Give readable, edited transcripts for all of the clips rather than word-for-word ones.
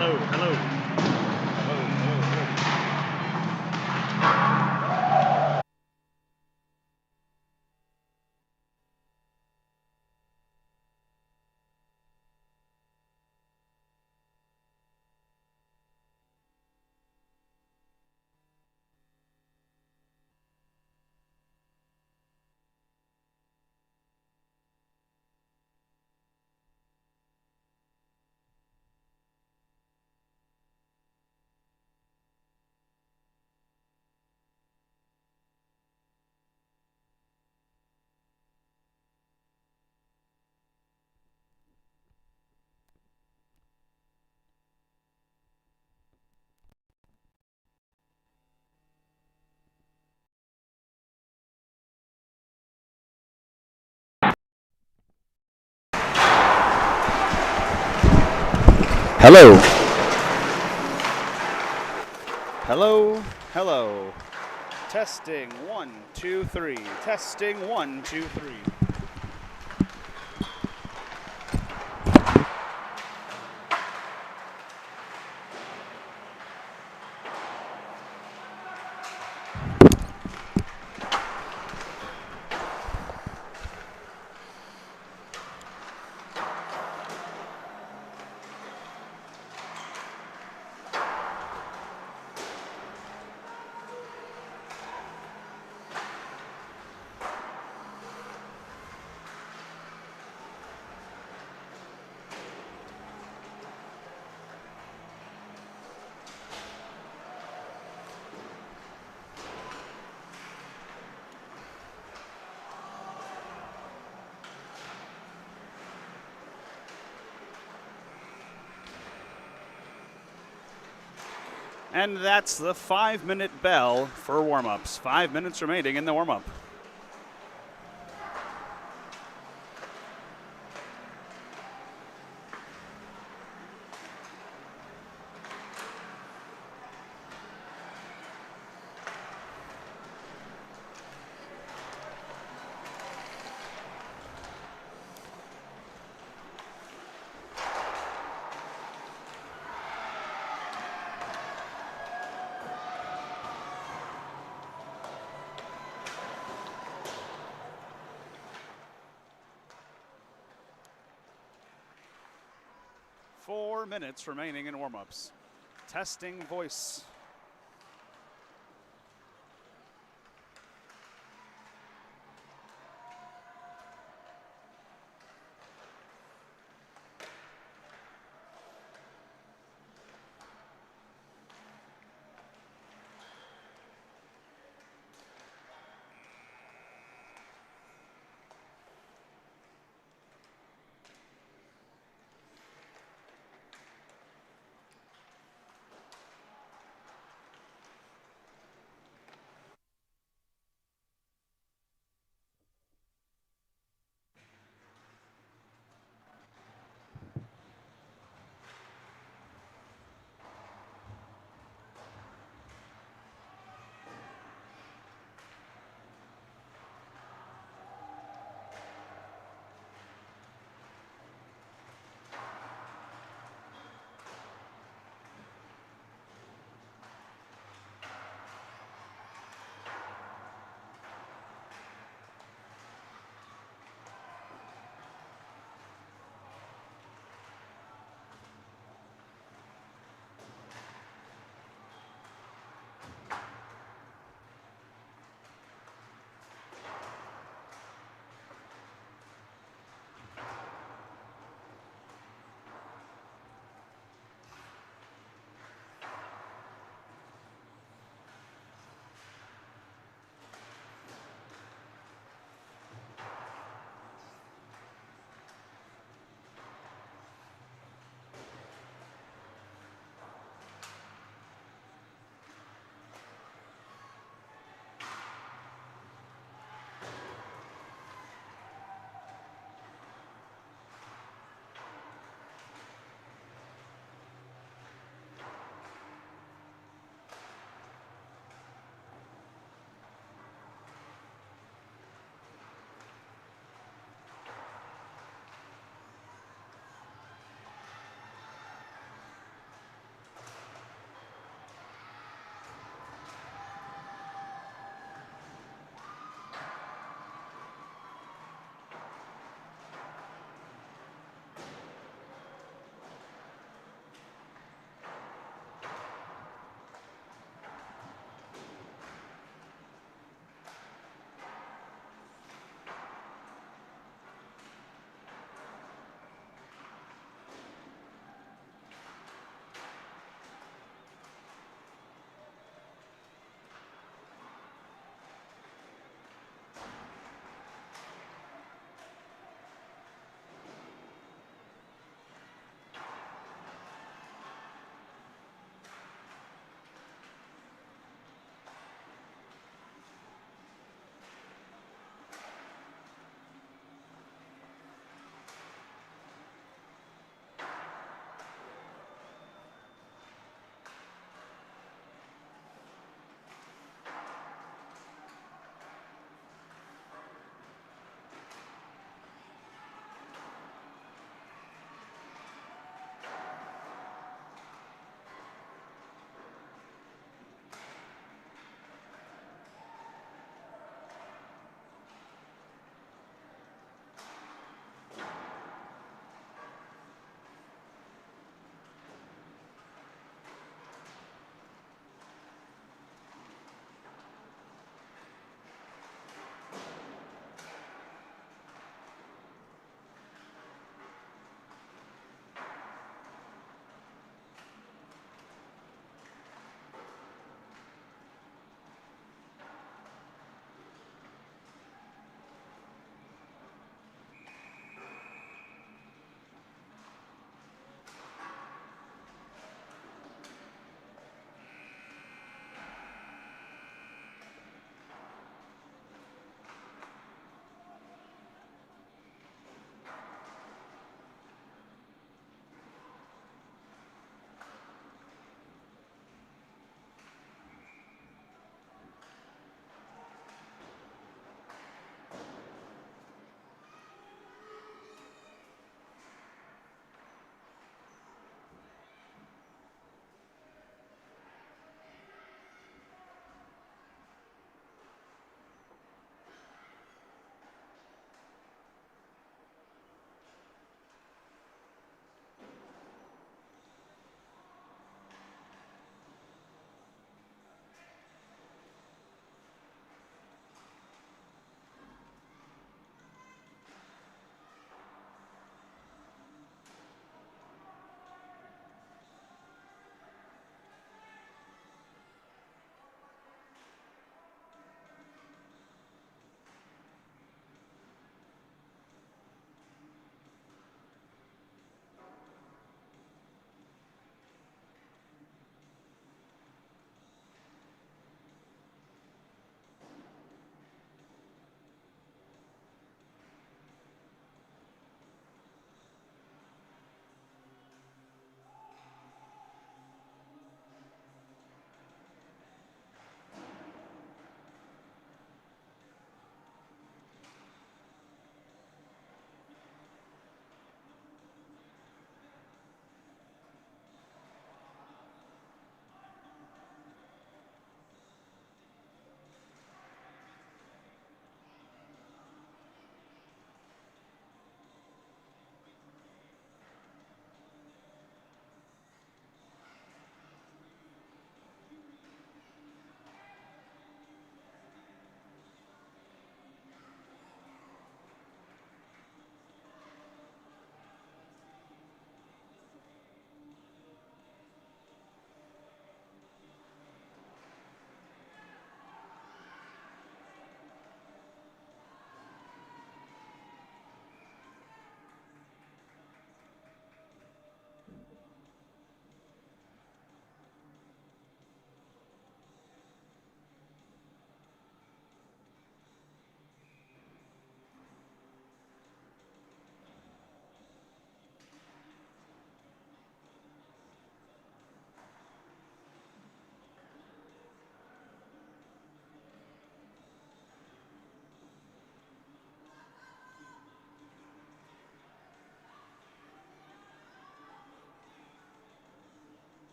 Hello, hello. Hello, hello, hello. Hello. Hello. Hello. Testing 1, 2, 3. Testing 1, 2, 3. And that's the 5-minute bell for warm-ups. 5 minutes remaining in the warm-up. Four minutes remaining in warm-ups. Testing voice.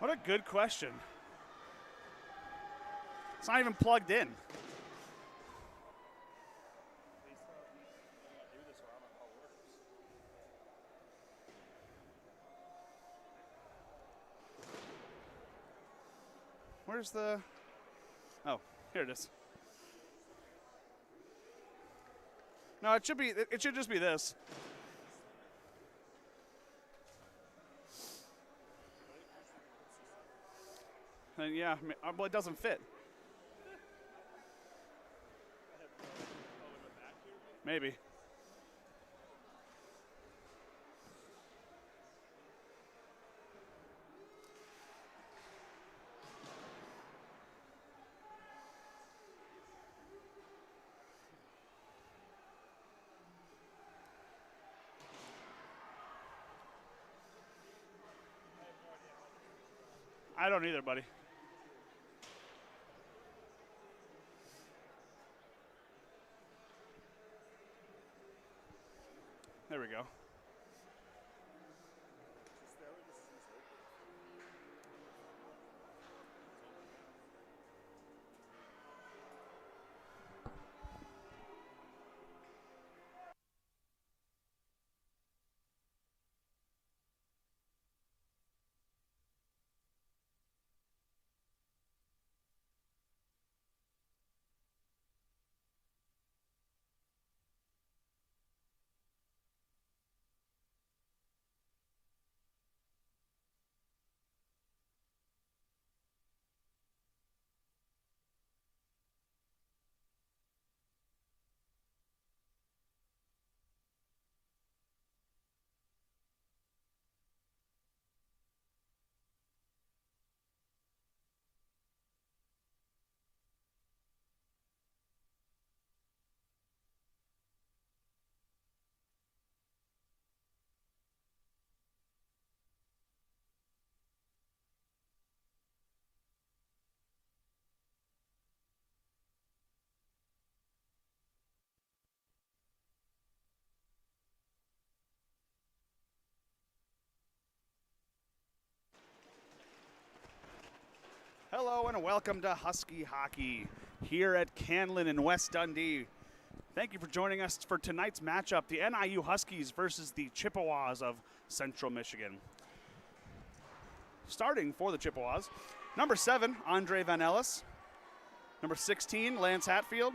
What a good question. It's not even plugged in. Where's the... Oh, here it is. No, it should just be this. And yeah, well, it doesn't fit. Maybe. I don't either, buddy. There we go. Hello and welcome to Husky Hockey here at Canlin in West Dundee. Thank you for joining us for tonight's matchup, the NIU Huskies versus the Chippewas of Central Michigan. Starting for the Chippewas, number 7, Andre Van Ellis. Number 16, Lance Hatfield.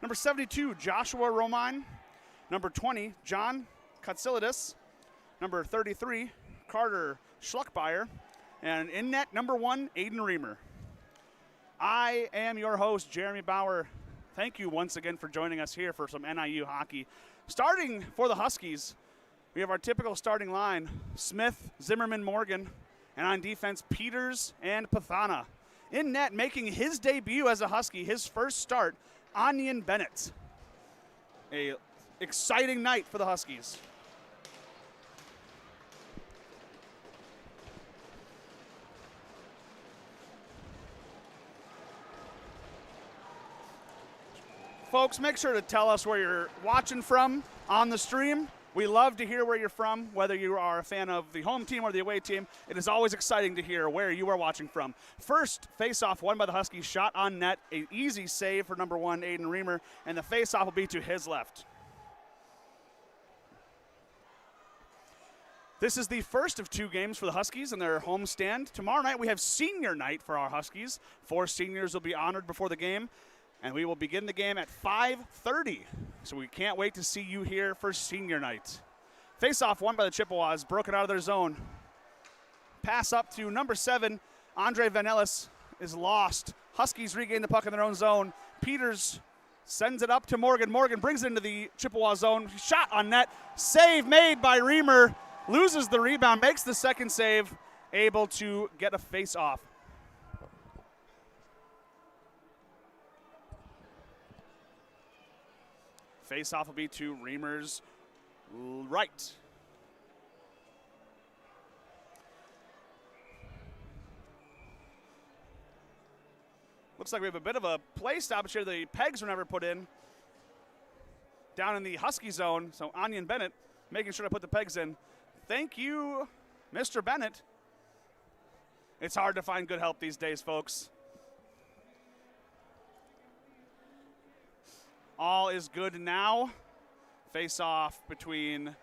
Number 72, Joshua Romine. Number 20, John Katsilidis. Number 33, Carter Schluckbeyer. And in net, number 1, Aiden Reamer. I am your host, Jeremy Bauer. Thank you once again for joining us here for some NIU hockey. Starting for the Huskies, we have our typical starting line, Smith, Zimmerman, Morgan, and on defense, Peters and Pathana. In net, making his debut as a Husky, his first start, Onion Bennett. A exciting night for the Huskies. Folks, make sure to tell us where you're watching from on the stream. We love to hear where you're from, whether you are a fan of the home team or the away team. It is always exciting to hear where you are watching from. First face-off won by the Huskies, shot on net, an easy save for number 1, Aiden Reamer, and the face-off will be to his left. This is the first of 2 games for the Huskies in their home stand. Tomorrow night we have senior night for our Huskies. 4 seniors will be honored before the game. And we will begin the game at 5:30. So we can't wait to see you here for senior night. Face-off won by the Chippewas, broken out of their zone. Pass up to number 7, Andre Van Ellis is lost. Huskies regain the puck in their own zone. Peters sends it up to Morgan. Morgan brings it into the Chippewa zone. Shot on net. Save made by Reamer. Loses the rebound, makes the second save, able to get a face-off. Face-off will be to Reamer's right. Looks like we have a bit of a play stoppage here. The pegs were never put in down in the Husky zone. So Onion Bennett making sure to put the pegs in. Thank you, Mr. Bennett. It's hard to find good help these days, folks. All is good now. Face off between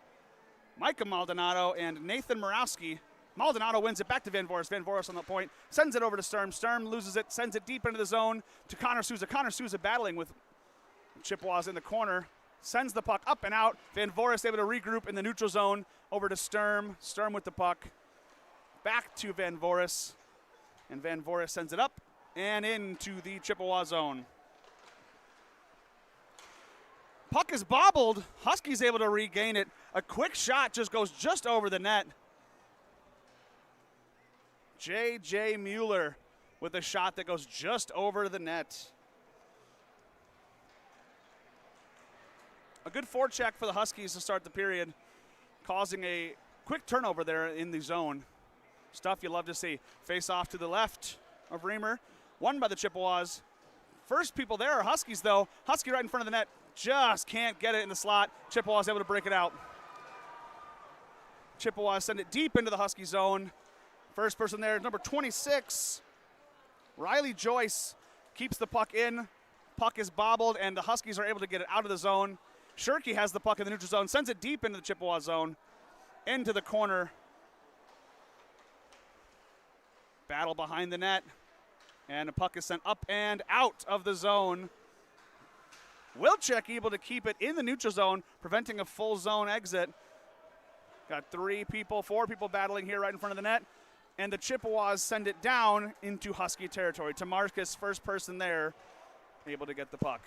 Micah Maldonado and Nathan Morawski. Maldonado wins it back to Van Voris. Van Voris on the point, sends it over to Sturm. Sturm loses it, sends it deep into the zone to Connor Souza. Connor Souza battling with Chippewas in the corner. Sends the puck up and out. Van Voris able to regroup in the neutral zone. Over to Sturm. Sturm with the puck. Back to Van Voris. And Van Voris sends it up and into the Chippewa zone. Puck is bobbled. Huskies able to regain it. A quick shot just goes just over the net. J.J. Mueller with a shot that goes just over the net. A good forecheck for the Huskies to start the period, causing a quick turnover there in the zone. Stuff you love to see. Face off to the left of Reamer. Won by the Chippewas. First people there are Huskies, though. Husky right in front of the net. Just can't get it in the slot. Chippewas able to break it out. Chippewas send it deep into the Husky zone. First person there is number 26. Riley Joyce keeps the puck in. Puck is bobbled, and the Huskies are able to get it out of the zone. Shirky has the puck in the neutral zone, sends it deep into the Chippewa zone, into the corner. Battle behind the net, and the puck is sent up and out of the zone. Wilczek able to keep it in the neutral zone, preventing a full zone exit. Got 4 people battling here right in front of the net. And the Chippewas send it down into Husky territory. Tamarcus, first person there, able to get the puck.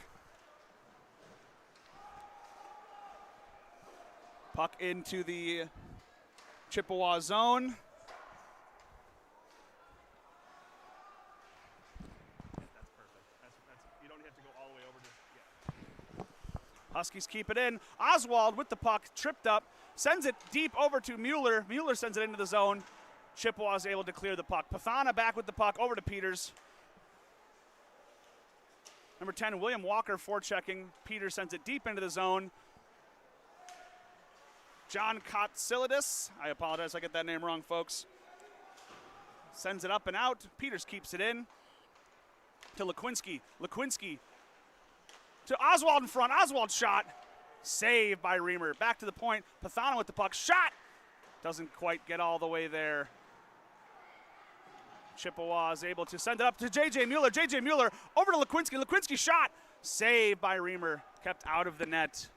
Puck into the Chippewa zone. That's perfect. You don't have to go all the way over to. Yeah. Huskies keep it in. Oswald with the puck, tripped up, sends it deep over to Mueller. Mueller sends it into the zone. Chippewas able to clear the puck. Pathana back with the puck over to Peters. Number 10, William Walker forechecking. Peters sends it deep into the zone. John Katsilidis, I apologize, I get that name wrong, folks. Sends it up and out. Peters keeps it in to Lekwinski. Lekwinski to Oswald in front. Oswald shot. Saved by Reamer. Back to the point. Pathana with the puck. Shot. Doesn't quite get all the way there. Chippewas able to send it up to J.J. Mueller. J.J. Mueller over to Lekwinski. Lekwinski shot. Saved by Reamer. Kept out of the net.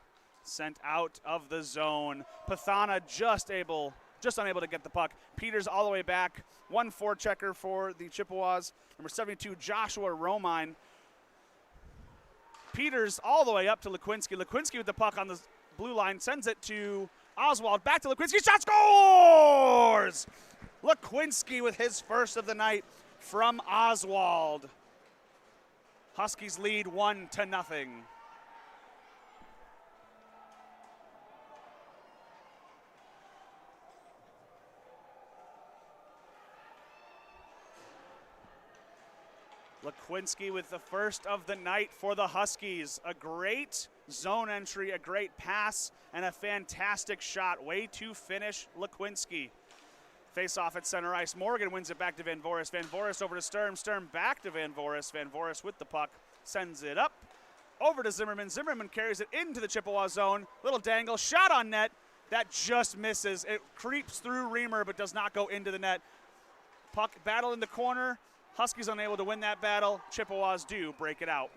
Sent out of the zone. Pathana just unable to get the puck. Peters all the way back. One forechecker for the Chippewas. Number 72, Joshua Romine. Peters all the way up to Lekwinski. Lekwinski with the puck on the blue line. Sends it to Oswald. Back to Lekwinski. Shot, scores! Lekwinski with his first of the night from Oswald. Huskies lead 1-0. Lekwinski with the first of the night for the Huskies. A great zone entry, a great pass, and a fantastic shot. Way to finish Lekwinski. Face off at center ice. Morgan wins it back to Van Voris. Van Voris over to Sturm. Sturm back to Van Voris. Van Voris with the puck. Sends it up. Over to Zimmerman. Zimmerman carries it into the Chippewa zone. Little dangle. Shot on net. That just misses. It creeps through Reamer but does not go into the net. Puck battle in the corner. Huskies unable to win that battle. Chippewas do break it out.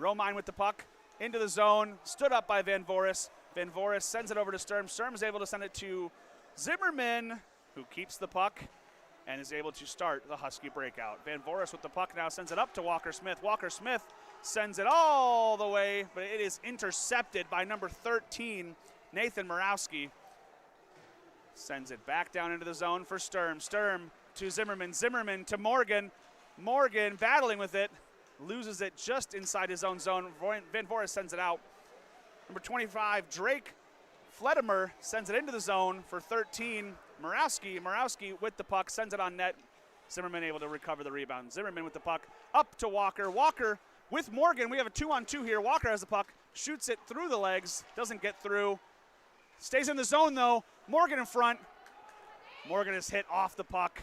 Romine with the puck into the zone. Stood up by Van Voris. Van Voris sends it over to Sturm. Sturm is able to send it to Zimmerman, who keeps the puck and is able to start the Husky breakout. Van Voris with the puck now sends it up to Walker Smith. Walker Smith sends it all the way, but it is intercepted by number 13, Nathan Morawski. Sends it back down into the zone for Sturm. Sturm to Zimmerman. Zimmerman to Morgan. Morgan battling with it. Loses it just inside his own zone. Van Voris sends it out. Number 25, Drake Fledimer sends it into the zone for 13. Morawski with the puck, sends it on net. Zimmerman able to recover the rebound. Zimmerman with the puck up to Walker. Walker with Morgan. We have a 2-on-2 here. Walker has the puck, shoots it through the legs, doesn't get through. Stays in the zone though. Morgan in front. Morgan is hit off the puck.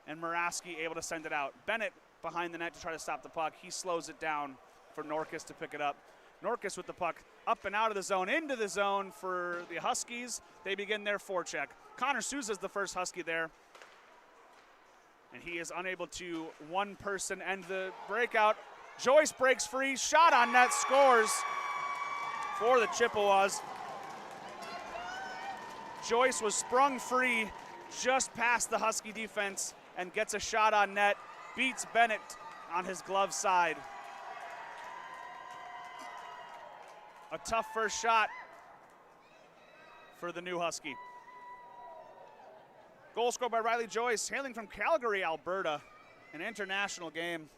and Muraski able to send it out. Bennett behind the net to try to stop the puck. He slows it down for Norkus to pick it up. Norkus with the puck up and out of the zone, into the zone for the Huskies. They begin their forecheck. Connor Souza's the first Husky there. And he is unable to one person end the breakout. Joyce breaks free, shot on net, scores for the Chippewas. Joyce was sprung free just past the Husky defense and gets a shot on net, beats Bennett on his glove side. A tough first shot for the new Husky. Goal scored by Riley Joyce, hailing from Calgary, Alberta, an international game.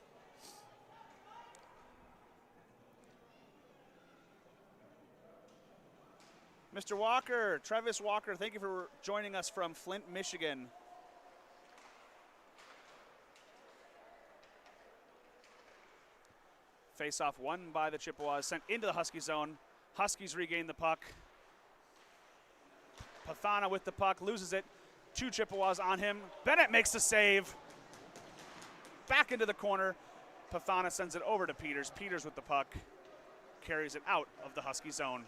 Mr. Walker, Travis Walker, thank you for joining us from Flint, Michigan. Face-off won by the Chippewas, sent into the Husky zone. Huskies regain the puck. Pathana with the puck, loses it. 2 Chippewas on him. Bennett makes the save. Back into the corner. Pathana sends it over to Peters. Peters with the puck. Carries it out of the Husky zone.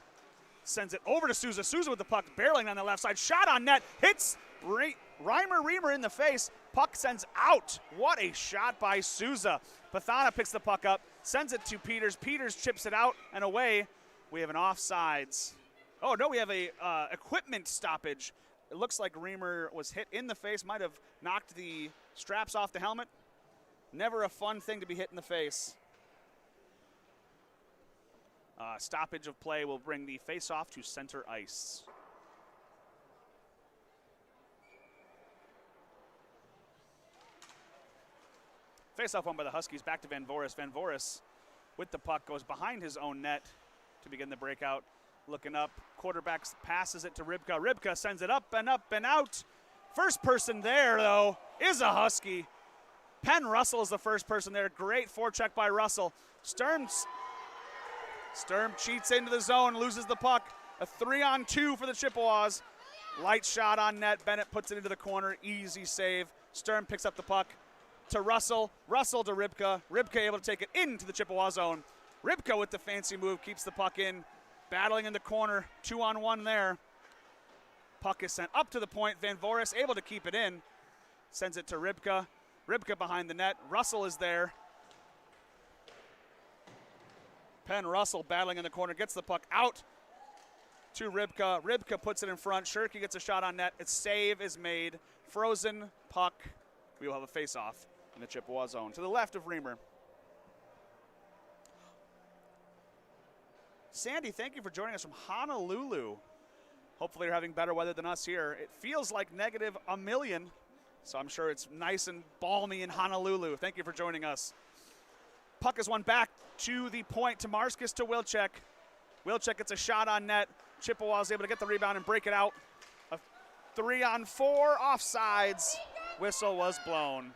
Sends it over to Souza. Souza with the puck, barreling on the left side. Shot on net. Hits Reimer in the face. Puck sends out. What a shot by Souza. Pathana picks the puck up, sends it to Peters. Peters chips it out and away. We have an offsides. Oh, no, we have a equipment stoppage. It looks like Reimer was hit in the face, might have knocked the straps off the helmet. Never a fun thing to be hit in the face. Stoppage of play will bring the face-off to center ice. Face-off won by the Huskies, back to Van Voris. Van Voris with the puck goes behind his own net to begin the breakout. Looking up, quarterback passes it to Rybka. Rybka sends it up and out. First person there, though, is a Husky. Penn Russell is the first person there. Great forecheck by Russell. Sturm cheats into the zone, loses the puck. A 3-on-2 for the Chippewas. Light shot on net. Bennett puts it into the corner. Easy save. Sturm picks up the puck to Russell. Russell to Rybka. Rybka able to take it into the Chippewa zone. Rybka with the fancy move keeps the puck in. Battling in the corner. 2-on-1 there. Puck is sent up to the point. Van Voris able to keep it in. Sends it to Rybka. Rybka behind the net. Russell is there. Penn Russell battling in the corner, gets the puck out to Rybka. Rybka puts it in front. Shirky gets a shot on net. Its save is made. Frozen puck. We will have a face-off in the Chippewa zone. To the left of Reimer. Sandy, thank you for joining us from Honolulu. Hopefully you're having better weather than us here. It feels like negative a million, so I'm sure it's nice and balmy in Honolulu. Thank you for joining us. Puck is won back to the point. Tomarskis to Wilczek. Wilczek gets a shot on net. Chippewa is able to get the rebound and break it out. A 3-on-4 offsides. Whistle was blown.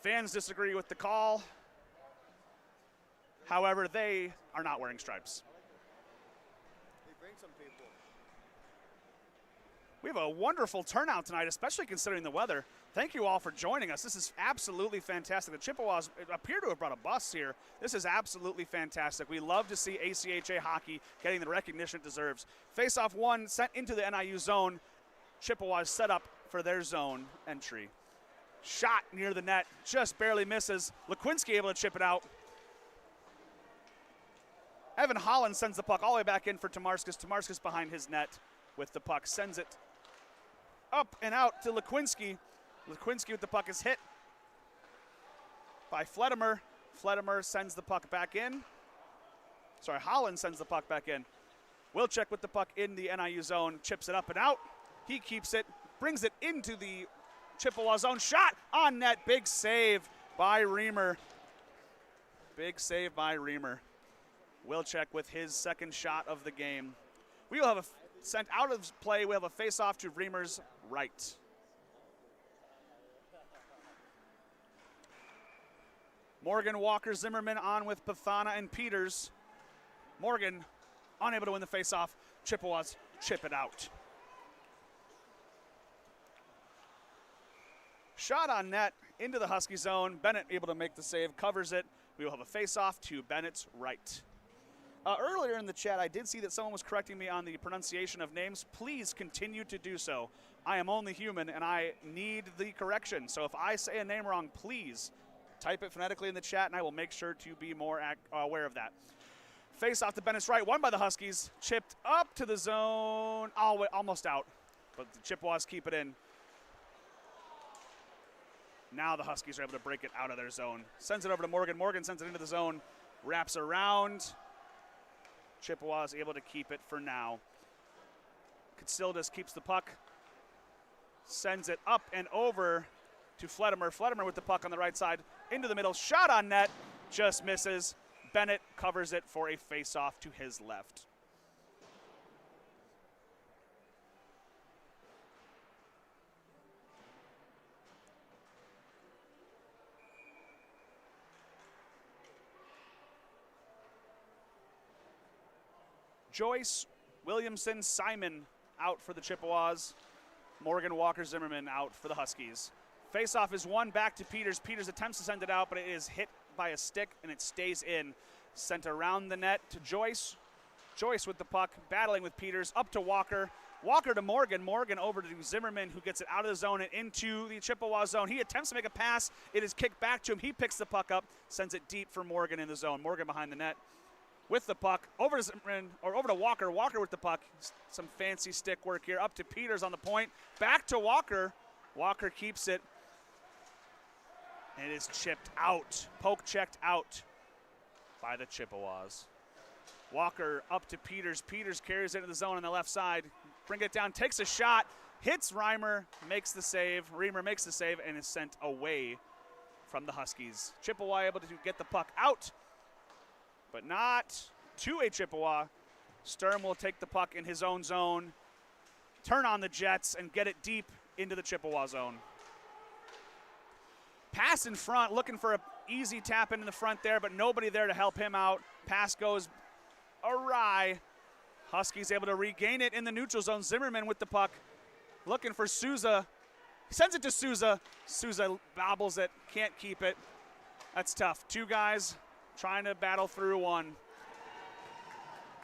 Fans disagree with the call. However, they are not wearing stripes. We have a wonderful turnout tonight, especially considering the weather. Thank you all for joining us. This is absolutely fantastic. The Chippewas appear to have brought a bus here. This is absolutely fantastic. We love to see ACHA hockey getting the recognition it deserves. Face-off one sent into the NIU zone. Chippewas set up for their zone entry. Shot near the net, just barely misses. Lekwinski able to chip it out. Evan Holland sends the puck all the way back in for Tomarskis. Tomarskis behind his net with the puck. Sends it up and out to Lekwinski. Lekwinski with the puck is hit by Fletimer. Fletimer sends the puck back in. Sorry, Holland sends the puck back in. Wilczek with the puck in the NIU zone. Chips it up and out. He keeps it, brings it into the Chippewa zone. Shot on net. Big save by Reimer. Big save by Reimer. Wilczek with his second shot of the game. We will have a sent out of play. We have a face-off to Reimer's right. Morgan, Walker, Zimmerman on with Pathana and Peters. Morgan unable to win the face-off. Chippewas chip it out. Shot on net into the Husky zone. Bennett able to make the save, covers it. We will have a face-off to Bennett's right. Earlier in the chat, I did see that someone was correcting me on the pronunciation of names. Please continue to do so. I am only human, and I need the correction. So if I say a name wrong, please type it phonetically in the chat, and I will make sure to be more aware of that. Face off to Bennett's right, won by the Huskies. Chipped up to the zone. Oh, almost out, but the Chippewas keep it in. Now the Huskies are able to break it out of their zone. Sends it over to Morgan. Morgan sends it into the zone, wraps around. Chippewas able to keep it for now. Katsildas keeps the puck, sends it up and over to Fletimer. Fletimer with the puck on the right side, into the middle, shot on net, just misses. Bennett covers it for a face-off to his left. Joyce, Williamson, Simon out for the Chippewas. Morgan, Walker, Zimmerman out for the Huskies. Face-off is won back to Peters. Peters attempts to send it out, but it is hit by a stick, and it stays in. Sent around the net to Joyce. Joyce with the puck, battling with Peters, up to Walker. Walker to Morgan. Morgan over to Zimmerman, who gets it out of the zone and into the Chippewa zone. He attempts to make a pass. It is kicked back to him. He picks the puck up, sends it deep for Morgan in the zone. Morgan behind the net with the puck, over to Zimmerman, or over to Walker. Walker with the puck. Some fancy stick work here. Up to Peters on the point. Back to Walker. Walker keeps it. And it is chipped out. Poke checked out by the Chippewas. Walker up to Peters. Peters carries it into the zone on the left side. Bring it down, takes a shot, hits Reimer, makes the save. Reimer makes the save and is sent away from the Huskies. Chippewa able to get the puck out, but not to a Chippewa. Sturm will take the puck in his own zone, turn on the Jets, and get it deep into the Chippewa zone. Pass in front, looking for an easy tap in the front there, but nobody there to help him out. Pass goes awry. Huskies able to regain it in the neutral zone. Zimmerman with the puck, looking for Souza. Sends it to Souza. Souza bobbles it, can't keep it. That's tough. Two guys trying to battle through one.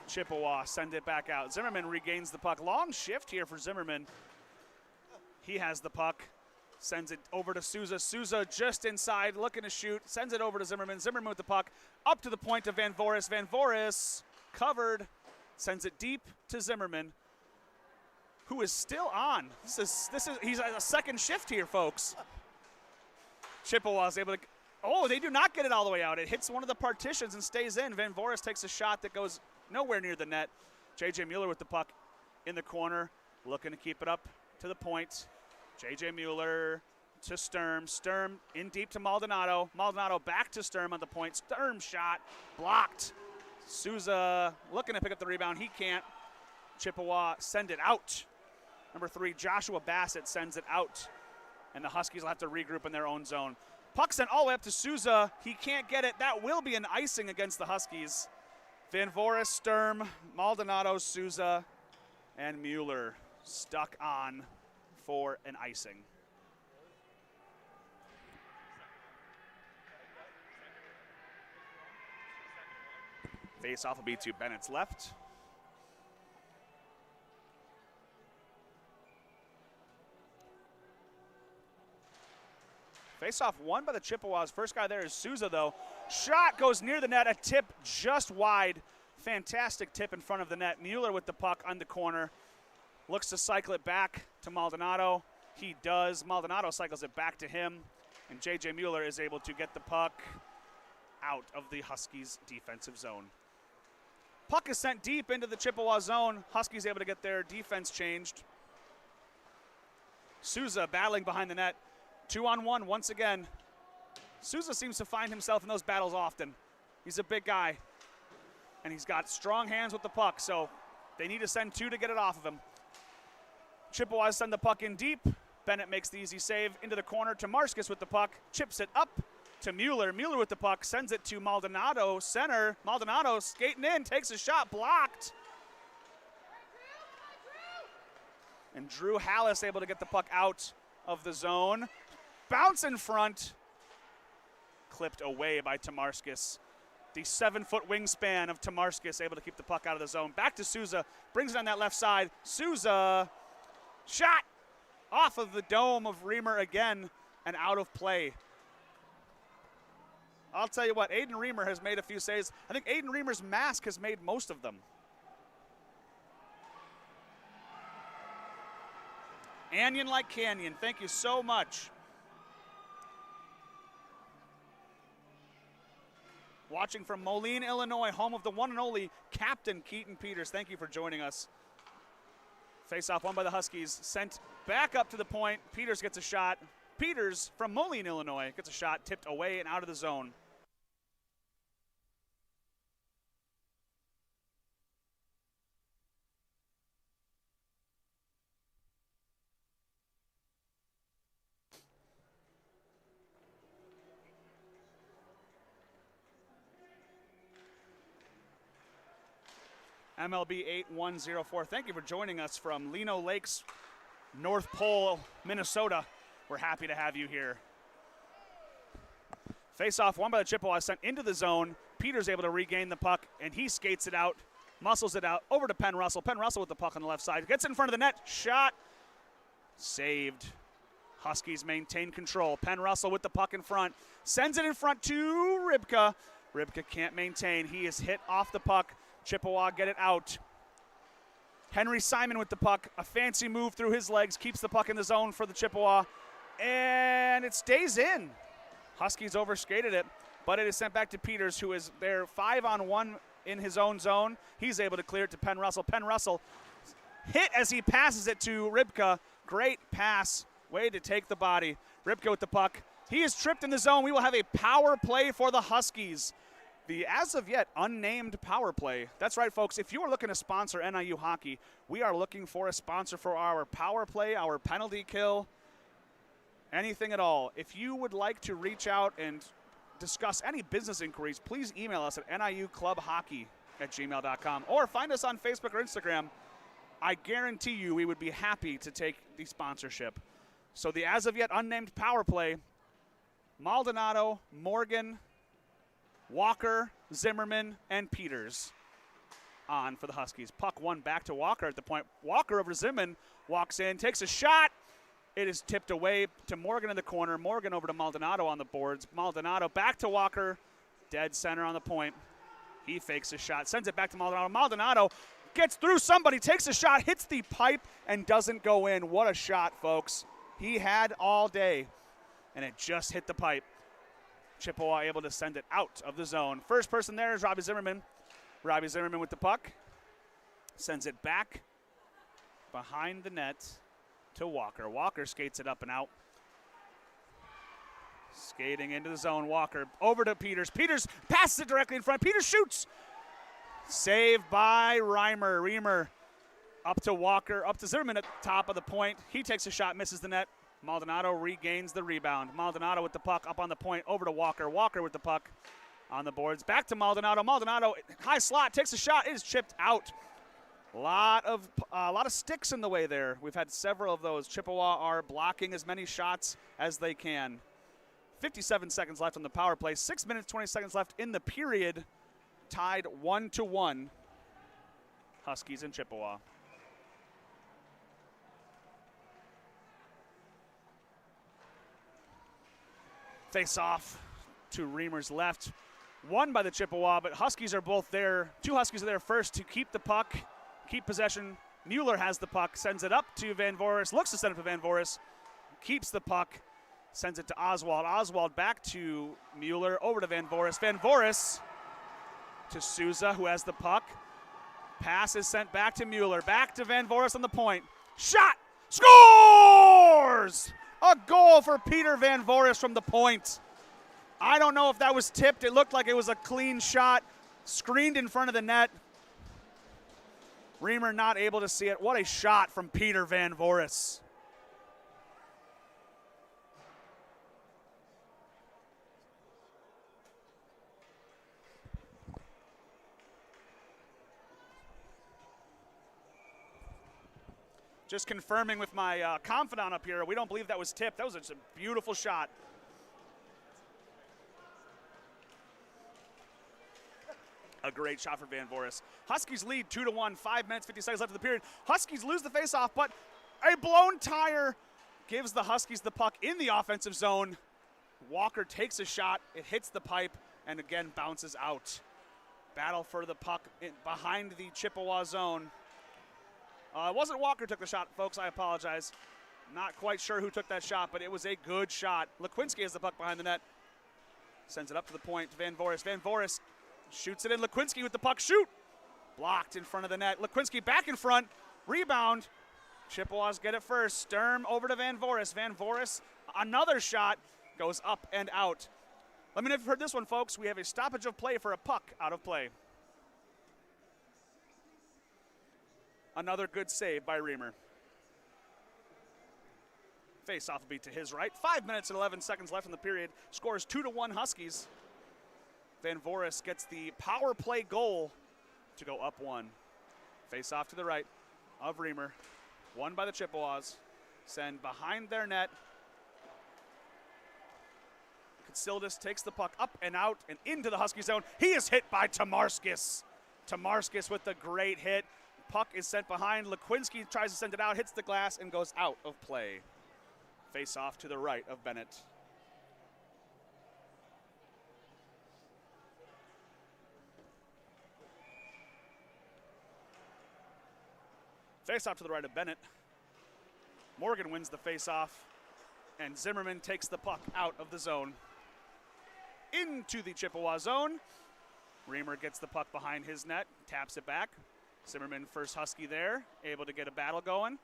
Chippewa send it back out. Zimmerman regains the puck. Long shift here for Zimmerman. He has the puck. Sends it over to Souza. Souza just inside, looking to shoot. Sends it over to Zimmerman. Zimmerman with the puck. Up to the point of Van Voris. Van Voris covered. Sends it deep to Zimmerman, who is still on. He's a second shift here, folks. Chippewa's able to, oh, they do not get it all the way out. It hits one of the partitions and stays in. Van Voris takes a shot that goes nowhere near the net. J.J. Mueller with the puck in the corner, looking to keep it up to the point. J.J. Mueller to Sturm. Sturm in deep to Maldonado. Maldonado back to Sturm on the point. Sturm shot blocked. Souza looking to pick up the rebound. He can't. Chippewa send it out. Number 3, Joshua Bassett sends it out. And the Huskies will have to regroup in their own zone. Puck sent all the way up to Souza. He can't get it. That will be an icing against the Huskies. Van Voris, Sturm, Maldonado, Souza, and Mueller stuck on for an icing. Face-off will be to Bennett's left. Face-off won by the Chippewas. First guy there is Souza, though. Shot goes near the net. A tip just wide. Fantastic tip in front of the net. Mueller with the puck on the corner. Looks to cycle it back to Maldonado. He does. Maldonado cycles it back to him. And J.J. Mueller is able to get the puck out of the Huskies' defensive zone. Puck is sent deep into the Chippewa zone. Huskies able to get their defense changed. Souza battling behind the net. 2-on-1 once again. Souza seems to find himself in those battles often. He's a big guy, and he's got strong hands with the puck, so they need to send 2 to get it off of him. Chippewas send the puck in deep. Bennett makes the easy save into the corner to Marskis with the puck. Chips it up to Mueller. Mueller with the puck sends it to Maldonado, center. Maldonado skating in, takes a shot, blocked. And Drew Hallis able to get the puck out of the zone. Bounce in front. Clipped away by Tomarskis. The 7-foot wingspan of Tomarskis able to keep the puck out of the zone. Back to Souza. Brings it on that left side. Souza. Shot off of the dome of Reamer again and out of play. I'll tell you what, Aiden Reamer has made a few saves. I think Aiden Reamer's mask has made most of them. Anion like Canyon, thank you so much. Watching from Moline, Illinois, home of the one and only Captain Keaton Peters. Thank you for joining us. Face-off won by the Huskies. Sent back up to the point. Peters gets a shot. Peters from Moline, Illinois gets a shot, tipped away and out of the zone. MLB 8104. Thank you for joining us from Lino Lakes, North Pole, Minnesota. We're happy to have you here. Face-off won by the Chippewas, sent into the zone. Peters able to regain the puck, and he skates it out, muscles it out, over to Penn Russell. Penn Russell with the puck on the left side. Gets in front of the net. Shot. Saved. Huskies maintain control. Penn Russell with the puck in front. Sends it in front to Rybka. Rybka can't maintain. He is hit off the puck. Chippewa get it out. Henry Simon with the puck. A fancy move through his legs. Keeps the puck in the zone for the Chippewa. And it stays in. Huskies overskated it, but it is sent back to Peters, who is there 5-on-1 in his own zone. He's able to clear it to Penn Russell. Penn Russell hit as he passes it to Rybka. Great pass. Way to take the body. Rybka with the puck. He is tripped in the zone. We will have a power play for the Huskies. The as of yet unnamed power play. That's right, folks. If you are looking to sponsor NIU hockey, we are looking for a sponsor for our power play, our penalty kill, anything at all. If you would like to reach out and discuss any business inquiries, please email us at niuclubhockey@gmail.com or find us on Facebook or Instagram. I guarantee you we would be happy to take the sponsorship. So the as of yet unnamed power play, Maldonado, Morgan, Walker, Zimmerman, and Peters on for the Huskies. Puck won back to Walker at the point. Walker over to Zimmerman, walks in, takes a shot. It is tipped away to Morgan in the corner. Morgan over to Maldonado on the boards. Maldonado back to Walker, dead center on the point. He fakes a shot, sends it back to Maldonado. Maldonado gets through somebody, takes a shot, hits the pipe, and doesn't go in. What a shot, folks. He had all day, and it just hit the pipe. Chippewa able to send it out of the zone. First person there is Robbie Zimmerman. Robbie Zimmerman with the puck. Sends it back behind the net to Walker. Walker skates it up and out. Skating into the zone. Walker over to Peters. Peters passes it directly in front. Peters shoots. Saved by Reamer. Up to Walker. Up to Zimmerman at the top of the point. He takes a shot, misses the net. Maldonado regains the rebound. Maldonado with the puck up on the point, over to Walker. Walker with the puck on the boards. Back to Maldonado. Maldonado, high slot, takes a shot. It is chipped out. A lot of sticks in the way there. We've had several of those. Chippewa are blocking as many shots as they can. 57 seconds left on the power play. 6 minutes, 20 seconds left in the period. Tied 1-1. Huskies and Chippewa. Face off to Reamer's left. Won by the Chippewa, but Huskies are both there. Two Huskies are there first to keep the puck, keep possession. Mueller has the puck, sends it up to Van Voris, looks to send it to Van Voris, keeps the puck, sends it to Oswald. Oswald back to Mueller, over to Van Voris. Van Voris to Souza, who has the puck. Pass is sent back to Mueller, back to Van Voris on the point. Shot! Scores! A goal for Peter Van Voris from the point. I don't know if that was tipped. It looked like it was a clean shot, screened in front of the net. Reamer not able to see it. What a shot from Peter Van Voris. Just confirming with my confidant up here, we don't believe that was tipped. That was just a beautiful shot. A great shot for Van Voris. Huskies lead 2-1, 5 minutes, 50 seconds left of the period. Huskies lose the faceoff, but a blown tire gives the Huskies the puck in the offensive zone. Walker takes a shot, it hits the pipe, and again bounces out. Battle for the puck behind the Chippewa zone. It wasn't Walker took the shot, folks, I apologize. Not quite sure who took that shot, but it was a good shot. Lekwinski has the puck behind the net. Sends it up to the point to Van Voris. Van Voris shoots it in. Lekwinski with the puck, shoot! Blocked in front of the net. Lekwinski back in front, rebound. Chippewas get it first. Sturm over to Van Voris. Van Voris, another shot, goes up and out. Let me know if you've heard this one, folks. We have a stoppage of play for a puck out of play. Another good save by Reamer. Face-off will be to his right. 5 minutes and 11 seconds left in the period. Scores 2-1 Huskies. Van Voris gets the power play goal to go up one. Face-off to the right of Reamer. Won by the Chippewas. Send behind their net. Katsildis takes the puck up and out and into the Husky zone. He is hit by Tamarskis. Tamarskis with the great hit. Puck is sent behind. Lekwinski tries to send it out, hits the glass, and goes out of play. Face off to the right of Bennett. Face off to the right of Bennett. Morgan wins the face off, and Zimmerman takes the puck out of the zone. Into the Chippewa zone. Reamer gets the puck behind his net, taps it back. Zimmerman, first Husky there, able to get a battle going.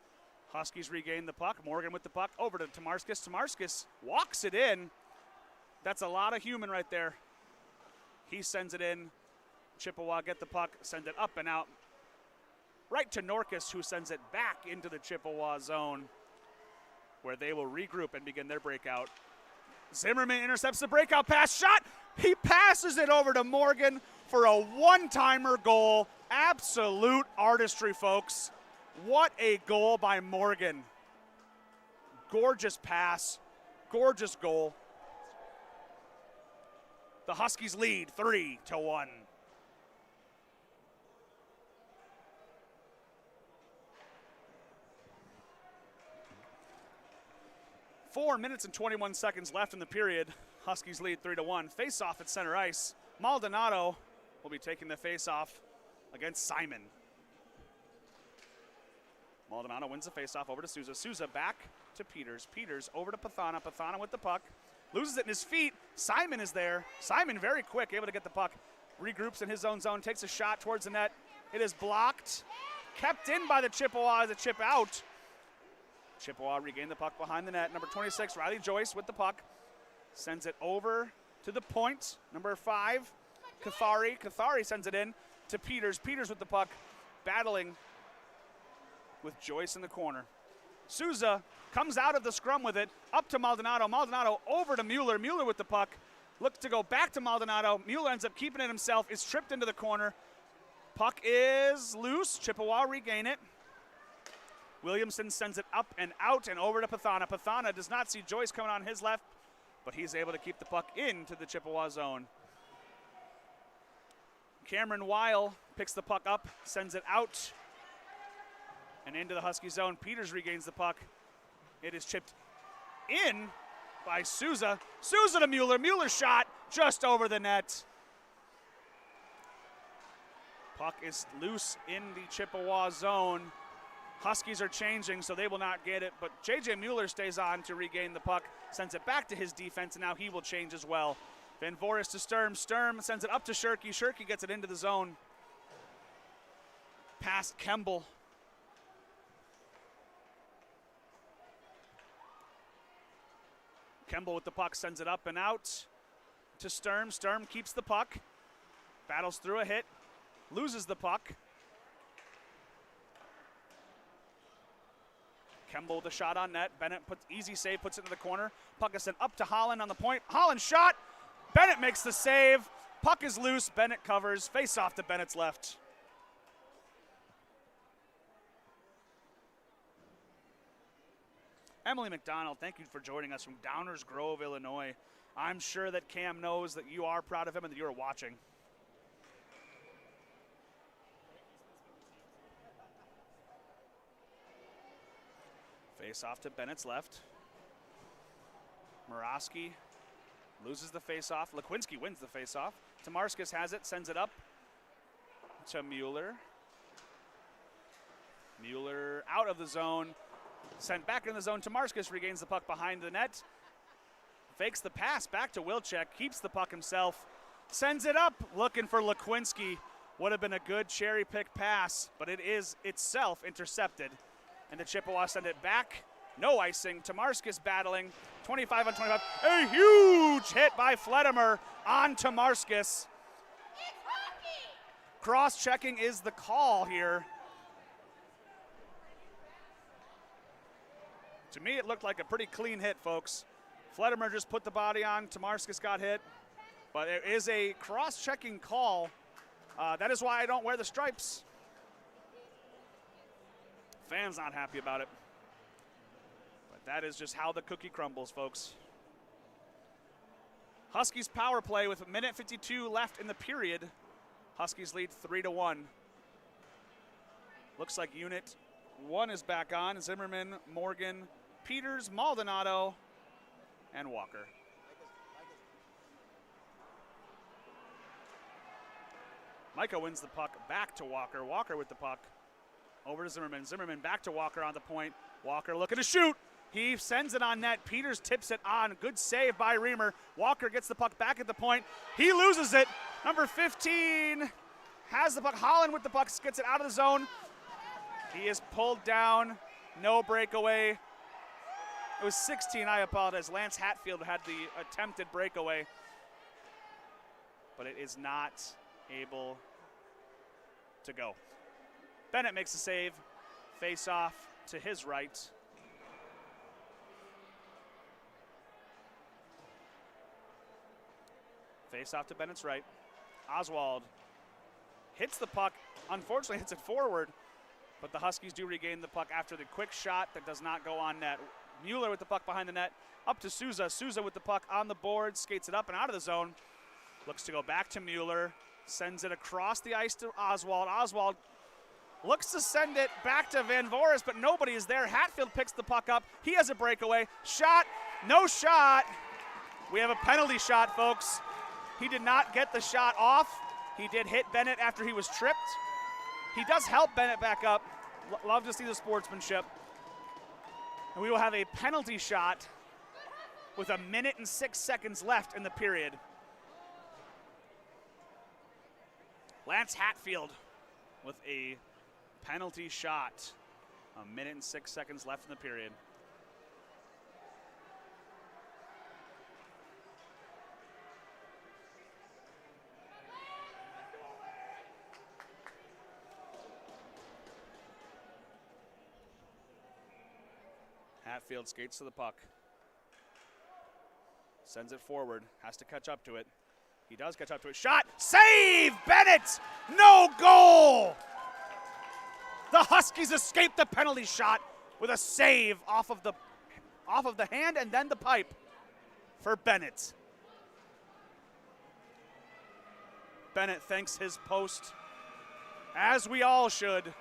Huskies regain the puck. Morgan with the puck over to Tamarskis. Tamarskis walks it in. That's a lot of human right there. He sends it in. Chippewa get the puck, send it up and out. Right to Norkus, who sends it back into the Chippewa zone, where they will regroup and begin their breakout. Zimmerman intercepts the breakout pass. Shot! He passes it over to Morgan for a one-timer goal. Absolute artistry, folks. What a goal by Morgan. Gorgeous pass. Gorgeous goal. The Huskies lead 3-1. 4 minutes and 21 seconds left in the period. Huskies lead 3-1. Face-off at center ice. Maldonado will be taking the face-off against Simon. Maldonado wins the face-off over to Souza. Souza back to Peters. Peters over to Pathana. Pathana with the puck. Loses it in his feet. Simon is there. Simon very quick, able to get the puck. Regroups in his own zone. Takes a shot towards the net. It is blocked. Kept in by the Chippewa as a chip out. Chippewa regain the puck behind the net. Number 26, Riley Joyce with the puck. Sends it over to the point. Number 5, Cathari. Cathari sends it in to Peters. Peters with the puck, battling with Joyce in the corner. Souza comes out of the scrum with it, up to Maldonado. Maldonado over to Mueller. Mueller with the puck. Looks to go back to Maldonado. Mueller ends up keeping it himself. Is tripped into the corner. Puck is loose. Chippewa regain it. Williamson sends it up and out and over to Pathana. Pathana does not see Joyce coming on his left, but he's able to keep the puck into the Chippewa zone. Cameron Weil picks the puck up, sends it out and into the Husky zone. Peters regains the puck. It is chipped in by Souza. Souza to Mueller. Mueller shot just over the net. Puck is loose in the Chippewa zone. Huskies are changing, so they will not get it, but J.J. Mueller stays on to regain the puck, sends it back to his defense, and now he will change as well. Van Voris to Sturm. Sturm sends it up to Shirky. Shirky gets it into the zone. Past Kemble. Kemble with the puck sends it up and out to Sturm. Sturm keeps the puck, battles through a hit, loses the puck. Kemble with a shot on net. Bennett puts easy save, puts it into the corner. Puck is sent up to Holland on the point. Holland shot. Bennett makes the save. Puck is loose. Bennett covers. Face off to Bennett's left. Emily McDonald, thank you for joining us from Downers Grove, Illinois. I'm sure that Cam knows that you are proud of him and that you are watching. Face off to Bennett's left. Murawski loses the face-off. Lekwinski wins the face-off. Tomarskis has it, sends it up to Mueller. Mueller out of the zone, sent back in the zone. Tomarskis regains the puck behind the net. Fakes the pass back to Wilczek, keeps the puck himself, sends it up, looking for Lekwinski. Would have been a good cherry pick pass, but it is itself intercepted. And the Chippewas send it back. No icing. Tomarskis battling. 25 on 25. A huge hit by Fletimer on Tomarskis. Cross-checking is the call here. To me, it looked like a pretty clean hit, folks. Fletimer just put the body on. Tomarskis got hit. But it is a cross-checking call. That is why I don't wear the stripes. Fans not happy about it. But that is just how the cookie crumbles, folks. Huskies power play with 1:52 left in the period. Huskies lead 3-1. Looks like unit 1 is back on. Zimmerman, Morgan, Peters, Maldonado, and Walker. Micah wins the puck back to Walker. Walker with the puck. Over to Zimmerman. Zimmerman back to Walker on the point. Walker looking to shoot. He sends it on net. Peters tips it on. Good save by Reamer. Walker gets the puck back at the point. He loses it. Number 15 has the puck. Holland with the puck gets it out of the zone. He is pulled down. No breakaway. It was 16, I apologize. Lance Hatfield had the attempted breakaway. But it is not able to go. Bennett makes the save. Face off to his right. Face off to Bennett's right. Oswald hits the puck. Unfortunately, hits it forward. But the Huskies do regain the puck after the quick shot that does not go on net. Mueller with the puck behind the net. Up to Souza. Souza with the puck on the board. Skates it up and out of the zone. Looks to go back to Mueller. Sends it across the ice to Oswald. Oswald looks to send it back to Van Voris, but nobody is there. Hatfield picks the puck up. He has a breakaway. Shot. No shot. We have a penalty shot, folks. He did not get the shot off. He did hit Bennett after he was tripped. He does help Bennett back up. Love to see the sportsmanship. And we will have a penalty shot with 1:06 left in the period. Lance Hatfield with a penalty shot. 1:06 left in the period. Hatfield skates to the puck. Sends it forward. Has to catch up to it. He does catch up to it. Shot! Save! Bennett! No goal! The Huskies escape the penalty shot with a save off of the hand and then the pipe for Bennett. Bennett thanks his post, as we all should.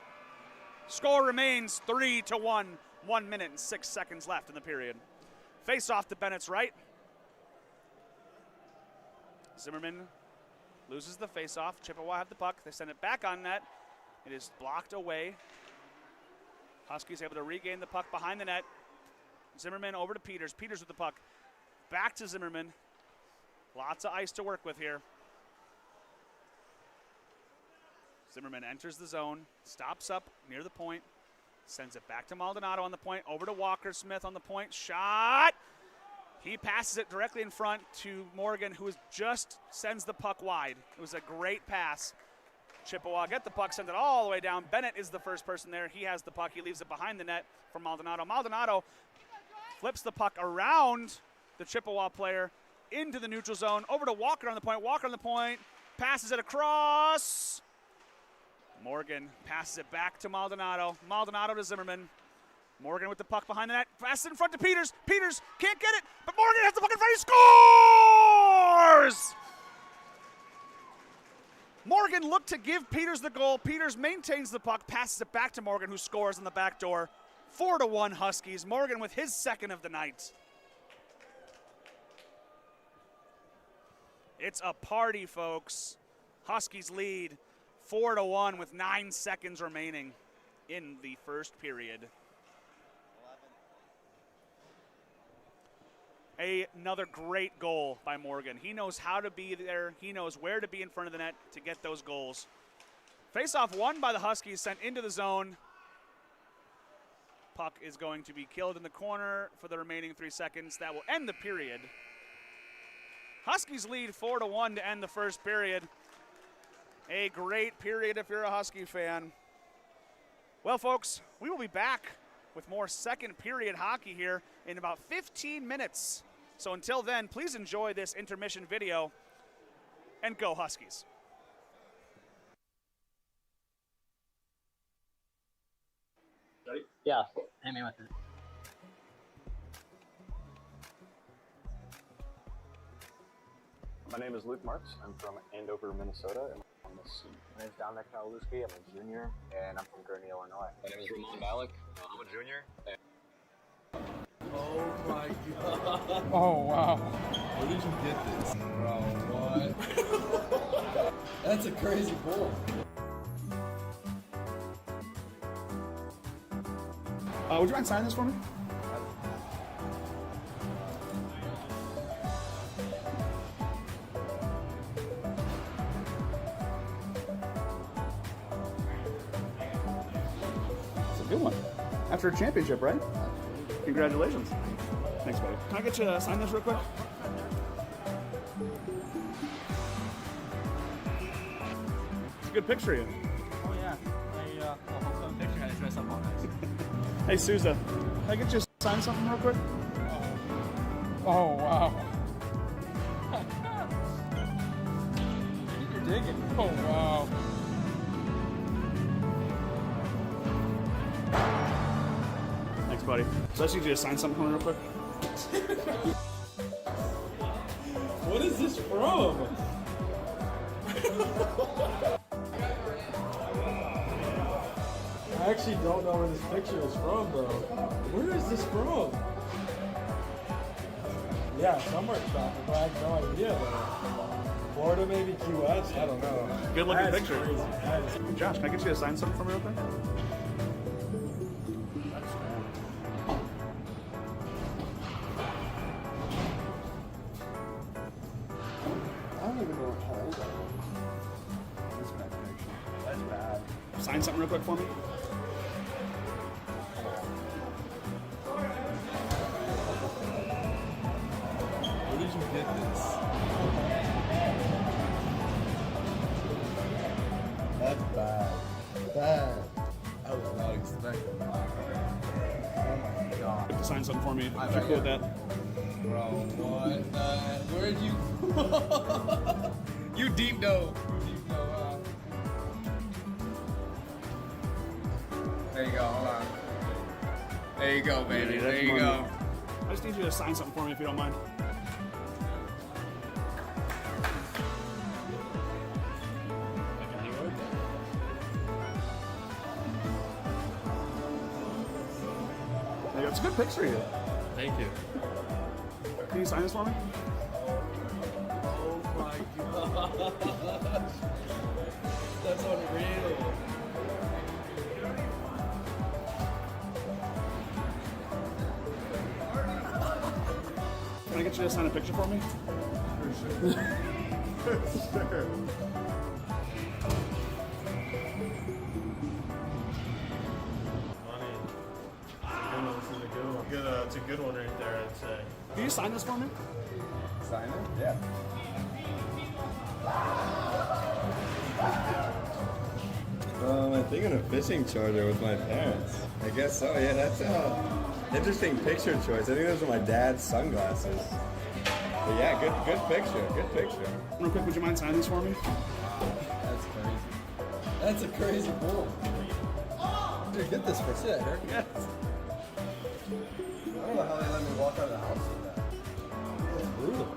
Score remains 3-1. 1:06 left in the period. Face off to Bennett's right. Zimmerman loses the face-off. Chippewa have the puck. They send it back on net. It is blocked away. Huskies able to regain the puck behind the net. Zimmerman over to Peters. Peters with the puck. Back to Zimmerman. Lots of ice to work with here. Zimmerman enters the zone. Stops up near the point. Sends it back to Maldonado on the point. Over to Walker Smith on the point. Shot! He passes it directly in front to Morgan, who just sends the puck wide. It was a great pass. Chippewa get the puck, send it all the way down. Bennett is the first person there. He has the puck. He leaves it behind the net for Maldonado. Maldonado flips the puck around the Chippewa player into the neutral zone. Over to Walker on the point. Walker on the point. Passes it across. Morgan passes it back to Maldonado. Maldonado to Zimmerman. Morgan with the puck behind the net. Fast in front to Peters. Peters can't get it, but Morgan has the puck in front. He scores! Morgan looked to give Peters the goal. Peters maintains the puck, passes it back to Morgan, who scores on the back door. 4-1 Huskies. Morgan with his second of the night. It's a party, folks. Huskies lead 4-1 with 9 seconds remaining in the first period. Another great goal by Morgan. He knows how to be there. He knows where to be in front of the net to get those goals. Face-off won by the Huskies, sent into the zone. Puck is going to be killed in the corner for the remaining 3 seconds. That will end the period. Huskies lead 4-1 to end the first period. A great period if you're a Husky fan. Well, folks, we will be back with more second period hockey here in about 15 minutes. So until then, please enjoy this intermission video and go Huskies. Ready? Yeah, hit me with it. My name is Luke Marks. I'm from Andover, Minnesota, and I'm on this team. My name is Dominic Kawaluski. I'm a junior, and I'm from Gurney, Illinois. My name is Ramon Malik. I'm a junior. Oh my god. Oh, wow. Where did you get this? Bro, what? That's a crazy goal. Would you mind signing this for me? It's a good one. After a championship, right? Congratulations. Thanks, buddy. Can I get you to sign this real quick? It's a good picture of you. Oh, yeah. I'll put a picture and I dress up all nice. Hey, Souza, can I get you to sign something real quick? Oh, wow. You're digging. Oh, wow. Thanks, buddy. So I just need you to sign something real quick. What is this from? I actually don't know where this picture is from, bro. Where is this from? Yeah, somewhere tropical. I have no idea, though. Florida, maybe Key West? I don't know. Good looking That's picture. Crazy. That is Josh, can I get you to sign something for me real quick? I don't even know how old I am. That's bad connection. That's bad. Sign something real quick for me. Where did you get this? That's bad. Bad. I was not expecting that. Oh my god. You have to sign something for me. If you're cool with that. Bro, what the heck? Where'd you You deep know. You deep know, There you go. Hold on. There you go, baby. Yeah, There that's you money. go. I just need you to sign something for me if you don't mind. There you go. It's a good picture of you. Thank you. Can you sign this for me? Oh my god. That's unreal. Can I get you to sign a picture for me? For sure. It's a good one right there, I'd say. Can you sign this for me? Sign it? Yeah. I think on a fishing charter with my parents. I guess so, yeah, that's a interesting picture choice. I think those are my dad's sunglasses. But yeah, good picture. Real quick, would you mind signing this for me? That's crazy. That's a crazy goal. Did you get this for shit, Eric? Yes. I don't know how they let me walk out of the house with that. That's brutal.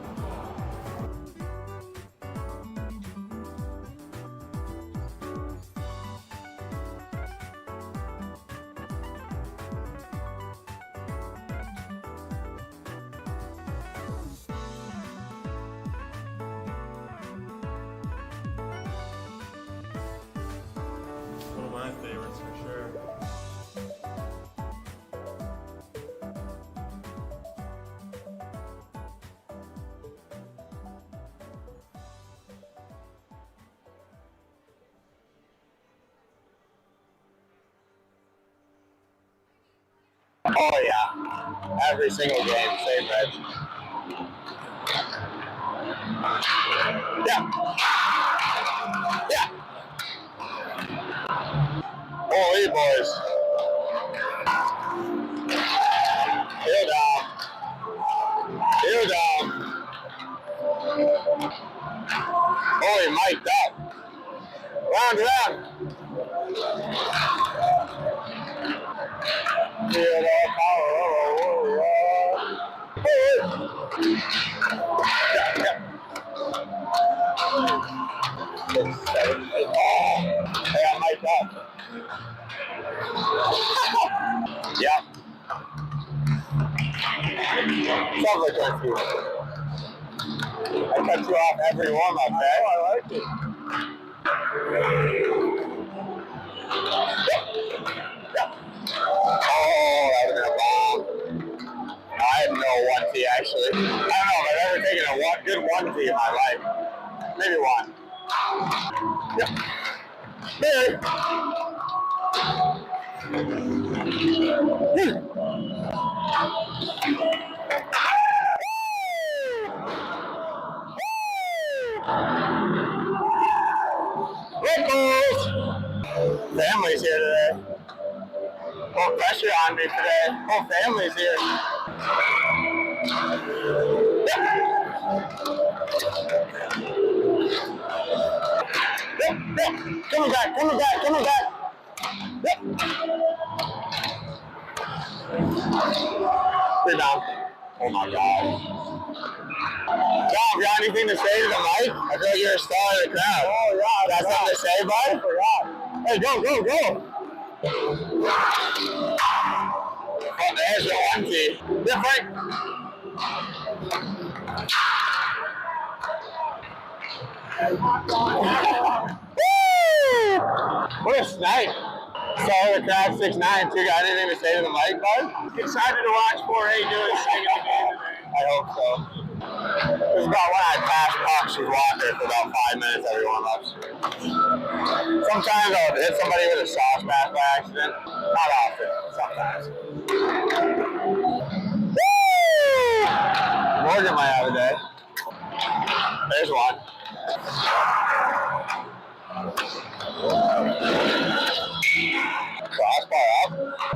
One of my favorites for sure. Oh yeah, every single game, same red. Yeah. Yeah. Holy boys. Heel down. Heel down. Holy mic'd up. Round. Heel down. Power. Hey, I'm mic'd up. Yep. Sounds like that too. I cut you off every warm up, man. I like it. Oh, that would have been a bomb. I had no 1T actually. I don't know if I've ever taken a good 1T in my life. Maybe one. Yep. There. Family's here today. Whole pressure on me today. Whole family's here. Yep. Coming back. Yep. Rebound. Oh my God. Tom, you got anything to say to the mic? I feel like you're a star of the crowd. Oh yeah. Got something to say, bud? I forgot. Hey, go. Oh, there's the 1T. Yeah, Frank. Woo! What a snipe. Saw the crowd 6'9", too. Got anything to say to the mic, bud? Excited to watch 4A do his thing in the game today. I hope so. It was about when I passed Cox with Walker for about 5 minutes every warm-ups. Sometimes I'll hit somebody with a sauce pass by accident. Not often, sometimes. Woo! Morgan might have a day. There's one. Crossbar up.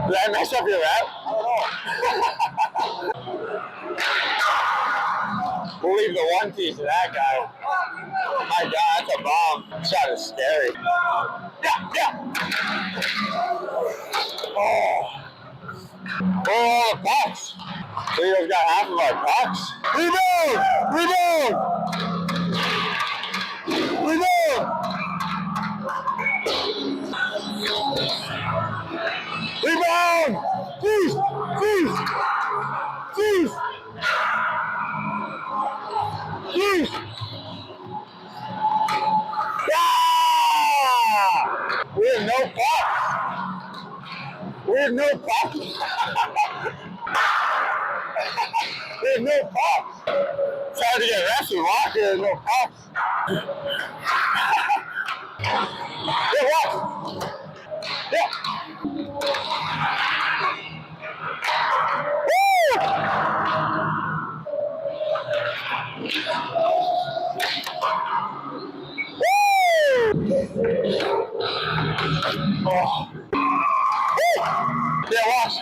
Did I mess up your rep? I don't know. We'll leave the 1T to that guy. My God, that's a bomb. Shot is scary. Yeah. Oh, the pucks. Leo's got half of our pucks. Rebound! Jeez! Yeah! We have no pucks. We have no pucks. It's hard to get rest with Walker. There's no pucks. Yeah, what? Yeah. Oh. Yeah, watch.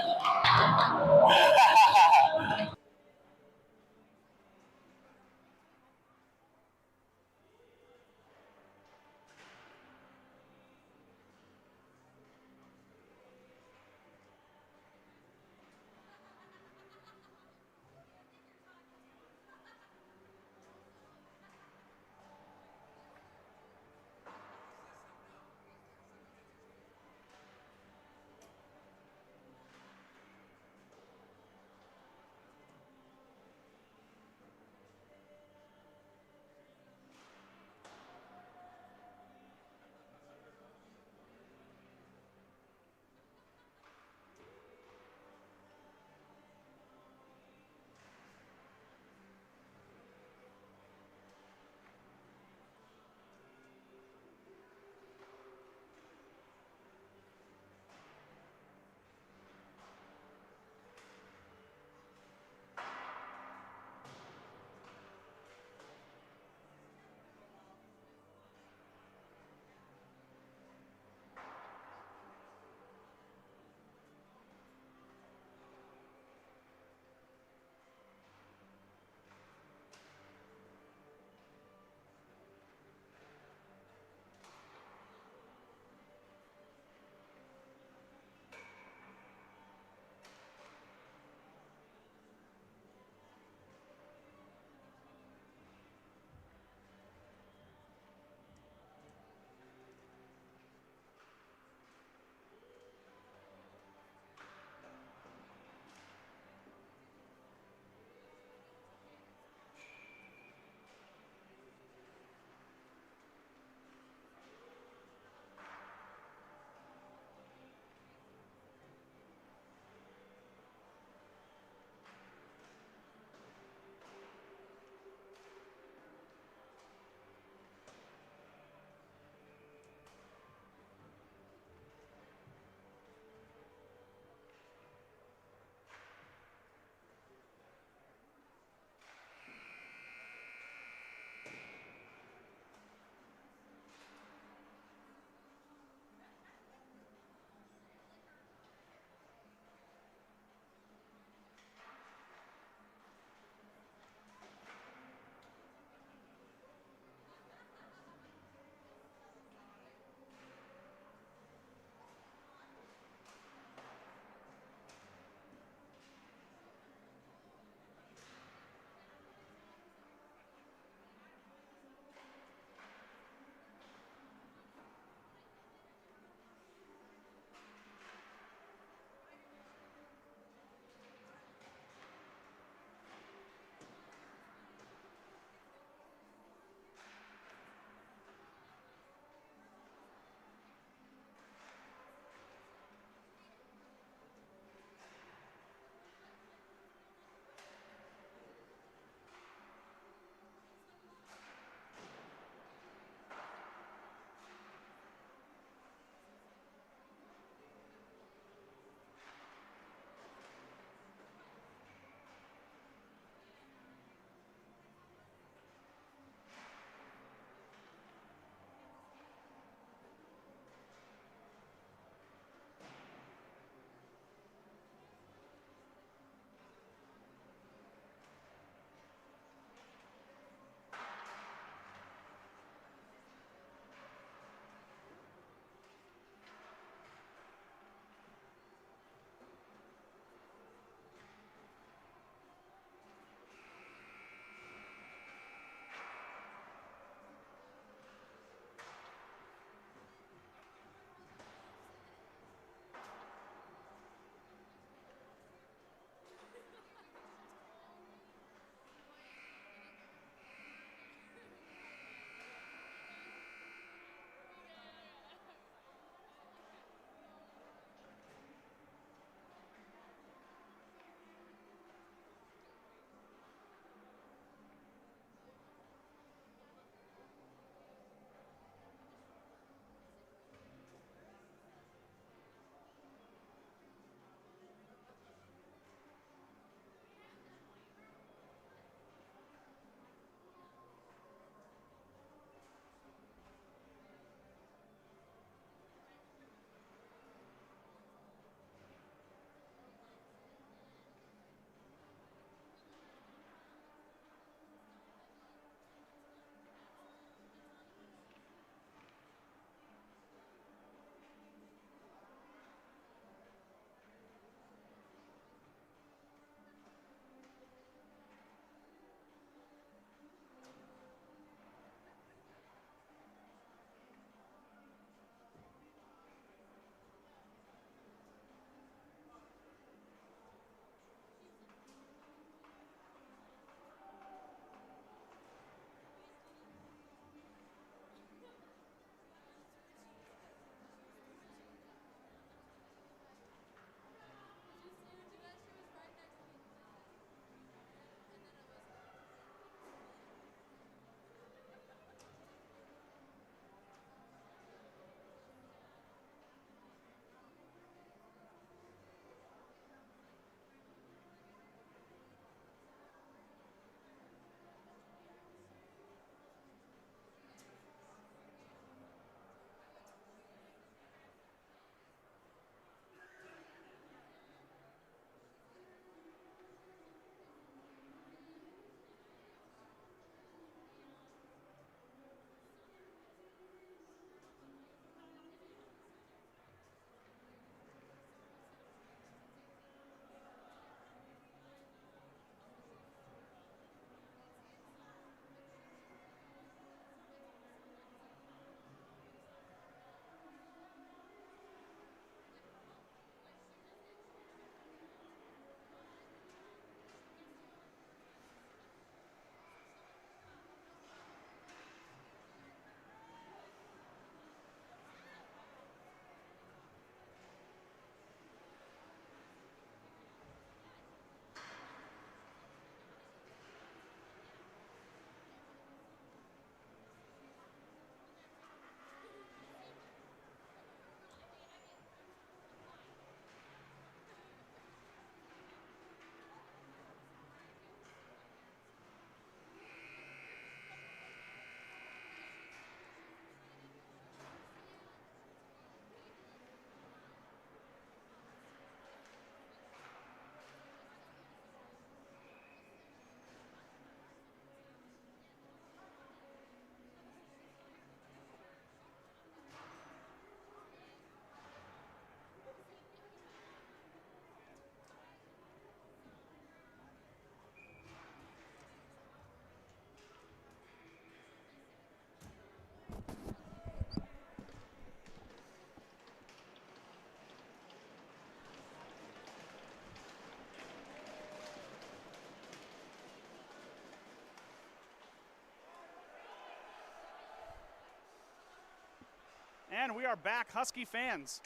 And we are back, Husky fans.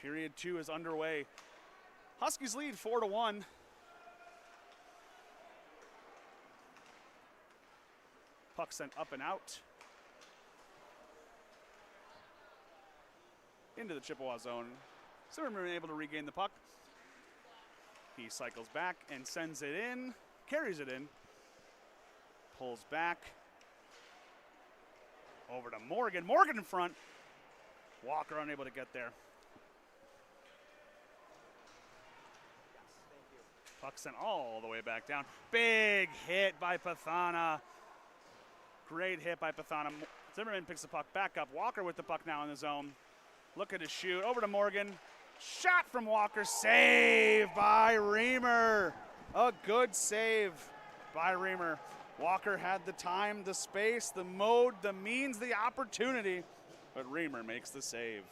Period 2 is underway. Huskies lead 4-1. Puck sent up and out. Into the Chippewa zone. Zimmerman able to regain the puck. He cycles back and sends it in, carries it in, pulls back. Over to Morgan. Morgan in front. Walker unable to get there. Puck sent all the way back down. Big hit by Pathana. Great hit by Pathana. Zimmerman picks the puck back up. Walker with the puck now in the zone. Looking to shoot. Over to Morgan. Shot from Walker. Save by Reamer. A good save by Reamer. Walker had the time, the space, the mode, the means, the opportunity, but Reamer makes the save.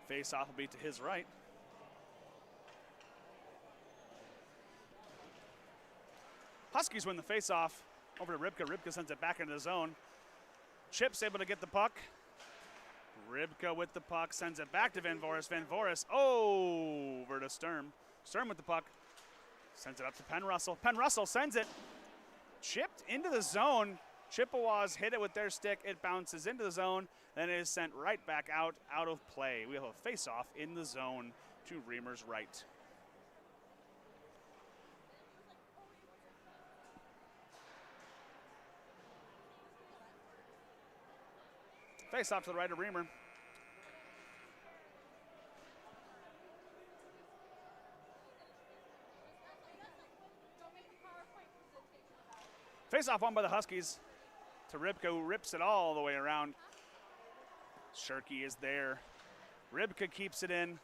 Face-off will be to his right. Huskies win the face-off. Over to Rybka. Rybka sends it back into the zone. Chip's able to get the puck. Rybka with the puck, sends it back to Van Voris. Van Voris over to Sturm. Sturm with the puck, sends it up to Penn Russell. Penn Russell sends it. Chipped into the zone. Chippewas hit it with their stick. It bounces into the zone. Then it is sent right back out of play. We have a face-off in the zone to Reamer's right. Face-off to the right of Reamer. Face-off won by the Huskies to Rybka, who rips it all the way around. Shirky is there. Rybka keeps it in.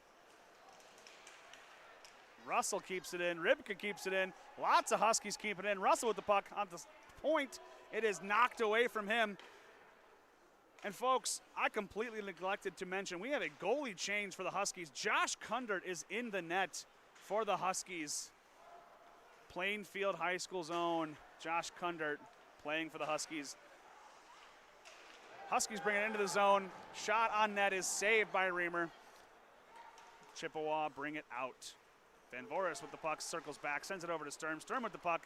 Russell keeps it in. Rybka keeps it in. Lots of Huskies keep it in. Russell with the puck on the point. It is knocked away from him. And folks, I completely neglected to mention we have a goalie change for the Huskies. Josh Kundert is in the net for the Huskies. Plainfield High School's own Josh Kundert playing for the Huskies. Huskies bring it into the zone. Shot on net is saved by Reamer. Chippewa bring it out. Van Voris with the puck, circles back, sends it over to Sturm. Sturm with the puck,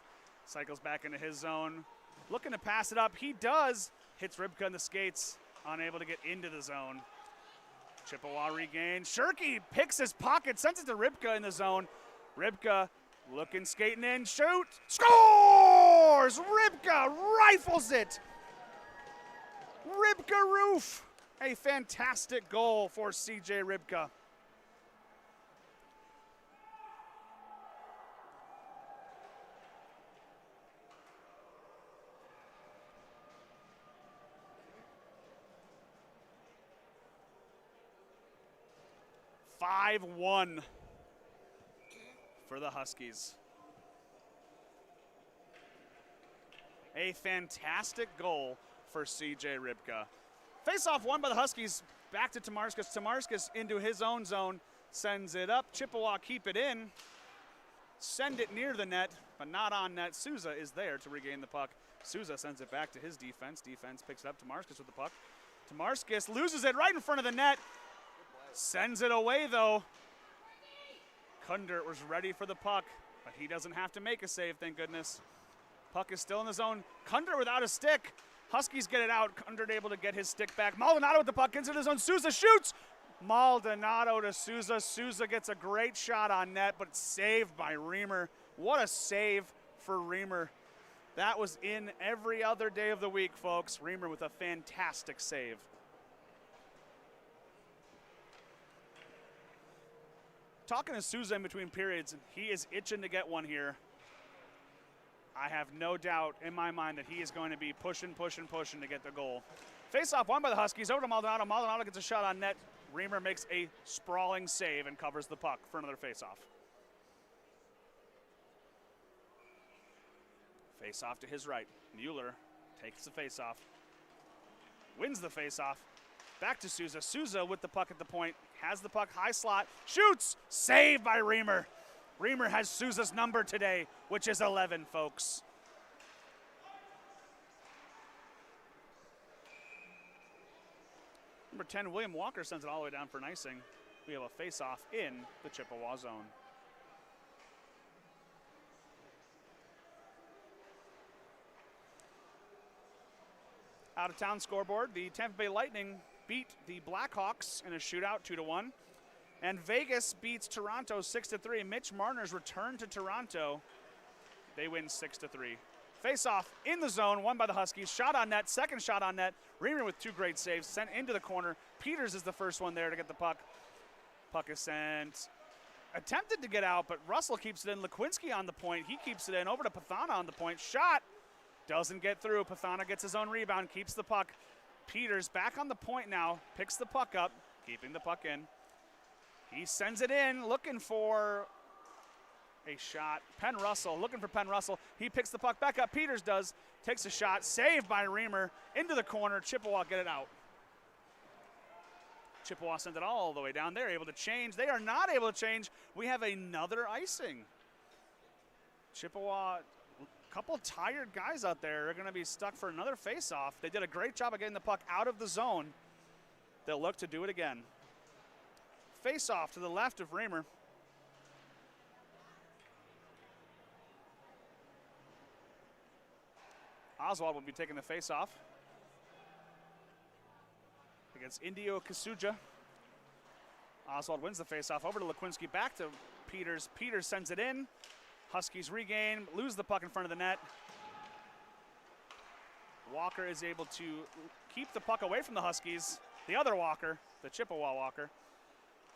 cycles back into his zone. Looking to pass it up, he does. Hits Rybka in the skates, unable to get into the zone. Chippewa regains. Shirky picks his pocket, sends it to Rybka in the zone. Rybka looking, skating in, shoot, scores! Rybka rifles it. Rybka roof. A fantastic goal for CJ Rybka. (5-1) for the Huskies. A fantastic goal for CJ Rybka. Face-off won by the Huskies. Back to Tomarskas. Tomarskas into his own zone. Sends it up. Chippewa keep it in. Send it near the net, but not on net. Souza is there to regain the puck. Souza sends it back to his defense. Defense picks it up. Tomarskas with the puck. Tomarskas loses it right in front of the net. Sends it away, though. Kundert was ready for the puck, but he doesn't have to make a save, thank goodness. Puck is still in the zone. Kundert without a stick. Huskies get it out. Kundert able to get his stick back. Maldonado with the puck into the zone. Souza shoots. Maldonado to Souza. Souza gets a great shot on net, but saved by Reamer. What a save for Reamer. That was in every other day of the week, folks. Reamer with a fantastic save. Talking to Souza in between periods, he is itching to get one here. I have no doubt in my mind that he is going to be pushing to get the goal. Face-off won by the Huskies. Over to Maldonado. Maldonado gets a shot on net. Reamer makes a sprawling save and covers the puck for another face-off. Face-off to his right. Mueller takes the face-off. Wins the face-off. Back to Souza. Souza with the puck at the point. Has the puck, high slot. Shoots! Saved by Reamer. Reamer has Souza's number today, which is 11, folks. number 10, William Walker, sends it all the way down for an icing. We have a face-off in the Chippewa zone. Out-of-town scoreboard, the Tampa Bay Lightning beat the Blackhawks in a shootout 2-1. And Vegas beats Toronto 6-3. Mitch Marner's return to Toronto. They win 6-3. Face-off in the zone, won by the Huskies. Shot on net, second shot on net. Reamer with 2 great saves, sent into the corner. Peters is the first one there to get the puck. Puck is sent. Attempted to get out, but Russell keeps it in. Lekwinski on the point. He keeps it in. Over to Pathana on the point. Shot. Doesn't get through. Pathana gets his own rebound, keeps the puck. Peters back on the point now. Picks the puck up, keeping the puck in. He sends it in, looking for a shot. Penn Russell, looking for Penn Russell. He picks the puck back up. Peters does. Takes a shot. Saved by Reamer. Into the corner. Chippewa get it out. Chippewa sent it all the way down. They're able to change. They are not able to change. We have another icing. Chippewa, a couple tired guys out there are going to be stuck for another face-off. They did a great job of getting the puck out of the zone. They'll look to do it again. Face-off to the left of Reamer. Oswald will be taking the face-off against Indio Kasuja. Oswald wins the face-off. Over to Lekwinski, back to Peters. Peters sends it in. Huskies regain, lose the puck in front of the net. Walker is able to keep the puck away from the Huskies. The other Walker, the Chippewa Walker.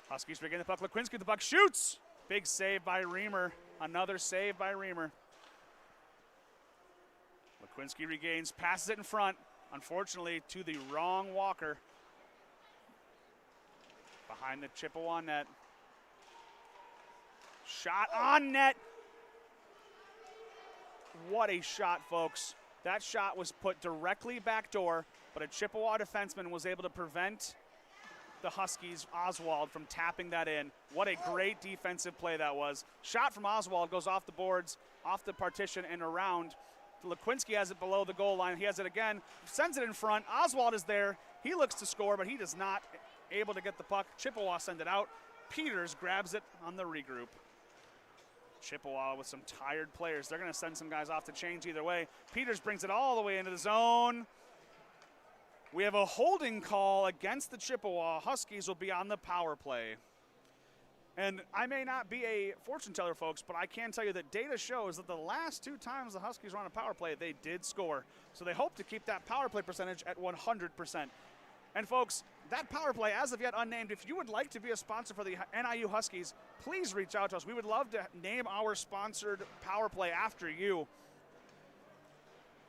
Huskies regain the puck. Lekwinski, the puck shoots. Big save by Reamer. Another save by Reamer. Lekwinski regains, passes it in front. Unfortunately, to the wrong Walker. Behind the Chippewa net. Shot on net. What a shot, folks. That shot was put directly backdoor, but a Chippewa defenseman was able to prevent the Huskies, Oswald, from tapping that in. What a great defensive play that was. Shot from Oswald goes off the boards, off the partition, and around. Lekwinski has it below the goal line. He has it again, sends it in front. Oswald is there. He looks to score, but he does not able to get the puck. Chippewa send it out. Peters grabs it on the regroup. Chippewa with some tired players. They're going to send some guys off to change either way. Peters brings it all the way into the zone. We have a holding call against the Chippewa. Huskies will be on the power play. And I may not be a fortune teller, folks, but I can tell you that data shows that the last 2 times the Huskies were on a power play, they did score. So they hope to keep that power play percentage at 100%. And folks, that power play, as of yet unnamed, if you would like to be a sponsor for the NIU Huskies, please reach out to us. We would love to name our sponsored power play after you.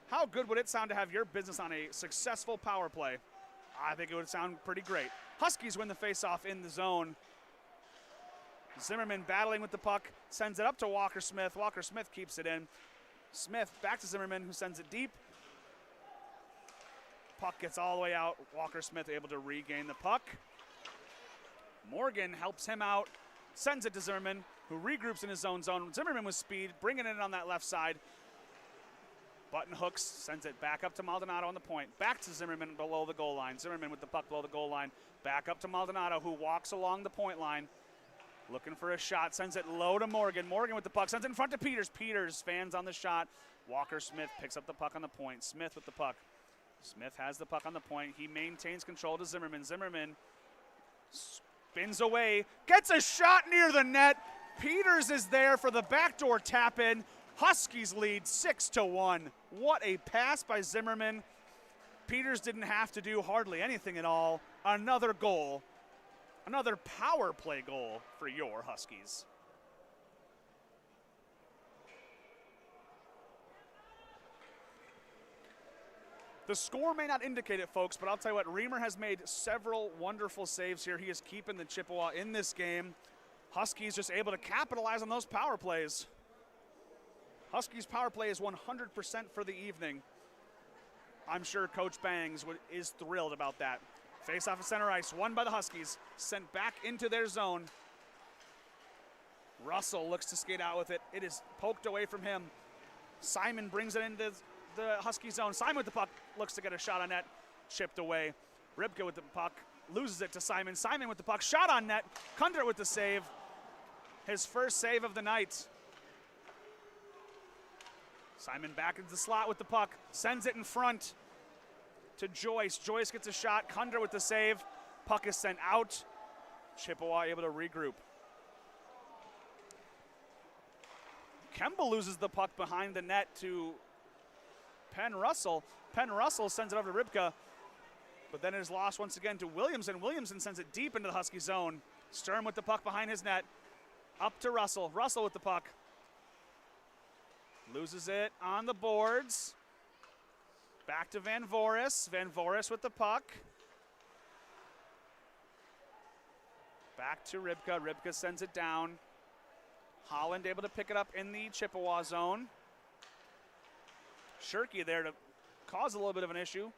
How good would it sound to have your business on a successful power play? I think it would sound pretty great. Huskies win the faceoff in the zone. Zimmerman battling with the puck, sends it up to Walker Smith. Walker Smith keeps it in. Smith back to Zimmerman, who sends it deep. Puck gets all the way out. Walker Smith able to regain the puck. Morgan helps him out, sends it to Zimmerman, who regroups in his own zone. Zimmerman with speed, bringing it in on that left side. Button hooks, sends it back up to Maldonado on the point. Back to Zimmerman below the goal line. Zimmerman with the puck below the goal line. Back up to Maldonado, who walks along the point line. Looking for a shot, sends it low to Morgan. Morgan with the puck, sends it in front to Peters. Peters fans on the shot. Walker Smith picks up the puck on the point. Smith with the puck. Smith has the puck on the point. He maintains control to Zimmerman. Zimmerman spins away, gets a shot near the net. Peters is there for the backdoor tap in. Huskies lead 6-1. What a pass by Zimmerman. Peters didn't have to do hardly anything at all. Another goal. Another power play goal for your Huskies. The score may not indicate it, folks, but I'll tell you what, Reamer has made several wonderful saves here. He is keeping the Chippewa in this game. Huskies just able to capitalize on those power plays. Huskies power play is 100% for the evening. I'm sure Coach Bangs is thrilled about that. Face off at center ice, won by the Huskies, sent back into their zone. Russell looks to skate out with it. It is poked away from him. Simon brings it into the Husky zone. Simon with the puck, looks to get a shot on net, chipped away. Ribka with the puck, loses it to Simon. Simon with the puck, shot on net. Kunder with the save. His first save of the night. Simon back into the slot with the puck, sends it in front to Joyce. Joyce gets a shot, Kunder with the save. Puck is sent out. Chippewa able to regroup. Kemba loses the puck behind the net to Penn Russell. Penn Russell sends it over to Ribka, but then it is lost once again to Williamson. Williamson sends it deep into the Husky zone. Sturm with the puck behind his net. Up to Russell. Russell with the puck. Loses it on the boards. Back to Van Voris. Van Voris with the puck. Back to Ribka. Ribka sends it down. Holland able to pick it up in the Chippewa zone. Shirky there to cause a little bit of an issue.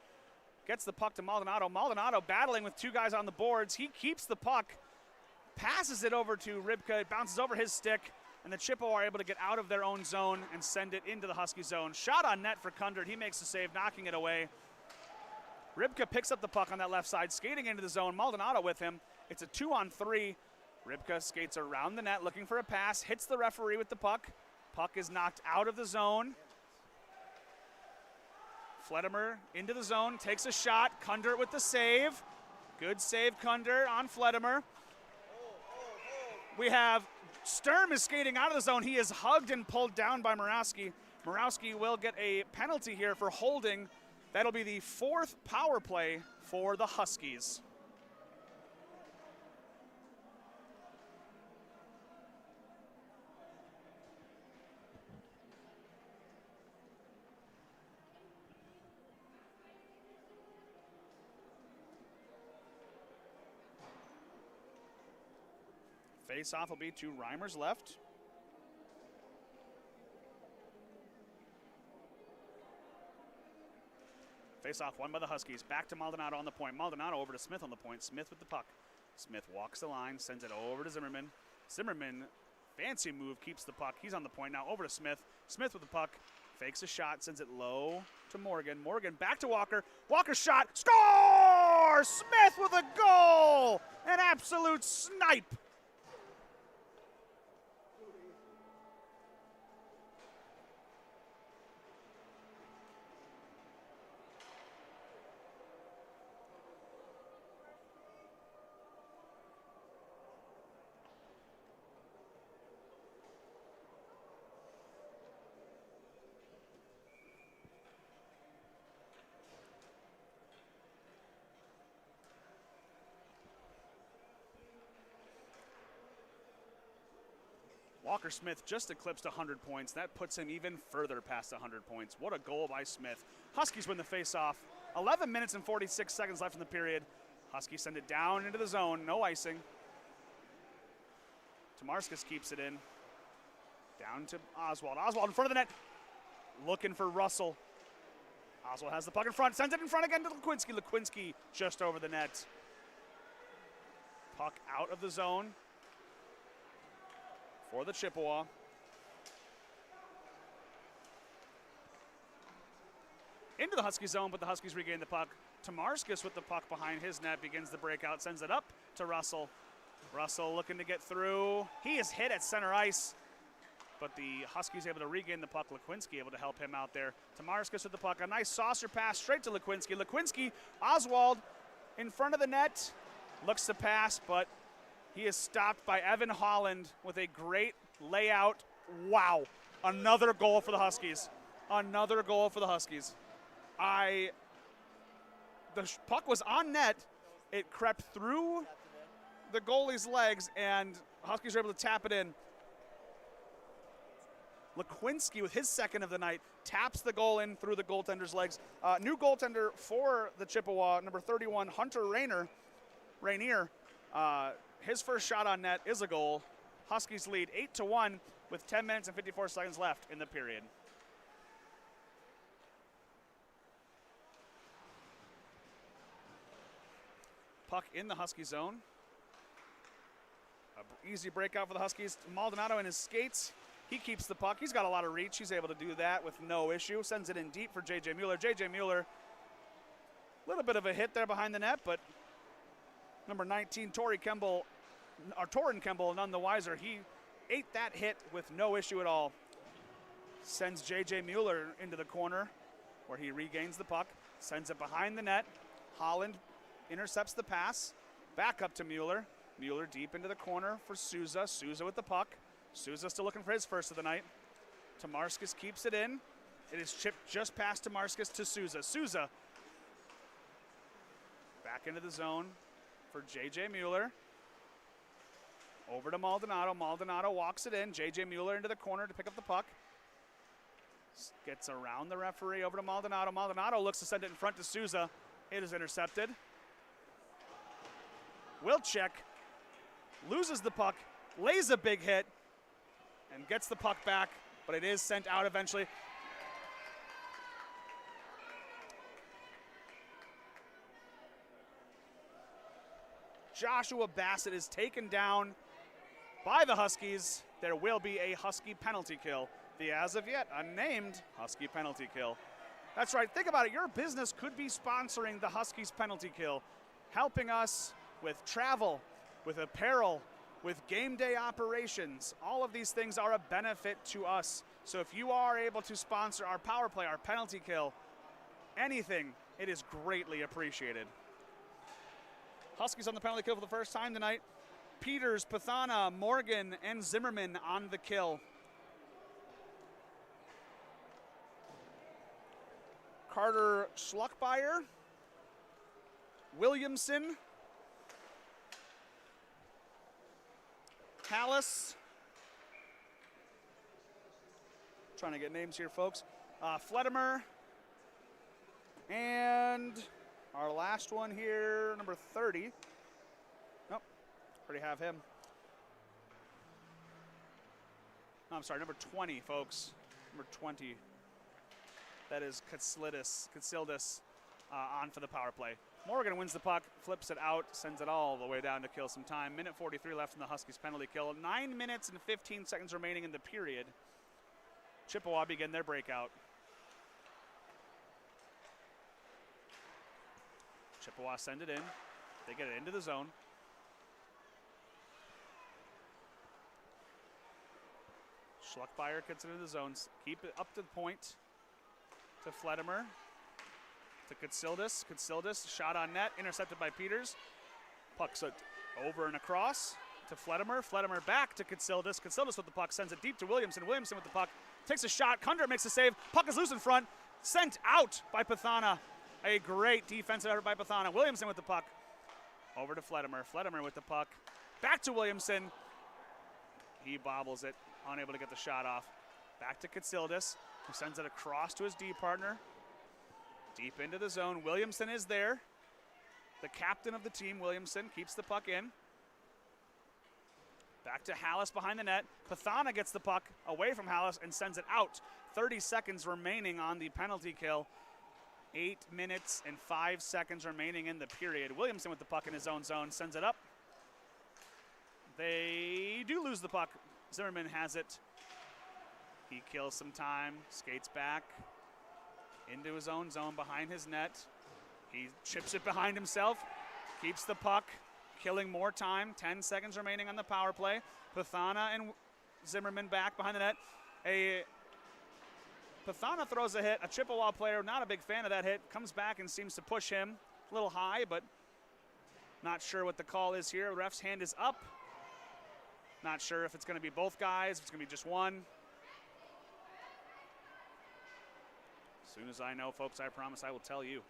Gets the puck to Maldonado. Maldonado battling with two guys on the boards. He keeps the puck. Passes it over to Ribka. It bounces over his stick. And the Chippewa are able to get out of their own zone and send it into the Husky zone. Shot on net for Kundert. He makes the save, knocking it away. Ribka picks up the puck on that left side, skating into the zone. Maldonado with him. It's a 2-on-3. Ribka skates around the net, looking for a pass. Hits the referee with the puck. Puck is knocked out of the zone. Fledimer into the zone, takes a shot. Kundert with the save. Good save, Kundert on Fledimer. We have Sturm is skating out of the zone. He is hugged and pulled down by Morawski. Morawski will get a penalty here for holding. That'll be the fourth power play for the Huskies. Face-off will be to Reimer's left. Face-off won by the Huskies. Back to Maldonado on the point. Maldonado over to Smith on the point. Smith with the puck. Smith walks the line, sends it over to Zimmerman. Zimmerman, fancy move, keeps the puck. He's on the point now, over to Smith. Smith with the puck, fakes a shot, sends it low to Morgan. Morgan back to Walker. Walker shot, score! Smith with a goal! An absolute snipe. Walker Smith just eclipsed 100 points. That puts him even further past 100 points. What a goal by Smith. Huskies win the faceoff. 11 minutes and 46 seconds left in the period. Huskies send it down into the zone. No icing. Tomarskas keeps it in. Down to Oswald. Oswald in front of the net. Looking for Russell. Oswald has the puck in front. Sends it in front again to Lekwinski. Lekwinski just over the net. Puck out of the zone for the Chippewa. Into the Husky zone, but the Huskies regain the puck. Tomarskas with the puck behind his net begins the breakout, sends it up to Russell. Russell looking to get through. He is hit at center ice, but the Huskies able to regain the puck. Lekwinski able to help him out there. Tomarskas with the puck. A nice saucer pass straight to Lekwinski. Lekwinski, Oswald in front of the net. Looks to pass, but he is stopped by Evan Holland with a great layout. Wow. Another goal for the Huskies. Another goal for the Huskies. The puck was on net. It crept through the goalie's legs, and Huskies were able to tap it in. Lekwinski, with his second of the night, taps the goal in through the goaltender's legs. New goaltender for the Chippewa, number 31, Hunter Rainier. His first shot on net is a goal. Huskies lead 8-1 with 10 minutes and 54 seconds left in the period. Puck in the Husky zone. Easy breakout for the Huskies. Maldonado in his skates. He keeps the puck. He's got a lot of reach. He's able to do that with no issue. Sends it in deep for J.J. Mueller. J.J. Mueller, a little bit of a hit there behind the net, but Number 19, Torin Kemble, none the wiser. He ate that hit with no issue at all. Sends J.J. Mueller into the corner where he regains the puck, sends it behind the net. Holland intercepts the pass, back up to Mueller. Mueller deep into the corner for Souza. Souza with the puck. Souza still looking for his first of the night. Tomarskis keeps it in. It is chipped just past Tomarskis to Souza. Souza back into the zone for J.J. Mueller. Over to Maldonado. Maldonado walks it in. J.J. Mueller into the corner to pick up the puck. Gets around the referee over to Maldonado. Maldonado looks to send it in front to Souza. It is intercepted. Wilczek loses the puck, lays a big hit, and gets the puck back, but it is sent out eventually. Joshua Bassett is taken down by the Huskies. There will be a Husky penalty kill. The as of yet unnamed Husky penalty kill. That's right, think about it. Your business could be sponsoring the Huskies penalty kill, helping us with travel, with apparel, with game day operations. All of these things are a benefit to us. So if you are able to sponsor our power play, our penalty kill, anything, it is greatly appreciated. Huskies on the penalty kill for the first time tonight. Peters, Pathana, Morgan, and Zimmerman on the kill. Carter Schluckbeyer, Williamson, Hallis, trying to get names here, folks, Fletimer, and our last one here, number 30. Nope, already have him. No, I'm sorry, number 20, folks, number 20. That is Katsildis on for the power play. Morgan wins the puck, flips it out, sends it all the way down to kill some time. Minute 43 left in the Huskies penalty kill. 9 minutes and 15 seconds remaining in the period. Chippewa begin their breakout. Chippewa send it in. They get it into the zone. Schluckbeyer gets it into the zones. Keep it up to the point. To Fletimer, to Katsildis. Katsildis, shot on net, intercepted by Peters. Puck's over and across to Fletimer. Fletimer back to Katsildis. Katsildis with the puck, sends it deep to Williamson. Williamson with the puck, takes a shot. Kundra makes a save. Puck is loose in front. Sent out by Pathana. A great defensive effort by Pathana. Williamson with the puck. Over to Fletimer. Fletimer with the puck. Back to Williamson. He bobbles it, unable to get the shot off. Back to Katsildis, who sends it across to his D partner. Deep into the zone. Williamson is there. The captain of the team, Williamson, keeps the puck in. Back to Hallis behind the net. Pathana gets the puck away from Hallis and sends it out. 30 seconds remaining on the penalty kill. 8 minutes and 5 seconds remaining in the period. Williamson with the puck in his own zone, sends it up. They do lose the puck. Zimmerman has it. He kills some time, skates back into his own zone behind his net. He chips it behind himself, keeps the puck, killing more time. 10 seconds remaining on the power play. Pathana and Zimmerman back behind the net. Pathana throws a hit. A Chippewa player, not a big fan of that hit, comes back and seems to push him a little high, but not sure what the call is here. The ref's hand is up. Not sure if it's going to be both guys, if it's going to be just one. As soon as I know, folks, I promise I will tell you.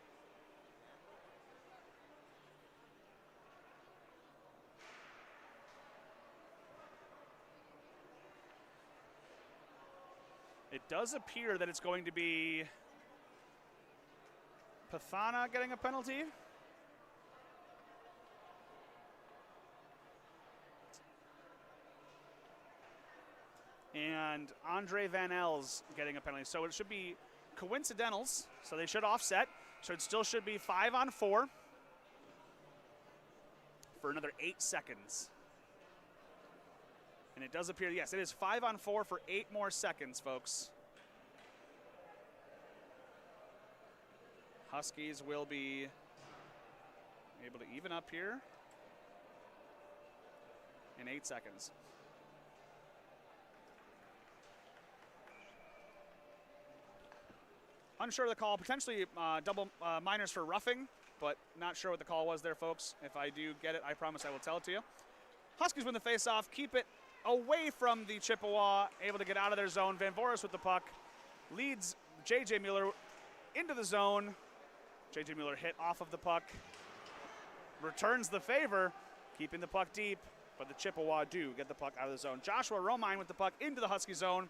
It does appear that it's going to be Pathana getting a penalty. And Andre Van El's getting a penalty. So it should be coincidentals, so they should offset. So it still should be 5-on-4 for another 8 seconds. And it does appear, yes, it is 5-on-4 for 8 more seconds, folks. Huskies will be able to even up here. in 8 seconds. Unsure of the call, potentially double minors for roughing, but not sure what the call was there, folks. If I do get it, I promise I will tell it to you. Huskies win the faceoff, keep it away from the Chippewa, able to get out of their zone. Van Voris with the puck, leads J.J. Mueller into the zone. J.J. Mueller hit off of the puck, returns the favor, keeping the puck deep, but the Chippewa do get the puck out of the zone. Joshua Romine with the puck into the Husky zone,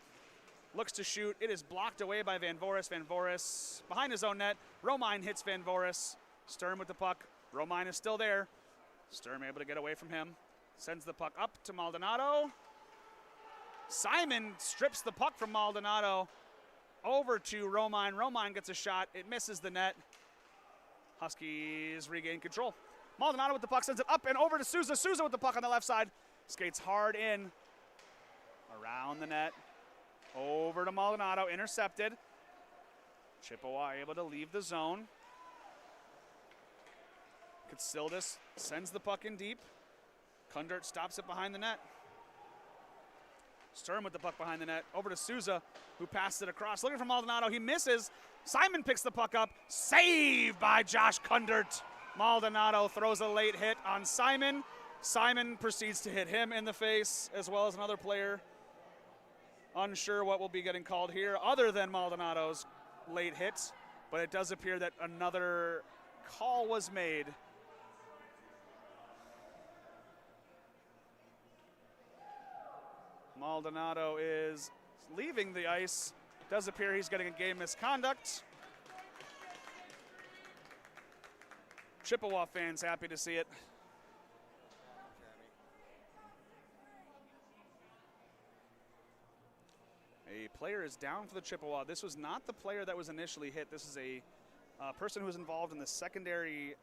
looks to shoot. It is blocked away by Van Voris. Van Voris behind his own net. Romine hits Van Voris. Sturm with the puck. Romine is still there. Sturm able to get away from him. Sends the puck up to Maldonado. Simon strips the puck from Maldonado over to Romine. Romine gets a shot. It misses the net. Huskies regain control. Maldonado with the puck, sends it up and over to Souza. Souza with the puck on the left side. Skates hard in. Around the net. Over to Maldonado, intercepted. Chippewa able to leave the zone. Katsildis sends the puck in deep. Kundert stops it behind the net. Sturm with the puck behind the net. Over to Souza, who passed it across. Looking for Maldonado, he misses. Simon picks the puck up. Saved by Josh Kundert. Maldonado throws a late hit on Simon. Simon proceeds to hit him in the face, as well as another player. Unsure what will be getting called here other than Maldonado's late hit, but it does appear that another call was made. Maldonado is leaving the ice. Does appear he's getting a game misconduct. Chippewa fans happy to see it. A player is down for the Chippewa. This was not the player that was initially hit. This is a person who was involved in the secondary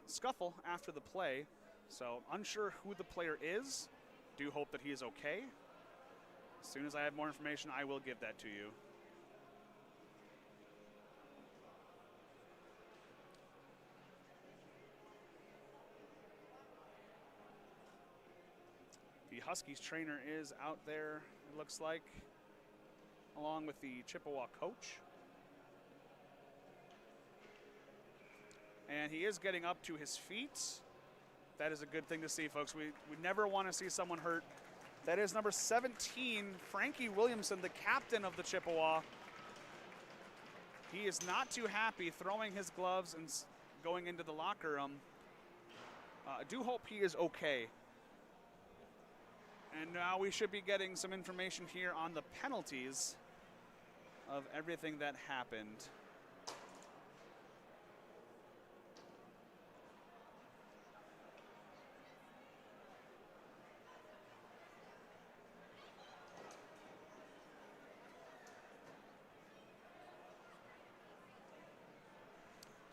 scuffle after the play. So unsure who the player is. Do hope that he is okay. As soon as I have more information, I will give that to you. The Huskies trainer is out there, it looks like, along with the Chippewa coach. And he is getting up to his feet. That is a good thing to see, folks. We never want to see someone hurt. That is number 17, Frankie Williamson, the captain of the Chippewa. He is not too happy throwing his gloves and going into the locker room. I do hope he is okay. And now we should be getting some information here on the penalties of everything that happened.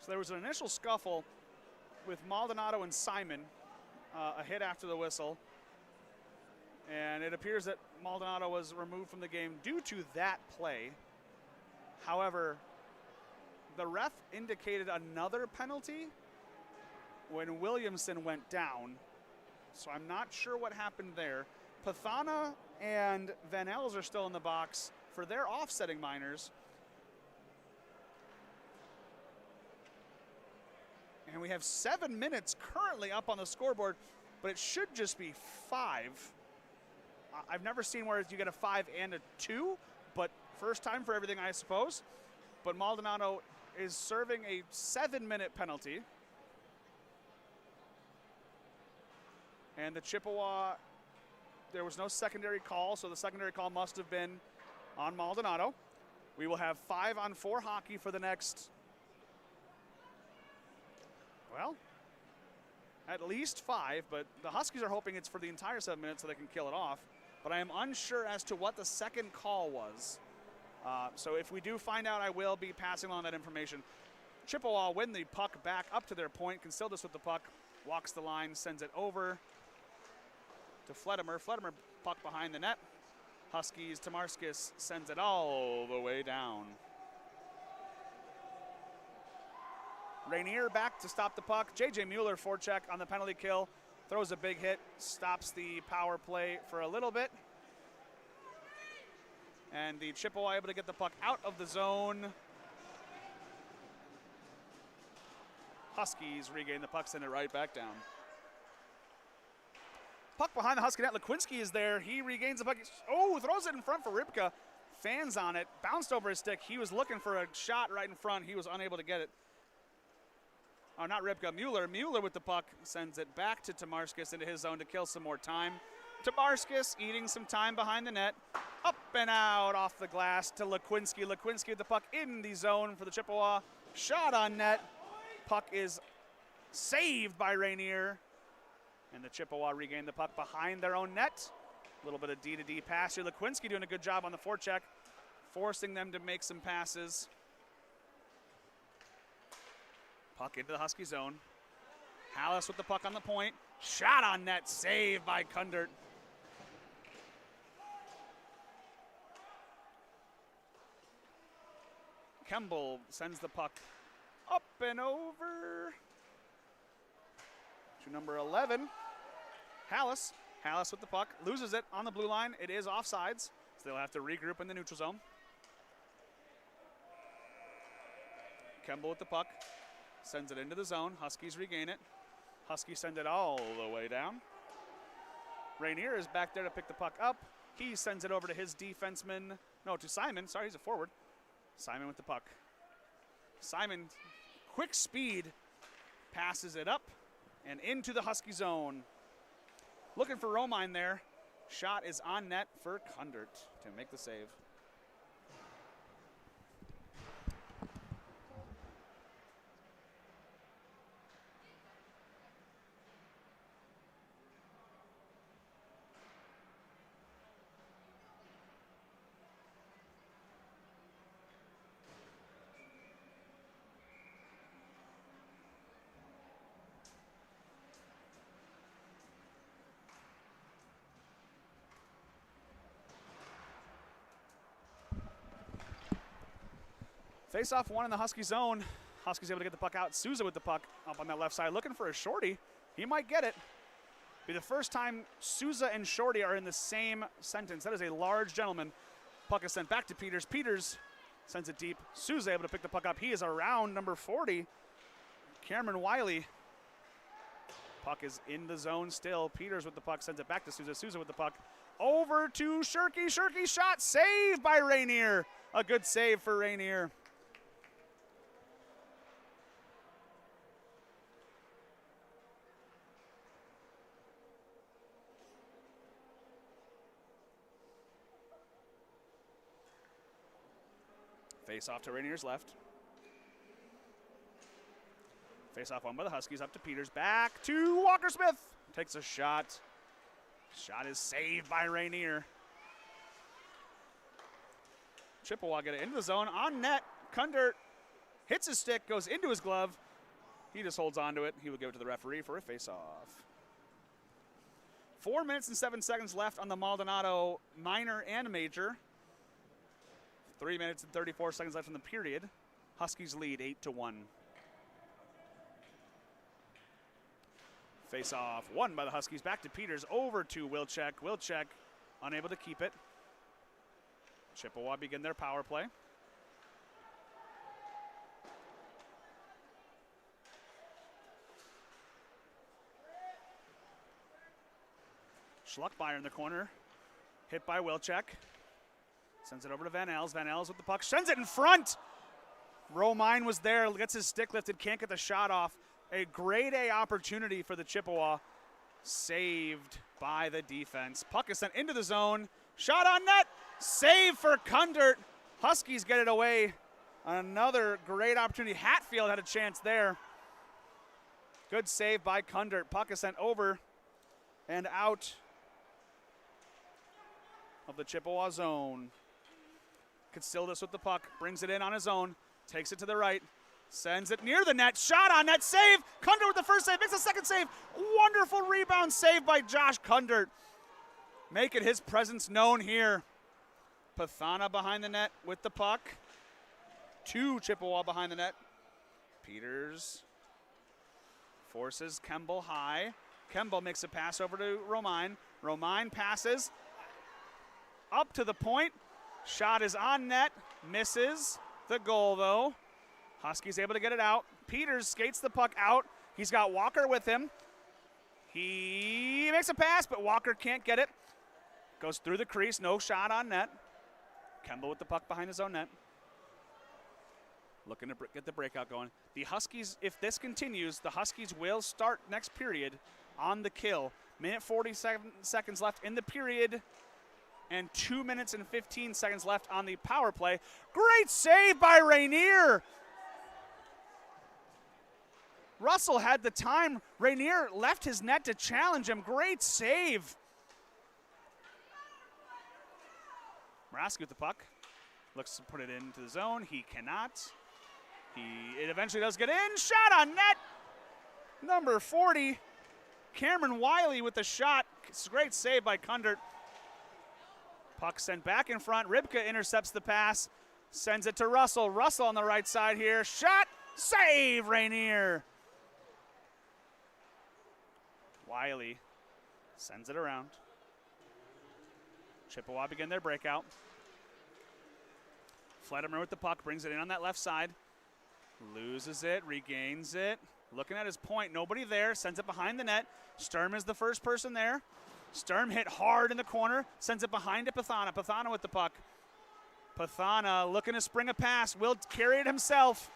So there was an initial scuffle with Maldonado and Simon, a hit after the whistle. And it appears that Maldonado was removed from the game due to that play. However, the ref indicated another penalty when Williamson went down. So I'm not sure what happened there. Pathana and Van Els are still in the box for their offsetting minors. And we have 7 minutes currently up on the scoreboard, but it should just be 5. I've never seen where you get a 5 and a 2, but first time for everything, I suppose. But Maldonado is serving a 7-minute penalty. And the Chippewa, there was no secondary call, so the secondary call must have been on Maldonado. We will have 5-on-4 hockey for the next, well, at least 5, but the Huskies are hoping it's for the entire 7 minutes so they can kill it off. But I am unsure as to what the second call was. So if we do find out, I will be passing on that information. Chippewa win the puck back up to their point. Katsildis with the puck, walks the line, sends it over to Fletimer. Fletimer puck behind the net. Huskies, Tamarskis sends it all the way down. Rainier back to stop the puck. J.J. Mueller forecheck on the penalty kill. throws a big hit, stops the power play for a little bit. And the Chippewa able to get the puck out of the zone. Huskies regain the puck, send it right back down. Puck behind the Husky net. Lekwinski is there. He regains the puck. Oh, throws it in front for Rybka. Fans on it. Bounced over his stick. He was looking for a shot right in front. He was unable to get it. Oh, not Rybka. Mueller. Mueller with the puck sends it back to Tamarskis into his zone to kill some more time. Tamarskis eating some time behind the net. Up and out off the glass to Lekwinski. Lekwinski with the puck in the zone for the Chippewa. Shot on net. Puck is saved by Rainier. And the Chippewa regain the puck behind their own net. A little bit of D-to-D pass here. Lekwinski doing a good job on the forecheck, forcing them to make some passes. Puck into the Husky zone. Hallis with the puck on the point. Shot on net, saved by Kundert. Kemble sends the puck up and over to number 11, Hallis. Hallis with the puck, loses it on the blue line. It is offsides, so they'll have to regroup in the neutral zone. Kemble with the puck, sends it into the zone. Huskies regain it. Huskies send it all the way down. Rainier is back there to pick the puck up. He sends it over to his defenseman, no, to Simon. Sorry, he's a forward. Simon with the puck. Simon, quick speed, passes it up and into the Husky zone. Looking for Romine there. Shot is on net for Kundert to make the save. Face-off one in the Husky zone. Huskies able to get the puck out. Souza with the puck up on that left side, looking for a shorty. He might get it. Be the first time Souza and shorty are in the same sentence. That is a large gentleman. Puck is sent back to Peters. Peters sends it deep. Souza able to pick the puck up. He is around number 40, Cameron Wiley. Puck is in the zone still. Peters with the puck sends it back to Souza. Souza with the puck over to Shirky. Shirky shot saved by Rainier. A good save for Rainier. Face off to Rainier's left. Face off one by the Huskies, up to Peters, back to Walker Smith. Takes a shot. Shot is saved by Rainier. Chippewa get it into the zone, on net. Kundert hits his stick, goes into his glove. He just holds on to it. He will give it to the referee for a face-off. 4 minutes and 7 seconds left on the Maldonado minor and major. 3 minutes and 34 seconds left in the period. Huskies lead 8-1. Face off, won by the Huskies. Back to Peters, over to Wilczek. Wilczek unable to keep it. Chippewa begin their power play. Schluckmeyer in the corner, hit by Wilczek. Sends it over to Van Els. Van Els with the puck, sends it in front. Romine was there, gets his stick lifted, can't get the shot off. A grade A opportunity for the Chippewa. Saved by the defense. Puck is sent into the zone. Shot on net. Save for Kundert. Huskies get it away. Another great opportunity. Hatfield had a chance there. Good save by Kundert. Puck is sent over and out of the Chippewa zone. Katsildis with the puck, brings it in on his own, takes it to the right, sends it near the net, shot on net, save! Kundert with the first save, makes the second save. Wonderful rebound save by Josh Kundert. Making his presence known here. Pathana behind the net with the puck. 2 Chippewa behind the net. Peters forces Kemble high. Kemba makes a pass over to Romine. Romine passes up to the point. Shot is on net, misses the goal though. Huskies able to get it out. Peters skates the puck out. He's got Walker with him. He makes a pass, but Walker can't get it. Goes through the crease, no shot on net. Kemba with the puck behind his own net. Looking to get the breakout going. The Huskies, if this continues, the Huskies will start next period on the kill. Minute 47 seconds left in the period and 2 minutes and 15 seconds left on the power play. Great save by Rainier. Russell had the time. Rainier left his net to challenge him. Great save. Moraski with the puck. Looks to put it into the zone. He cannot. It eventually does get in. Shot on net. Number 40, Cameron Wiley with the shot. It's a great save by Kundert. Puck sent back in front. Rybka intercepts the pass. Sends it to Russell. Russell on the right side here. Shot. Save, Rainier. Wiley sends it around. Chippewa begin their breakout. Fledermer with the puck, brings it in on that left side. Loses it, regains it. Looking at his point, nobody there, sends it behind the net. Sturm is the first person there. Sturm hit hard in the corner, sends it behind to Pathana. Pathana with the puck. Pathana looking to spring a pass, will carry it himself.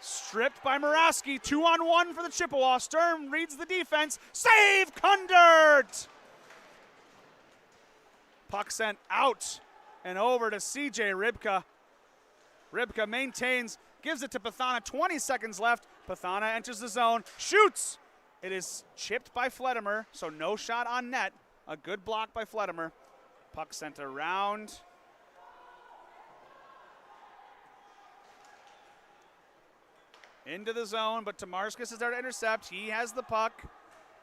Stripped by Moraski, 2-on-1 for the Chippewa. Sturm reads the defense, save Kundert! Puck sent out and over to CJ Rybka. Rybka maintains, gives it to Pathana, 20 seconds left. Pathana enters the zone, shoots. It is chipped by Fledermer, so no shot on net. A good block by Fledermer. Puck sent around. Into the zone, but Tomarskas is there to intercept. He has the puck.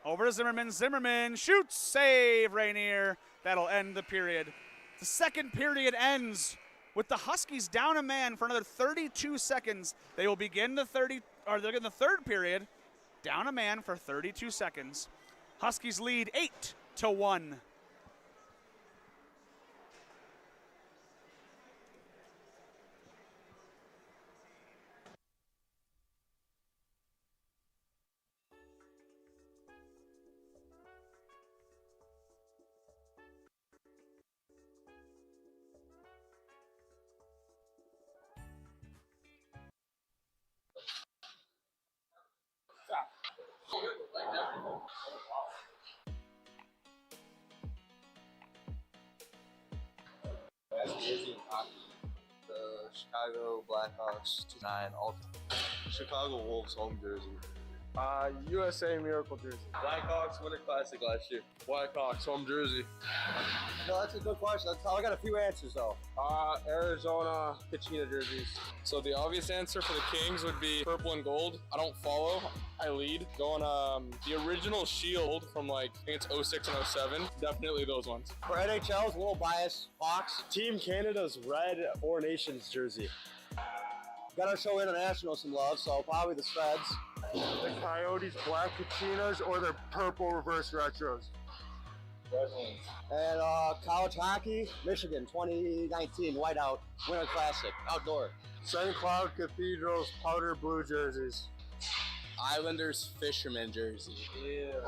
Over to Zimmerman. Zimmerman shoots, save Rainier. That'll end the period. The second period ends with the Huskies down a man for another 32 seconds. They will begin the third period down a man for 32 seconds. Huskies lead 8-1. Jersey hockey, the Chicago Blackhawks 2009 Chicago Wolves home jersey. USA Miracle jersey. Blackhawks Winter Classic last year. Blackhawks home jersey. No, that's a good question. I got a few answers though. Arizona Kachina jerseys. So the obvious answer for the Kings would be purple and gold. I don't follow, I lead. Going the original Shield from I think it's 06 and 07. Definitely those ones. For NHL's a little bias. Hawks. Team Canada's red Four Nations jersey. Gotta show international some love, so probably the Spreads. The Coyotes black Kachinas or their purple reverse retros. And college hockey, Michigan 2019 Whiteout Winter Classic outdoor. St. Cloud Cathedral's powder blue jerseys. Islanders Fisherman jersey. Yeah.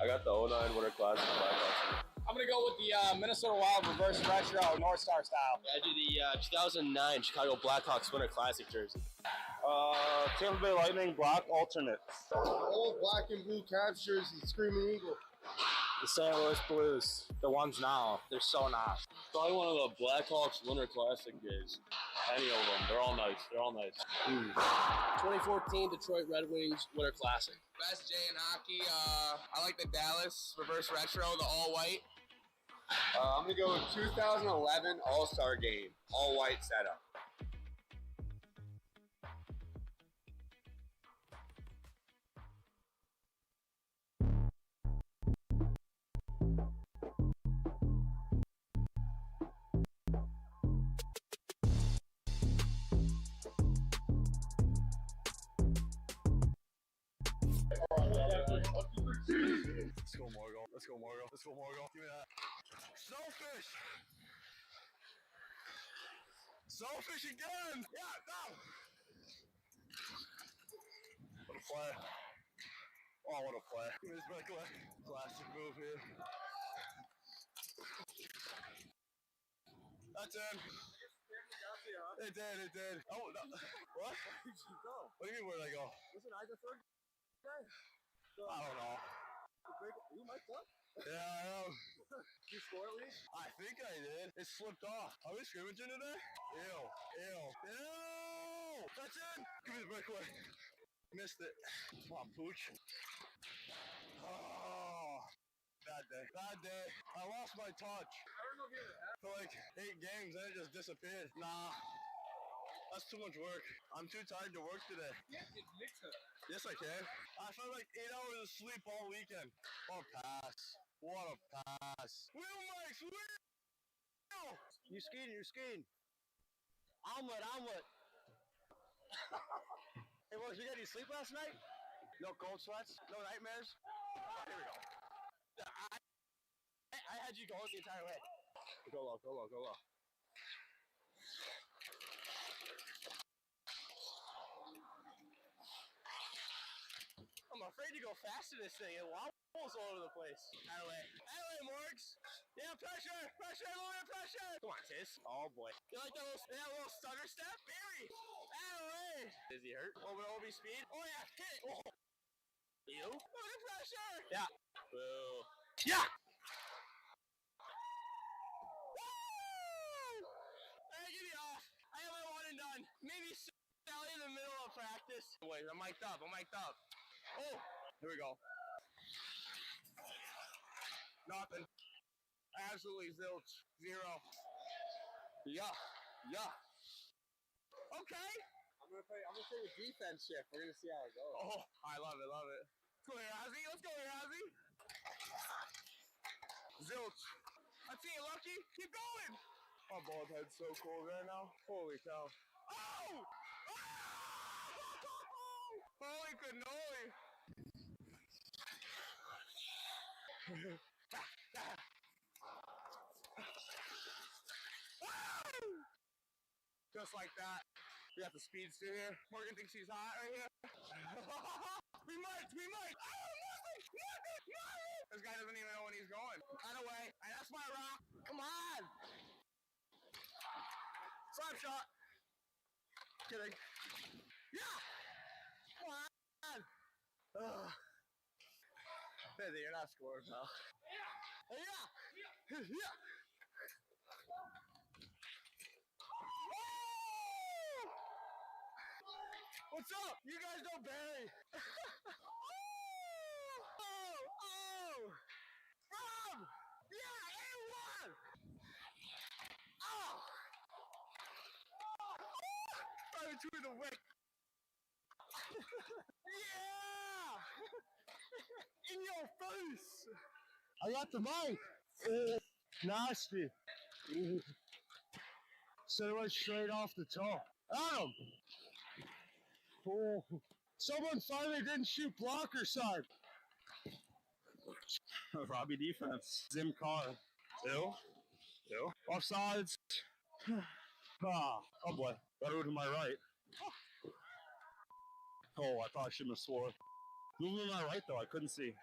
I got the 09 Winter Classic Blackhawks. I'm going to go with the Minnesota Wild reverse retro North Star style. I do the 2009 Chicago Blackhawks Winter Classic jersey. Tampa Bay Lightning black alternate. Old black and blue Cavs jersey, Screaming Eagle. The St. Louis Blues. The ones now. They're so nice. Probably one of the Blackhawks Winter Classic days. Any of them. They're all nice. They're all nice. 2014 Detroit Red Wings Winter Classic. Best J in hockey, I like the Dallas reverse retro, the all white. I'm going to go with 2011 All-Star Game. All white setup. Let's go, Margo. Let's go, Margo. Let's go, Margo. Give me that. Snowfish! Snowfish again! Yeah, no! What a play. Oh, what a play. Give me this breakaway. Classic move here. That's in. It did. Oh, no. What? Where did you go? What do you mean, where'd I go? Listen, I just heard guy. So, I don't know. You might up. Yeah, I am. You score at least? I think I did. It slipped off. Are we scrimmaging today? Ew. That's in. Give me the breakaway. Missed it. Come on, Pooch. Oh. Bad day. I lost my touch. I don't know if you ever had. For like 8 games, and it just disappeared. Nah. That's too much work. I'm too tired to work today. Yeah, it's mixed up. Yes, I can. I felt like 8 hours of sleep all weekend. What a pass. What a pass. Wheel Mike's wheel! You skiing. Omelet. Hey, boys, you got any sleep last night? No cold sweats? No nightmares? Oh, here we go. I had you going the entire way. Go low. I'm afraid to go fast in this thing. It wobbles all over the place. Out of the way, Morgs. Yeah, pressure, a little bit of pressure. Come on, Tiz. Oh, boy. You like that little stutter step? Barry. Out of the way. Is he hurt? Over speed. Oh, yeah, hit it. Oh. You? Look at the pressure. Yeah. Boo. Yeah. Woo! Hey, get me off. I have my one and done. Maybe Sally in the middle of practice. Wait, I'm mic'd up. Oh, here we go. Nothing. Absolutely zilch. 0. Yeah. Okay. I'm gonna play the defense shift. We're gonna see how it goes. Oh, I love it. Let's go here, Ozzy. Zilch. Let's see it, Lucky. Keep going. My bald head's so cold right now. Holy cow. Oh! Holy cannoli. Just like that. We got the speedster here. Morgan thinks he's hot right here. we might. Oh, nothing. This guy doesn't even know when he's going. Out of way. Hey, that's my rock. Come on. Slap shot. Kidding. Yeah. Come on. Ugh. Busy, you're not scoring, pal. Yeah. What's up? You guys don't bury. Oh! From! Yeah, A1! Oh! Right between the wick. Yeah! In your face! I got the mic. Nasty. Set it right straight off the top. Adam! Oh. Someone finally didn't shoot blocker side. Robbie defense. Zim Carr. Ew. Offsides. Oh boy. Better to my right. Oh, I thought I shouldn't have swore. Moving to my right though, I couldn't see.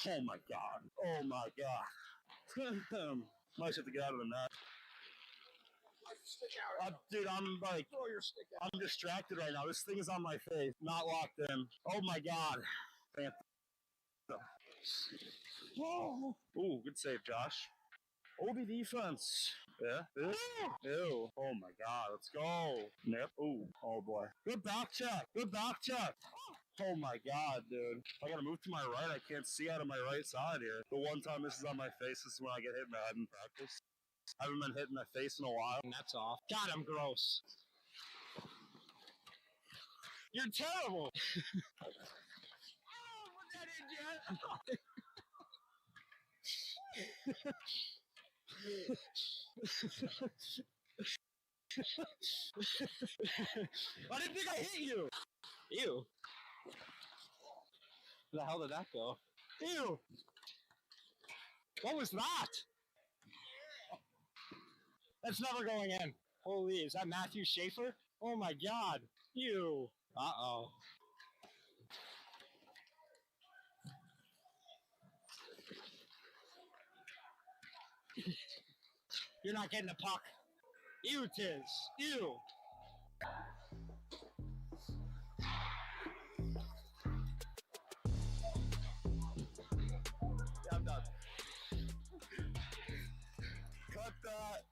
Oh my god. Might have to get out of the net. Dude, I'm like, I'm distracted right now. This thing is on my face, not locked in. Oh my god. Whoa. Ooh, good save, Josh. OB defense. Yeah. Ew. Oh my god, let's go. Nip. Ooh. Oh boy. Good back check. Oh my god, dude. I gotta move to my right. I can't see out of my right side here. The one time this is on my face is when I get hit in my head in practice. I haven't been hit in my face in a while. And that's off. God, I'm gross. You're terrible. Oh, put that in, Jet. I didn't think I hit you. Ew. Where the hell did that go? Ew. What was that? That's never going in. Holy, is that Matthew Schaefer? Oh my God. Ew. Uh-oh. You're not getting the puck. Ew, tis. Ew. Yeah, I'm done. Cut that.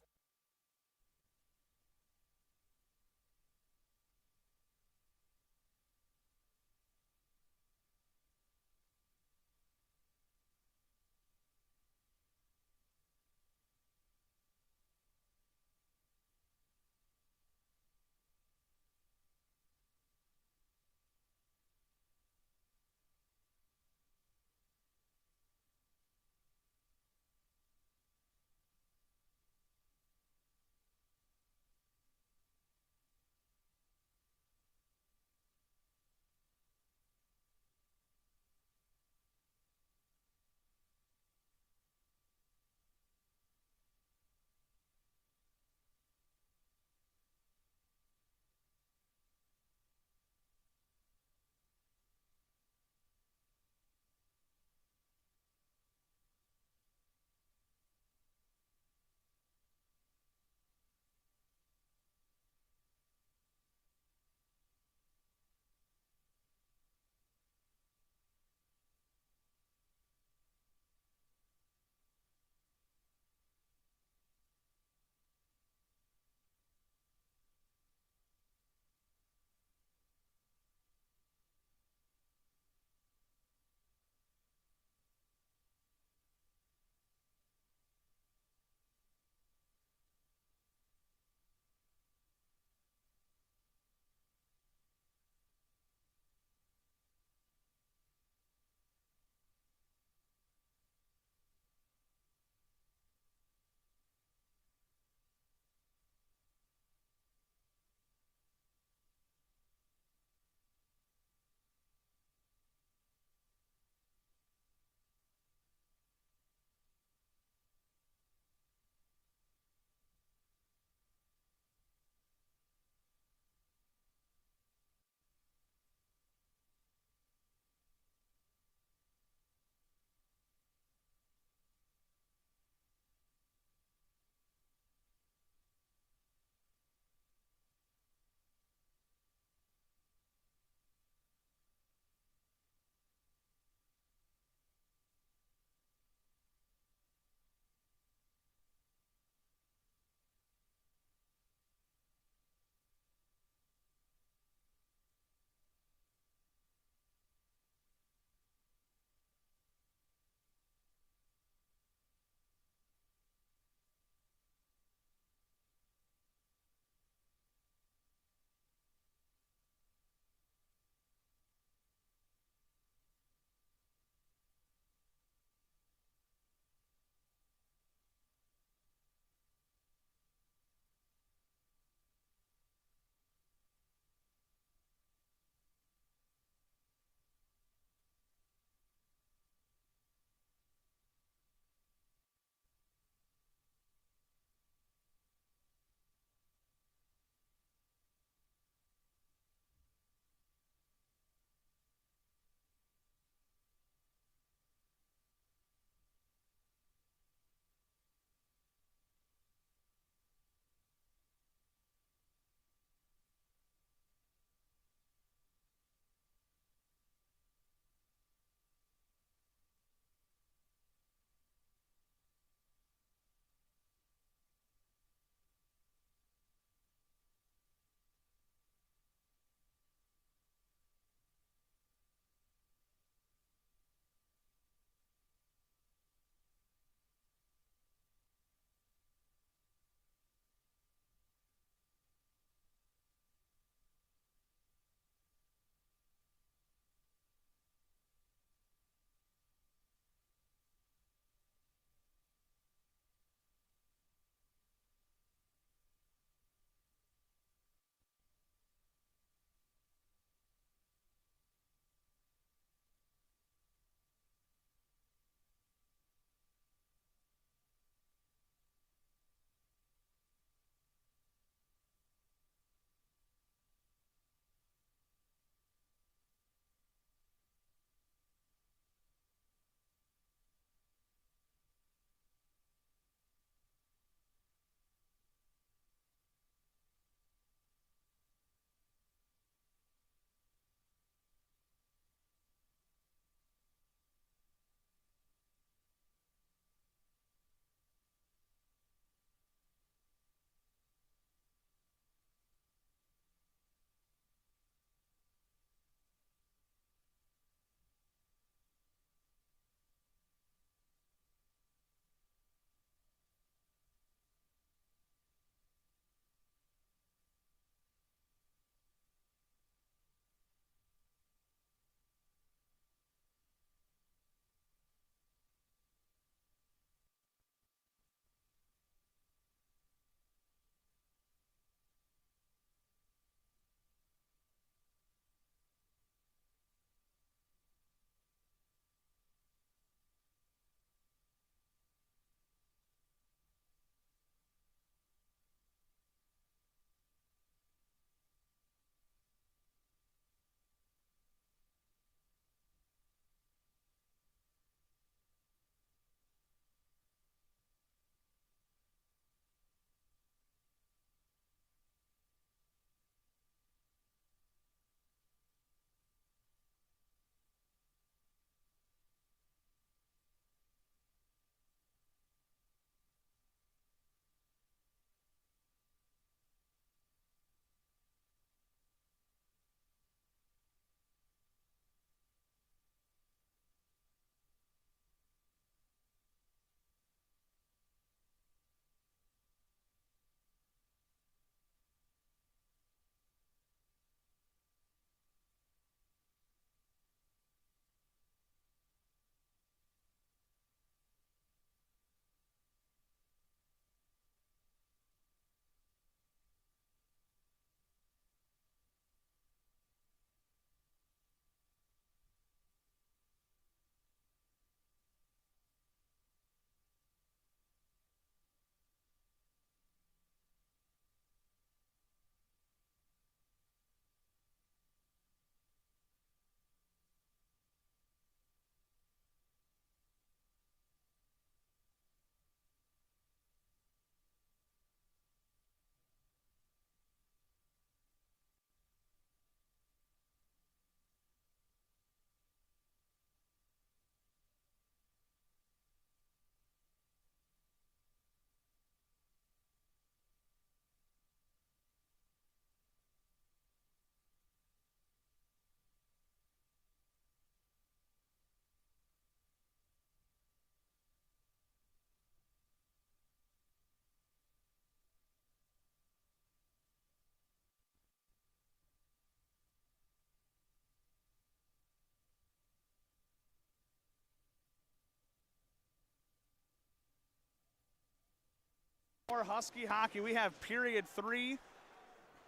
More Husky hockey. We have period 3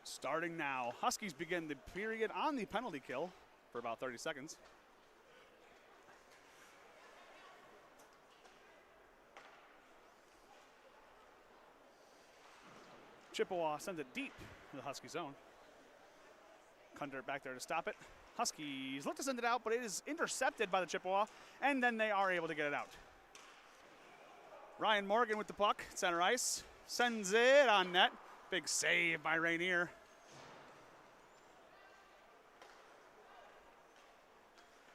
starting now. Huskies begin the period on the penalty kill for about 30 seconds. Chippewa sends it deep to the Husky zone. Cunder back there to stop it. Huskies look to send it out, but it is intercepted by the Chippewa, and then they are able to get it out. Ryan Morgan with the puck, center ice, sends it on net. Big save by Rainier.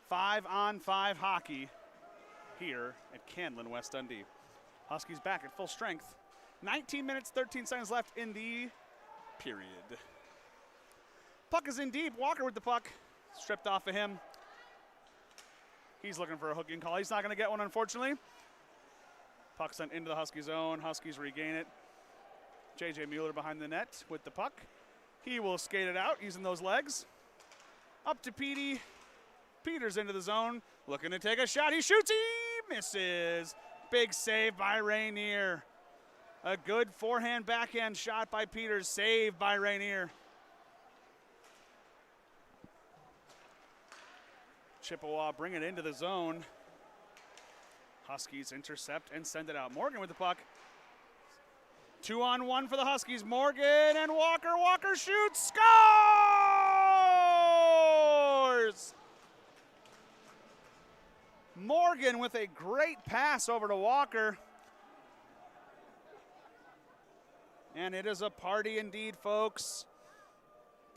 Five-on-five hockey here at Canlan, West Dundee. Huskies back at full strength. 19 minutes, 13 seconds left in the period. Puck is in deep. Walker with the puck. Stripped off of him. He's looking for a hooking call. He's not going to get one, unfortunately. Puck sent into the Husky zone. Huskies regain it. J.J. Mueller behind the net with the puck. He will skate it out using those legs. Up to Petey. Peters into the zone. Looking to take a shot. He shoots. He misses. Big save by Rainier. A good forehand backhand shot by Peters. Saved by Rainier. Chippewa bring it into the zone. Huskies intercept and send it out. Morgan with the puck. 2-on-1 for the Huskies. Morgan and Walker. Walker shoots. Scores! Morgan with a great pass over to Walker. And it is a party indeed, folks.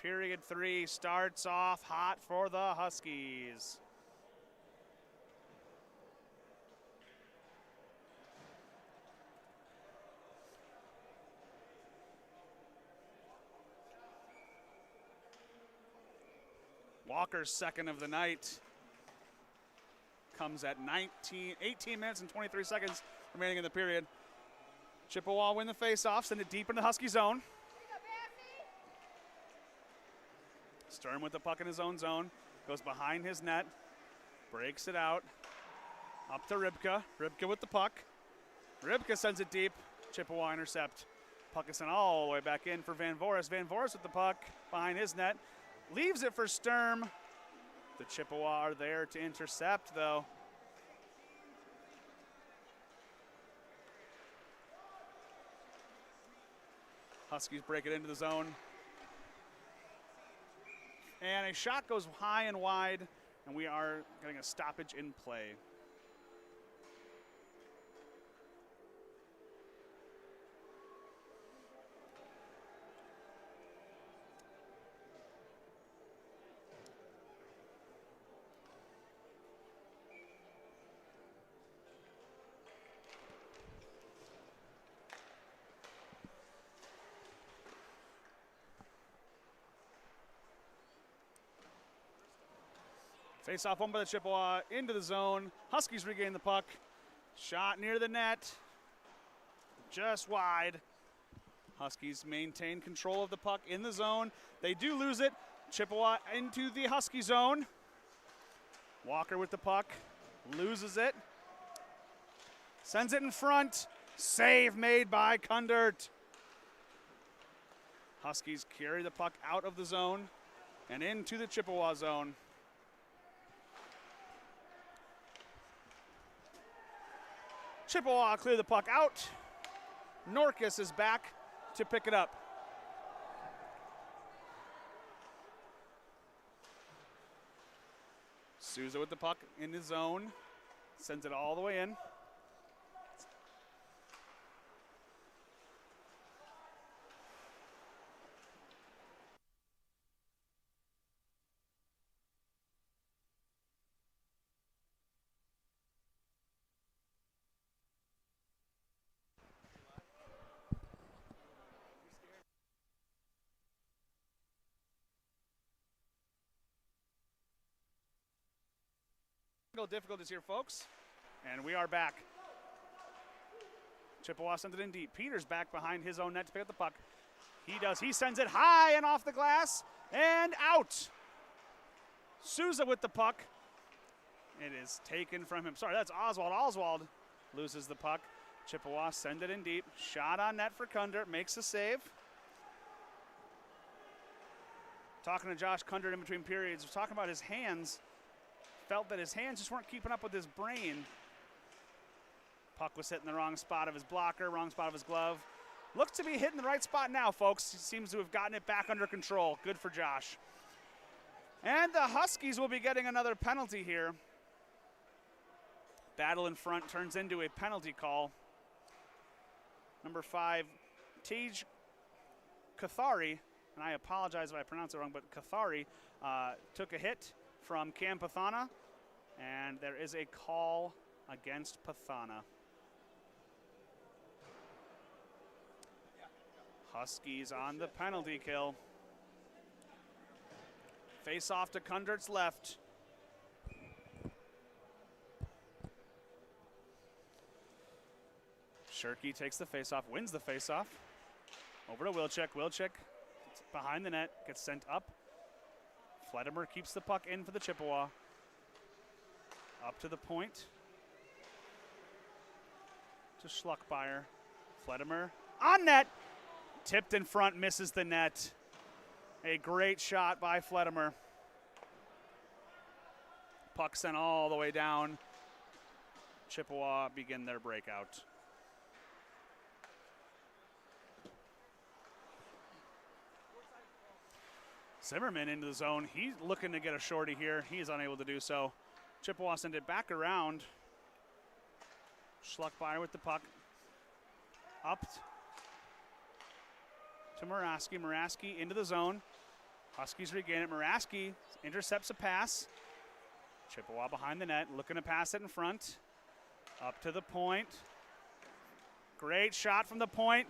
Period 3 starts off hot for the Huskies. Walker's second of the night comes at 18 minutes and 23 seconds remaining in the period. Chippewa win the face-off, send it deep into Husky zone. Stern with the puck in his own zone, goes behind his net, breaks it out, up to Rybka. Rybka with the puck. Rybka sends it deep, Chippewa intercept. Puck is sent all the way back in for Van Voris. Van Voris with the puck behind his net, leaves it for Sturm. The Chippewa are there to intercept, though. Huskies break it into the zone. And a shot goes high and wide, and we are getting a stoppage in play. Face off won by the Chippewa into the zone. Huskies regain the puck. Shot near the net. Just wide. Huskies maintain control of the puck in the zone. They do lose it. Chippewa into the Husky zone. Walker with the puck. Loses it. Sends it in front. Save made by Kundert. Huskies carry the puck out of the zone and into the Chippewa zone. Chippewa clear the puck out. Norkus is back to pick it up. Souza with the puck in his zone. Sends it all the way in. Difficulties here, folks, and we are back. Chippewa sends it in deep. Peters back behind his own net to pick up the puck. He sends it high and off the glass and out. Souza with the puck. It is taken from him. Sorry, that's Oswald. Oswald loses the puck. Chippewa send it in deep. Shot on net for Kundert, makes a save. Talking to Josh Kundert in between periods, was talking about his hands. Felt that his hands just weren't keeping up with his brain. Puck was hitting the wrong spot of his blocker, wrong spot of his glove. Looks to be hitting the right spot now, folks. He seems to have gotten it back under control. Good for Josh. And the Huskies will be getting another penalty here. Battle in front turns into a penalty call. Number 5, Tej Cathari, and I apologize if I pronounce it wrong, but Cathari took a hit from Cam Pathana, and there is a call against Pathana. Huskies on the penalty kill. Face off to Kundert's left. Shirky takes the face-off, wins the face-off. Over to Wilczek. Wilczek behind the net, gets sent up. Fledimer keeps the puck in for the Chippewa. Up to the point. To Schluckbeyer. Fledimer on net. Tipped in front, misses the net. A great shot by Fledimer. Puck sent all the way down. Chippewa begin their breakout. Zimmerman into the zone. He's looking to get a shorty here. He is unable to do so. Chippewa send it back around. Schluckbeyer with the puck. Up to Muraski. Muraski into the zone. Huskies regain it. Muraski intercepts a pass. Chippewa behind the net, looking to pass it in front. Up to the point. Great shot from the point.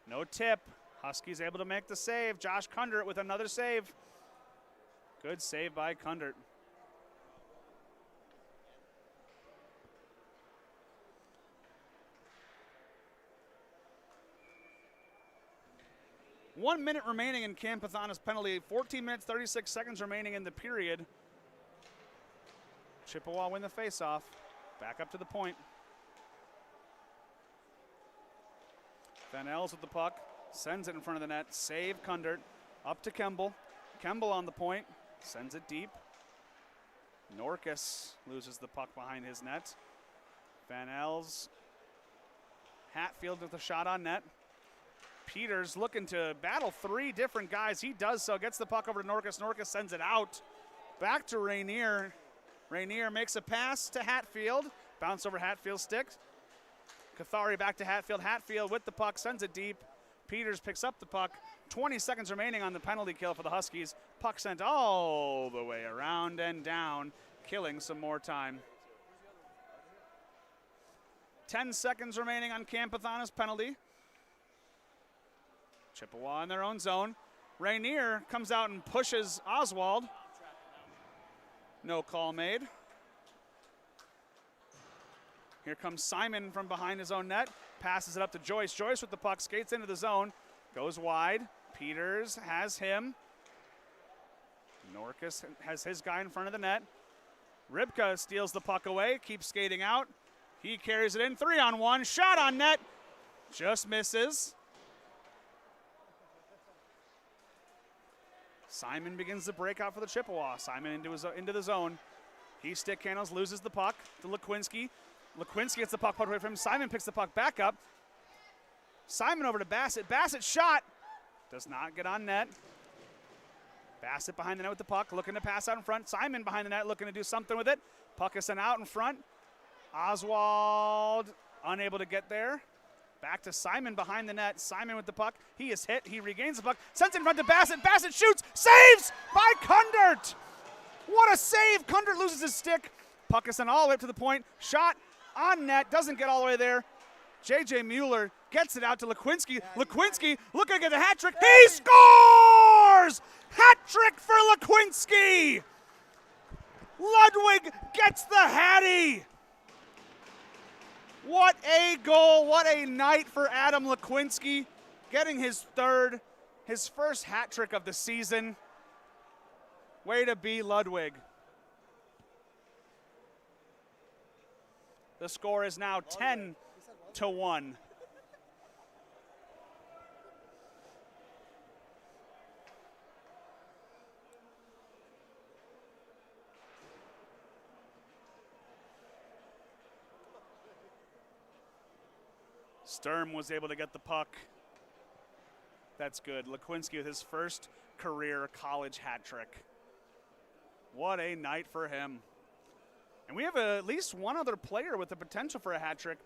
No tip. Huskies able to make the save. Josh Kundert with another save. Good save by Kundert. One minute remaining in Cam Pathana's penalty. 14 minutes, 36 seconds remaining in the period. Chippewa win the faceoff. Back up to the point. Van Els with the puck. Sends it in front of the net. Save Kundert. Up to Kemble. Kemble on the point. Sends it deep. Norkus loses the puck behind his net. Van Els. Hatfield with a shot on net. Peters looking to battle 3 different guys. He does so. Gets the puck over to Norkus. Norkus sends it out. Back to Rainier. Rainier makes a pass to Hatfield. Bounce over Hatfield's stick. Cathari back to Hatfield. Hatfield with the puck. Sends it deep. Peters picks up the puck. 20 seconds remaining on the penalty kill for the Huskies. Puck sent all the way around and down, killing some more time. 10 seconds remaining on Cam Pathana's penalty. Chippewa in their own zone. Rainier comes out and pushes Oswald. No call made. Here comes Simon from behind his own net. Passes it up to Joyce. Joyce with the puck, skates into the zone. Goes wide. Peters has him. Norkus has his guy in front of the net. Rybka steals the puck away, keeps skating out. He carries it in, 3-on-1. Shot on net. Just misses. Simon begins the breakout for the Chippewa. Simon into the zone. He stick handles, loses the puck to Lekwinski. Lekwinski gets the puck put away from him. Simon picks the puck back up. Simon over to Bassett. Bassett shot. Does not get on net. Bassett behind the net with the puck, looking to pass out in front. Simon behind the net, looking to do something with it. Puck is sent out in front. Oswald unable to get there. Back to Simon behind the net. Simon with the puck. He is hit. He regains the puck. Sends it in front to Bassett. Bassett shoots. Saves by Kundert. What a save. Kundert loses his stick. Puck is sent all the way up to the point. Shot on net. Doesn't get all the way there. J.J. Mueller gets it out to Lekwinski. Lekwinski looking to get the hat trick. He scores! Hat trick for Lekwinski. Ludwig gets the hattie. What a goal, what a night for Adam Lekwinski, getting his first hat trick of the season. Way to be, Ludwig. The score is now 10-1. Sturm was able to get the puck. That's good. Lekwinski with his first career college hat trick. What a night for him. And we have at least one other player with the potential for a hat trick.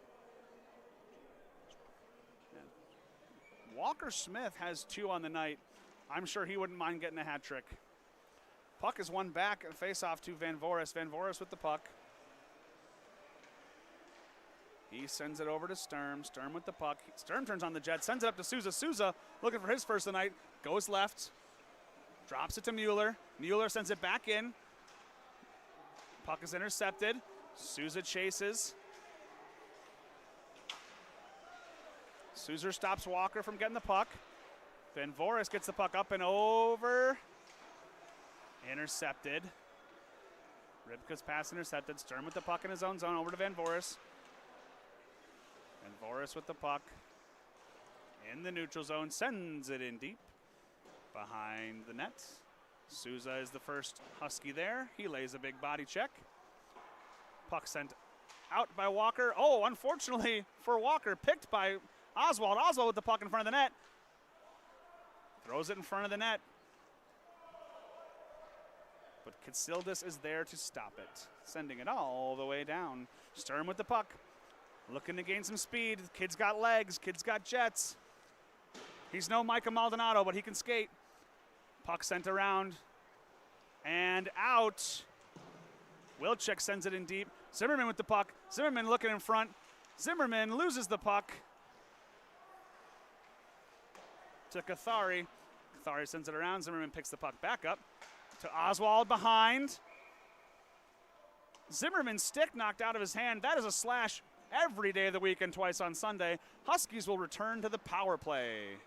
Walker Smith has 2 on the night. I'm sure he wouldn't mind getting a hat trick. Puck is won back and face off to Van Voris. Van Voris with the puck. He sends it over to Sturm. Sturm with the puck. Sturm turns on the jet, sends it up to Souza. Souza looking for his first of the night. Goes left. Drops it to Mueller. Mueller sends it back in. Puck is intercepted. Souza chases. Souza stops Walker from getting the puck. Van Voris gets the puck up and over. Intercepted. Ribka's pass intercepted. Sturm with the puck in his own zone over to Van Voris. Van Voris with the puck in the neutral zone, sends it in deep behind the net. Souza is the first Husky there. He lays a big body check. Puck sent out by Walker. Oh, unfortunately for Walker, picked by Oswald. Oswald with the puck in front of the net. Throws it in front of the net. But Katsildis is there to stop it, sending it all the way down. Sturm with the puck. Looking to gain some speed. Kid's got legs. Kid's got jets. He's no Micah Maldonado, but he can skate. Puck sent around and out. Wilczek sends it in deep. Zimmerman with the puck. Zimmerman looking in front. Zimmerman loses the puck to Cathari. Cathari sends it around. Zimmerman picks the puck back up to Oswald behind. Zimmerman's stick knocked out of his hand. That is a slash every day of the week and twice on Sunday. Huskies will return to the power play.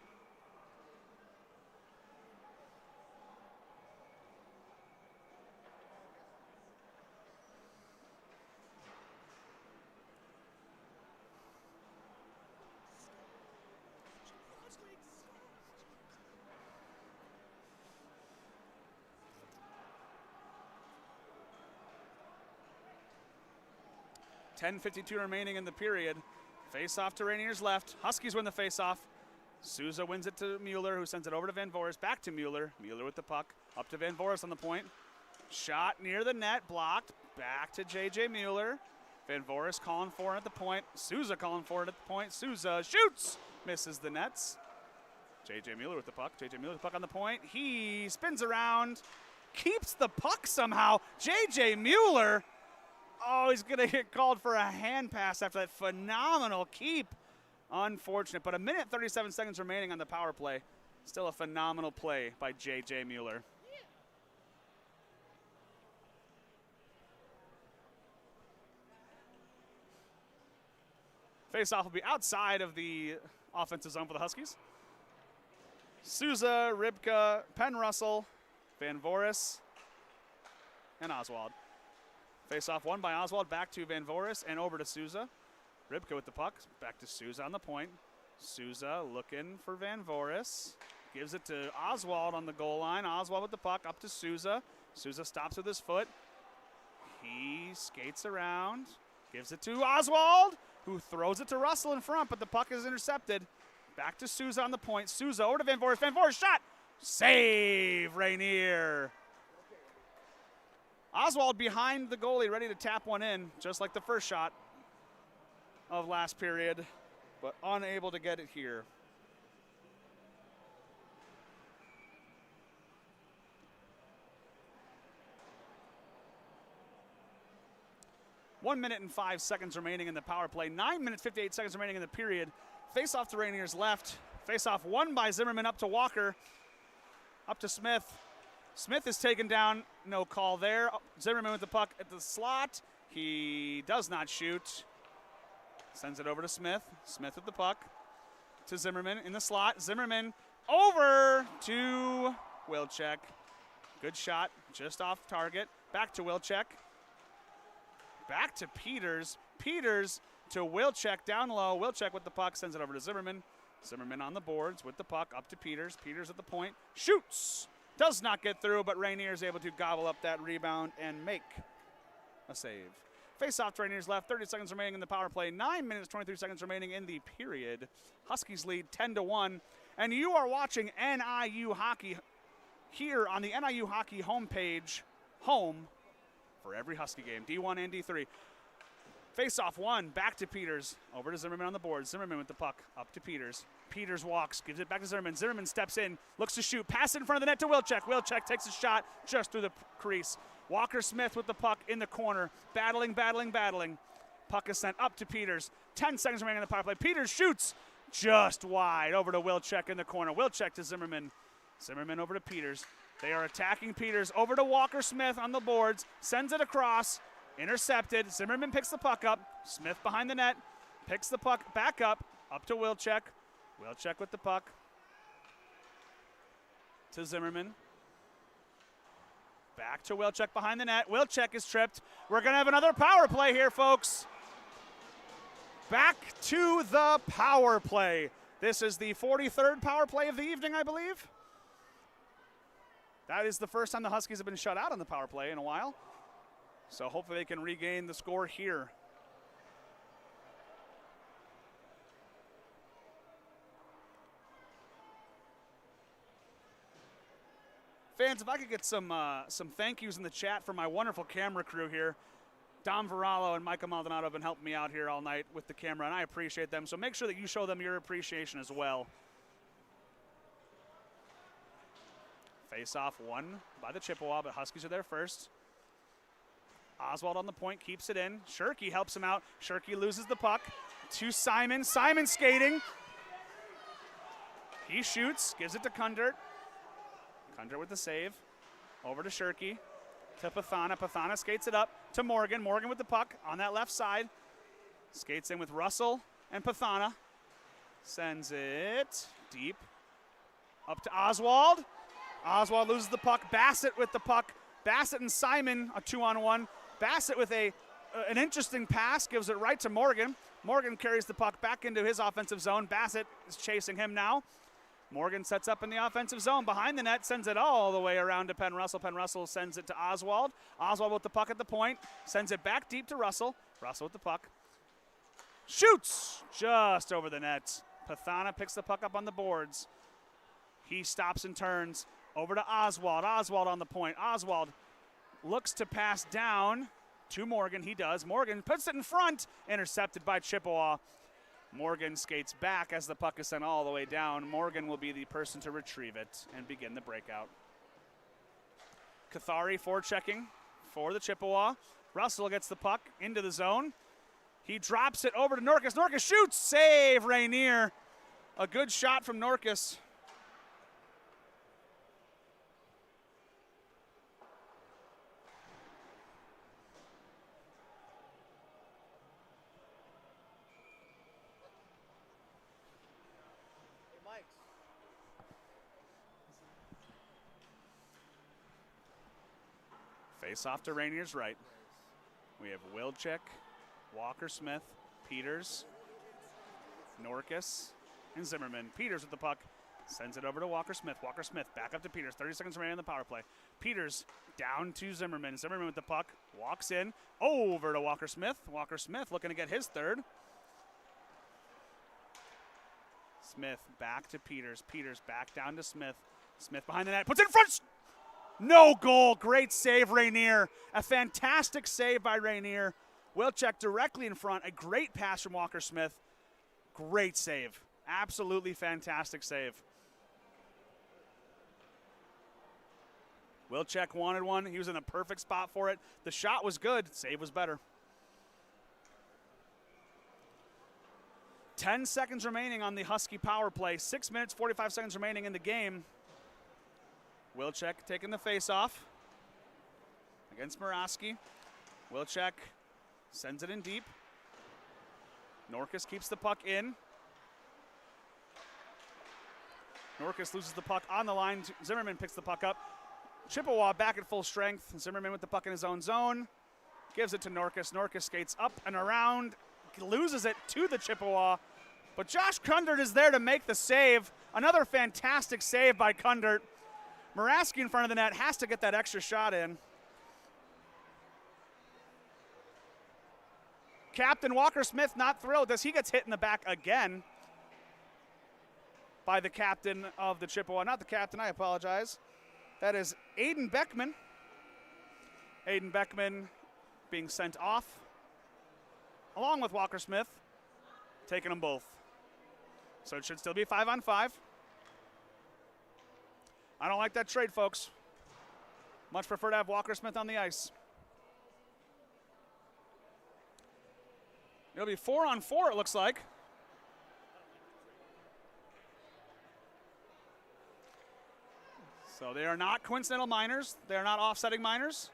.52 remaining in the period. Face-off to Rainier's left. Huskies win the face-off. Souza wins it to Mueller, who sends it over to Van Voris. Back to Mueller. Mueller with the puck. Up to Van Voris on the point. Shot near the net. Blocked. Back to J.J. Mueller. Van Voris calling for it at the point. Souza calling for it at the point. Souza shoots. Misses the nets. J.J. Mueller with the puck. J.J. Mueller with the puck on the point. He spins around. Keeps the puck somehow. J.J. Mueller. Oh, he's going to get called for a hand pass after that phenomenal keep. Unfortunate, but 1:37 seconds remaining on the power play. Still a phenomenal play by J.J. Mueller. Face-off will be outside of the offensive zone for the Huskies. Souza, Ribka, Penn Russell, Van Voris, and Oswald. Face-off won by Oswald, back to Van Voris and over to Souza. Ribka with the puck, back to Souza on the point. Souza looking for Van Voris. Gives it to Oswald on the goal line. Oswald with the puck, up to Souza. Souza stops with his foot. He skates around, gives it to Oswald, who throws it to Russell in front, but the puck is intercepted. Back to Souza on the point. Souza over to Van Voris. Van Voris shot! Save, Rainier. Oswald behind the goalie, ready to tap one in, just like the first shot of last period, but unable to get it here. .1 and 5 seconds remaining in the power play. 9 minutes, 58 seconds remaining in the period. Face-off to Rainier's left. Face-off won by Zimmerman, up to Walker. Up to Smith. Smith is taken down, no call there. Zimmerman with the puck at the slot. He does not shoot. Sends it over to Smith. Smith with the puck to Zimmerman in the slot. Zimmerman over to Wilczek. Good shot, just off target. Back to Wilczek. Back to Peters. Peters to Wilczek down low. Wilczek with the puck, sends it over to Zimmerman. Zimmerman on the boards with the puck up to Peters. Peters at the point, shoots. Does not get through, but Rainier is able to gobble up that rebound and make a save. Face-off to Rainier's left, 30 seconds remaining in the power play, 9 minutes, 23 seconds remaining in the period. Huskies lead 10-1, and you are watching NIU Hockey here on the NIU Hockey homepage, home for every Husky game, D1 and D3. Face-off one, back to Peters, over to Zimmerman on the board. Zimmerman with the puck, up to Peters. Peters walks, gives it back to Zimmerman. Zimmerman steps in, looks to shoot, pass it in front of the net to Wilczek. Wilczek takes a shot just through the crease. Walker Smith with the puck in the corner, battling. Puck is sent up to Peters. 10 seconds remaining in the power play. Peters shoots just wide over to Wilczek in the corner. Wilczek to Zimmerman. Zimmerman over to Peters. They are attacking Peters. Over to Walker Smith on the boards. Sends it across. Intercepted. Zimmerman picks the puck up. Smith behind the net. Picks the puck back up to Wilczek. Wilczek with the puck to Zimmerman. Back to Wilczek behind the net. Wilczek is tripped. We're going to have another power play here, folks. Back to the power play. This is the 43rd power play of the evening, I believe. That is the first time the Huskies have been shut out on the power play in a while. So hopefully they can regain the score here. Fans, if I could get some thank yous in the chat for my wonderful camera crew here. Dom Varallo and Micah Maldonado have been helping me out here all night with the camera, and I appreciate them. So make sure that you show them your appreciation as well. Face-off won by the Chippewa, but Huskies are there first. Oswald on the point, keeps it in. Shirky helps him out. Shirky loses the puck to Simon. Simon skating. He shoots, gives it to Kundert. Kundert with the save. Over to Shirky. To Pathana. Pathana skates it up to Morgan. Morgan with the puck on that left side. Skates in with Russell and Pathana. Sends it deep. Up to Oswald. Oswald loses the puck. Bassett with the puck. Bassett and Simon, a 2-on-1. Bassett with an interesting pass, gives it right to Morgan. Morgan carries the puck back into his offensive zone. Bassett is chasing him now. Morgan sets up in the offensive zone behind the net, sends it all the way around to Penn Russell. Penn Russell sends it to Oswald. Oswald with the puck at the point, sends it back deep to Russell. Russell with the puck. Shoots just over the net. Pathana picks the puck up on the boards. He stops and turns over to Oswald. Oswald on the point. Oswald looks to pass down to Morgan. He does. Morgan puts it in front. Intercepted by Chippewa. Morgan skates back as the puck is sent all the way down. Morgan will be the person to retrieve it and begin the breakout. Cathari forechecking for the Chippewa. Russell gets the puck into the zone. He drops it over to Norkus. Norkus shoots. Save Rainier. A good shot from Norkus. Face off to Rainier's right. We have Wilczek, Walker Smith, Peters, Norkus, and Zimmerman. Peters with the puck. Sends it over to Walker Smith. Walker Smith back up to Peters. 30 seconds remaining on the power play. Peters down to Zimmerman. Zimmerman with the puck. Walks in. Over to Walker Smith. Walker Smith looking to get his third. Smith back to Peters. Peters back down to Smith. Smith behind the net. Puts it in front. No goal. Great save, Rainier. A fantastic save by Rainier. Wilczek directly in front. A great pass from Walker Smith. Great save. Absolutely fantastic save. Wilczek wanted one. He was in a perfect spot for it. The shot was good. Save was better. 10 seconds remaining on the Husky power play. 6 minutes, 45 seconds remaining in the game. Wilczek taking the face-off against Murawski. Wilczek sends it in deep. Norkus keeps the puck in. Norkus loses the puck on the line. Zimmerman picks the puck up. Chippewa back at full strength. Zimmerman with the puck in his own zone. gives it to Norcus. Norcus skates up and around, loses it to the Chippewa, but Josh Kundert is there to make the save. Another fantastic save by Kundert. Muraski in front of the net has to get that extra shot in. Captain Walker Smith not thrilled as he gets hit in the back again by the captain of the Chippewa. Not the captain, I apologize. That is Aiden Beckman. Aiden Beckman being sent off along with Walker Smith, taking them both. So it should still be 5-on-5. I don't like that trade, folks. Much prefer to have Walker Smith on the ice. It'll be 4-on-4, it looks like. So they are not coincidental minors. They are not offsetting minors.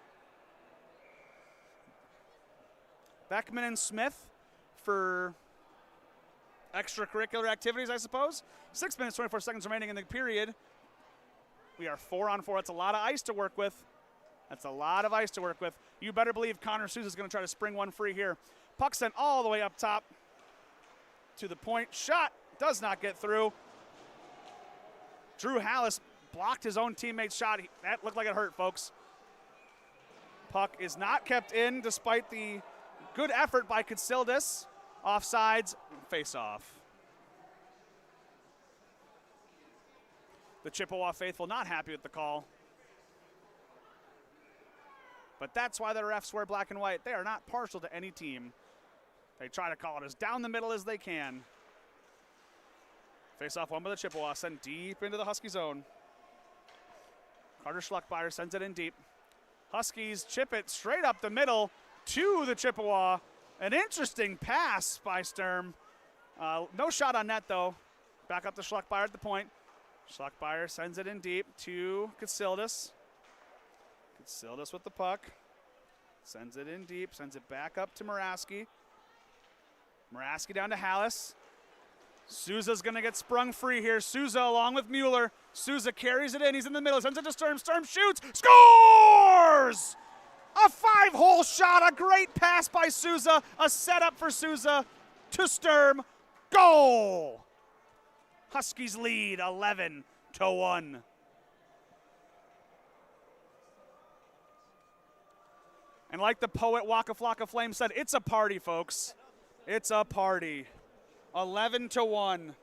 Beckman and Smith for extracurricular activities, I suppose. 6 minutes, 24 seconds remaining in the period. We are 4-on-4. That's a lot of ice to work with. That's a lot of ice to work with. You better believe Connor Souza is going to try to spring one free here. Puck sent all the way up top to the point. Shot does not get through. Drew Hallis blocked his own teammate's shot. That looked like it hurt, folks. Puck is not kept in despite the good effort by Katsildis. Offsides, face-off. The Chippewa faithful not happy with the call. But that's why the refs wear black and white. They are not partial to any team. They try to call it as down the middle as they can. Face-off one by the Chippewa, sent deep into the Husky zone. Carter Schluckbeyer sends it in deep. Huskies chip it straight up the middle to the Chippewa. An interesting pass by Sturm. No shot on net, though. Back up to Schluckbeyer at the point. Schluckbeyer sends it in deep to Katsildis. Katsildis with the puck. Sends it in deep, sends it back up to Muraski. Muraski down to Hallis. Souza's going to get sprung free here. Souza along with Mueller. Souza carries it in. He's in the middle. Sends it to Sturm. Sturm shoots. Scores! A 5-hole shot. A great pass by Souza. A setup for Souza to Sturm. Goal! Huskies lead 11-1. And like the poet Waka Flocka Flame said, it's a party, folks. It's a party. 11-1.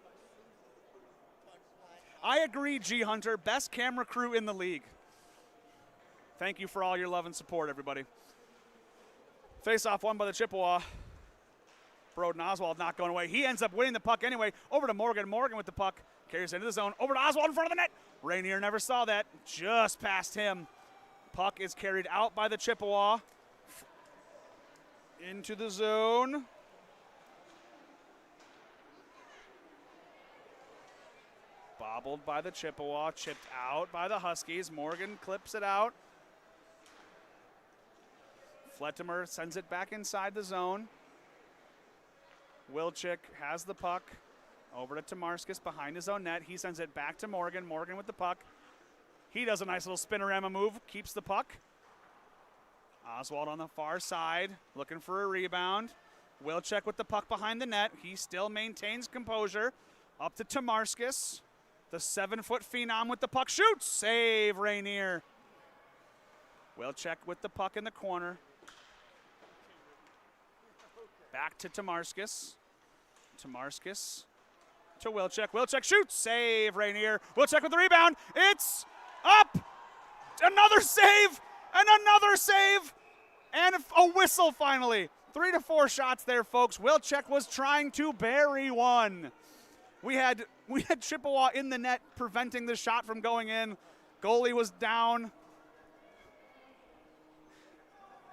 I agree, G Hunter. Best camera crew in the league. Thank you for all your love and support, everybody. Face-off won by the Chippewa. Broden Oswald not going away. He ends up winning the puck anyway. Over to Morgan. Morgan with the puck. Carries into the zone. Over to Oswald in front of the net. Rainier never saw that. Just past him. Puck is carried out by the Chippewa. Into the zone. Bobbled by the Chippewa. Chipped out by the Huskies. Morgan clips it out. Fletimer sends it back inside the zone. Wilczek has the puck. Over to Tomarskis behind his own net. He sends it back to Morgan. Morgan with the puck. He does a nice little spinorama move. Keeps the puck. Oswald on the far side. Looking for a rebound. Wilczek with the puck behind the net. He still maintains composure. Up to Tomarskis. The 7-foot phenom with the puck. Shoots! Save Rainier. Wilczek with the puck in the corner. Back to Tomarskis. Tomarskis to Wilczek. Wilczek shoots. Save Rainier. Wilczek with the rebound. It's up. Another save. And another save. And a whistle finally. 3 to 4 shots there, folks. Wilczek was trying to bury one. We had Chippewa in the net preventing the shot from going in. Goalie was down.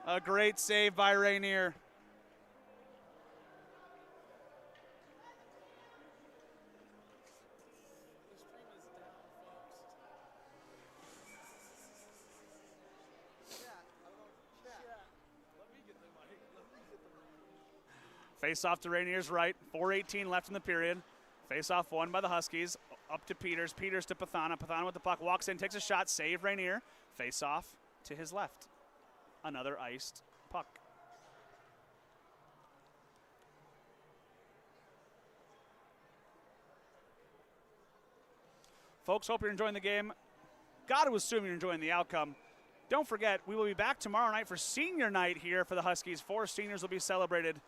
A great save by Rainier. Face-off to Rainier's right. 4:18 left in the period. Face-off won by the Huskies. Up to Peters. Peters to Pathana. Pathana with the puck. Walks in, takes a shot. Save Rainier. Face-off to his left. Another iced puck. Folks, hope you're enjoying the game. Got to assume you're enjoying the outcome. Don't forget, we will be back tomorrow night for senior night here for the Huskies. 4 seniors will be celebrated,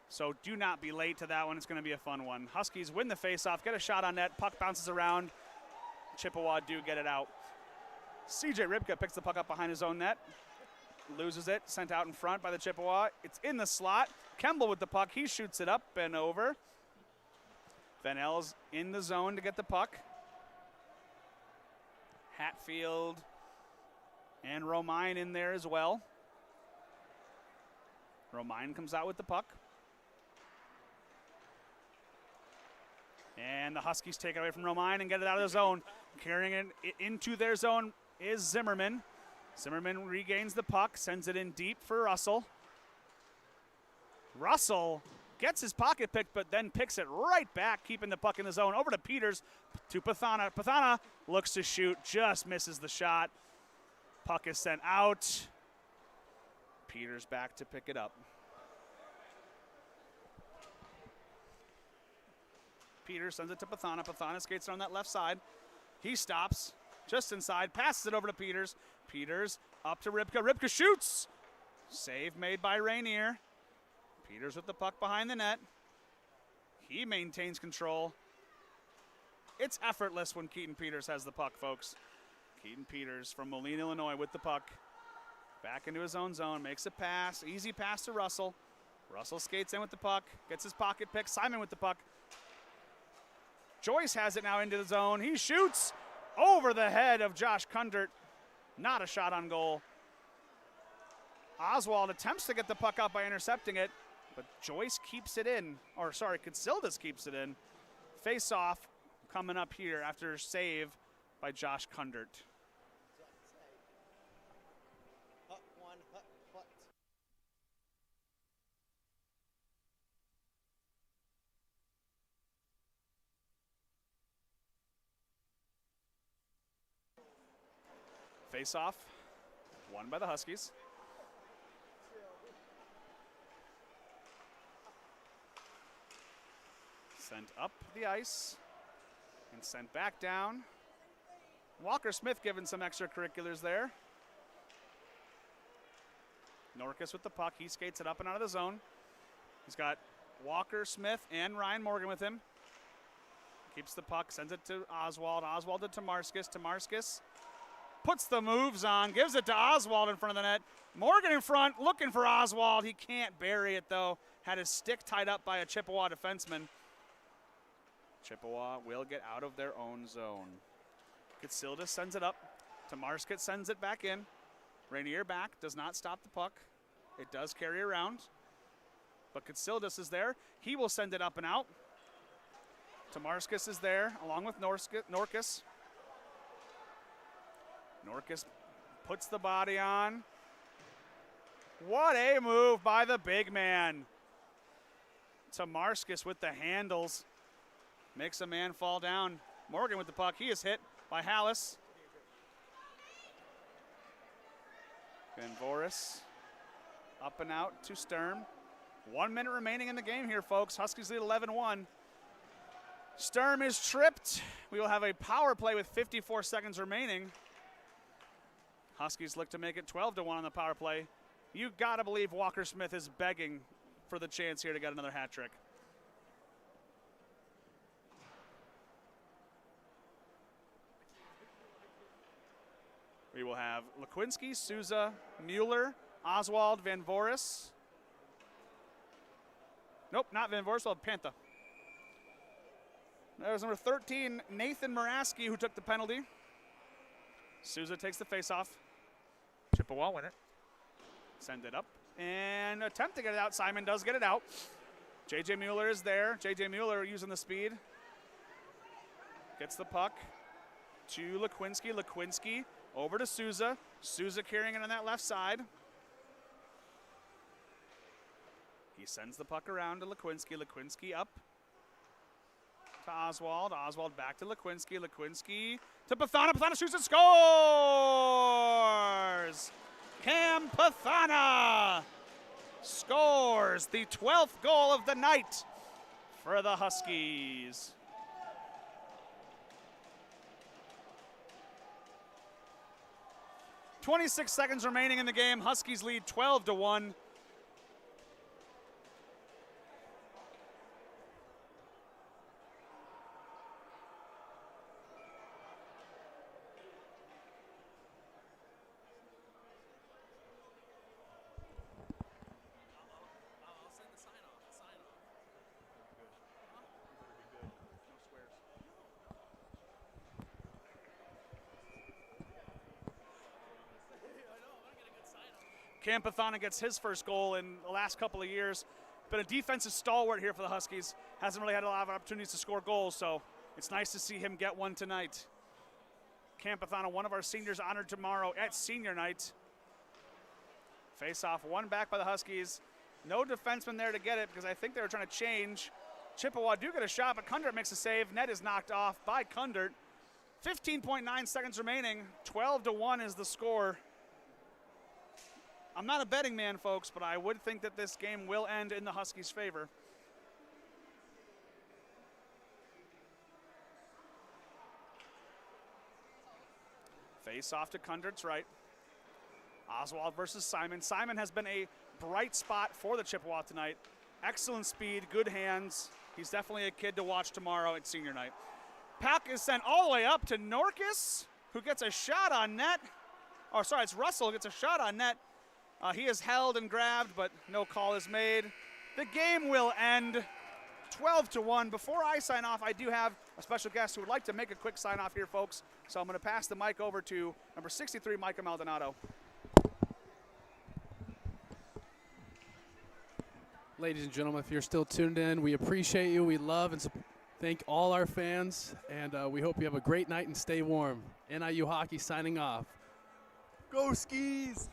so do not be late to that one. It's going to be a fun one. Huskies win the faceoff, get a shot on net, puck bounces around. Chippewa do get it out. CJ Ribka picks the puck up behind his own net, loses it, sent out in front by the Chippewa. It's in the slot. Kemble with the puck, he shoots it up and over. Van El's in the zone to get the puck. Hatfield and Romine in there as well. Romine comes out with the puck. And the Huskies take it away from Romine and get it out of the zone. Carrying it into their zone is Zimmerman. Zimmerman regains the puck, sends it in deep for Russell. Russell gets his pocket picked, but then picks it right back, keeping the puck in the zone. Over to Peters, to Pathana. Pathana looks to shoot, just misses the shot. Puck is sent out. Peters back to pick it up. Peters sends it to Pathana. Pathana skates on that left side. He stops just inside, passes it over to Peters. Peters up to Ribka. Ribka shoots. Save made by Rainier. Peters with the puck behind the net. He maintains control. It's effortless when Keaton Peters has the puck, folks. Keaton Peters from Moline, Illinois with the puck. Back into his own zone, makes a pass. Easy pass to Russell. Russell skates in with the puck, gets his pocket pick. Simon with the puck. Joyce has it now into the zone. He shoots over the head of Josh Kundert. Not a shot on goal. Oswald attempts to get the puck out by intercepting it, but Joyce keeps it in. Or sorry, Katsildas keeps it in. Face off coming up here after save by Josh Kundert. Face off, won by the Huskies. Sent up the ice and sent back down. Walker Smith given some extracurriculars there. Norcus with the puck. He skates it up and out of the zone. He's got Walker Smith and Ryan Morgan with him. Keeps the puck, sends it to Oswald. Oswald to Tomarskas. Tomarskas puts the moves on, gives it to Oswald in front of the net. Morgan in front, looking for Oswald. He can't bury it, though. Had his stick tied up by a Chippewa defenseman. Chippewa will get out of their own zone. Katsildas sends it up. Tomarskas sends it back in. Rainier back, does not stop the puck. It does carry around. But Katsildas is there. He will send it up and out. Tomarskas is there, along with Norcus. Norcus puts the body on. What a move by the big man. Tomarskas with the handles. Makes a man fall down. Morgan with the puck. He is hit by Hallis. Van Voris up and out to Sturm. 1 minute remaining in the game here, folks. Huskies lead 11-1. Sturm is tripped. We will have a power play with 54 seconds remaining. Huskies look to make it 12-1 on the power play. You gotta believe Walker Smith is begging for the chance here to get another hat trick. We will have Lekwinski, Souza, Mueller, Oswald, Van Voris. Nope, not Van Voris, we'll have Pantha. That was number 13, Nathan Muraski, who took the penalty. Souza takes the faceoff. Chippewa win it. Send it up and attempt to get it out. Simon does get it out. J.J. Mueller is there. J.J. Mueller using the speed. Gets the puck to Lekwinski. Lekwinski over to Souza. Souza carrying it on that left side. He sends the puck around to Lekwinski. Lekwinski up to Oswald. Oswald back to Lekwinski. Lekwinski to Pathana. Pathana shoots and scores! Cam Pathana scores the 12th goal of the night for the Huskies. 26 seconds remaining in the game. Huskies lead 12-1. Campathana gets his first goal in the last couple of years. Been a defensive stalwart here for the Huskies. Hasn't really had a lot of opportunities to score goals, so it's nice to see him get one tonight. Campathana, one of our seniors, honored tomorrow at senior night. Face-off, one back by the Huskies. No defenseman there to get it because I think they were trying to change. Chippewa do get a shot, but Kundert makes a save. Net is knocked off by Kundert. 15.9 seconds remaining. 12-1 is the score. I'm not a betting man, folks, but I would think that this game will end in the Huskies' favor. Face off to Kundert's right. Oswald versus Simon. Simon has been a bright spot for the Chippewa tonight. Excellent speed, good hands. He's definitely a kid to watch tomorrow at senior night. Puck is sent all the way up to Norkus, who gets a shot on net. Oh, sorry, it's Russell who gets a shot on net. He is held and grabbed, but no call is made. The game will end 12-1. Before I sign off, I do have a special guest who would like to make a quick sign off here, folks. So I'm going to pass the mic over to number 63, Micah Maldonado. Ladies and gentlemen, if you're still tuned in, we appreciate you. We love and thank all our fans, and we hope you have a great night and stay warm. NIU Hockey signing off. Go Skis!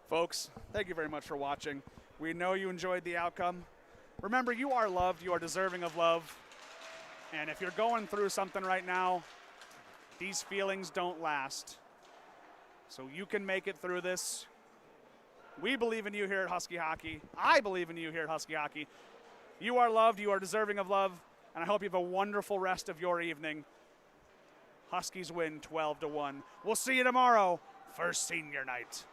Folks, thank you very much for watching. We know you enjoyed the outcome. Remember, you are loved. You are deserving of love. And if you're going through something right now, these feelings don't last. So you can make it through this. We believe in you here at Husky Hockey. I believe in you here at Husky Hockey. You are loved. You are deserving of love. And I hope you have a wonderful rest of your evening. Huskies win 12-1. We'll see you tomorrow for senior night.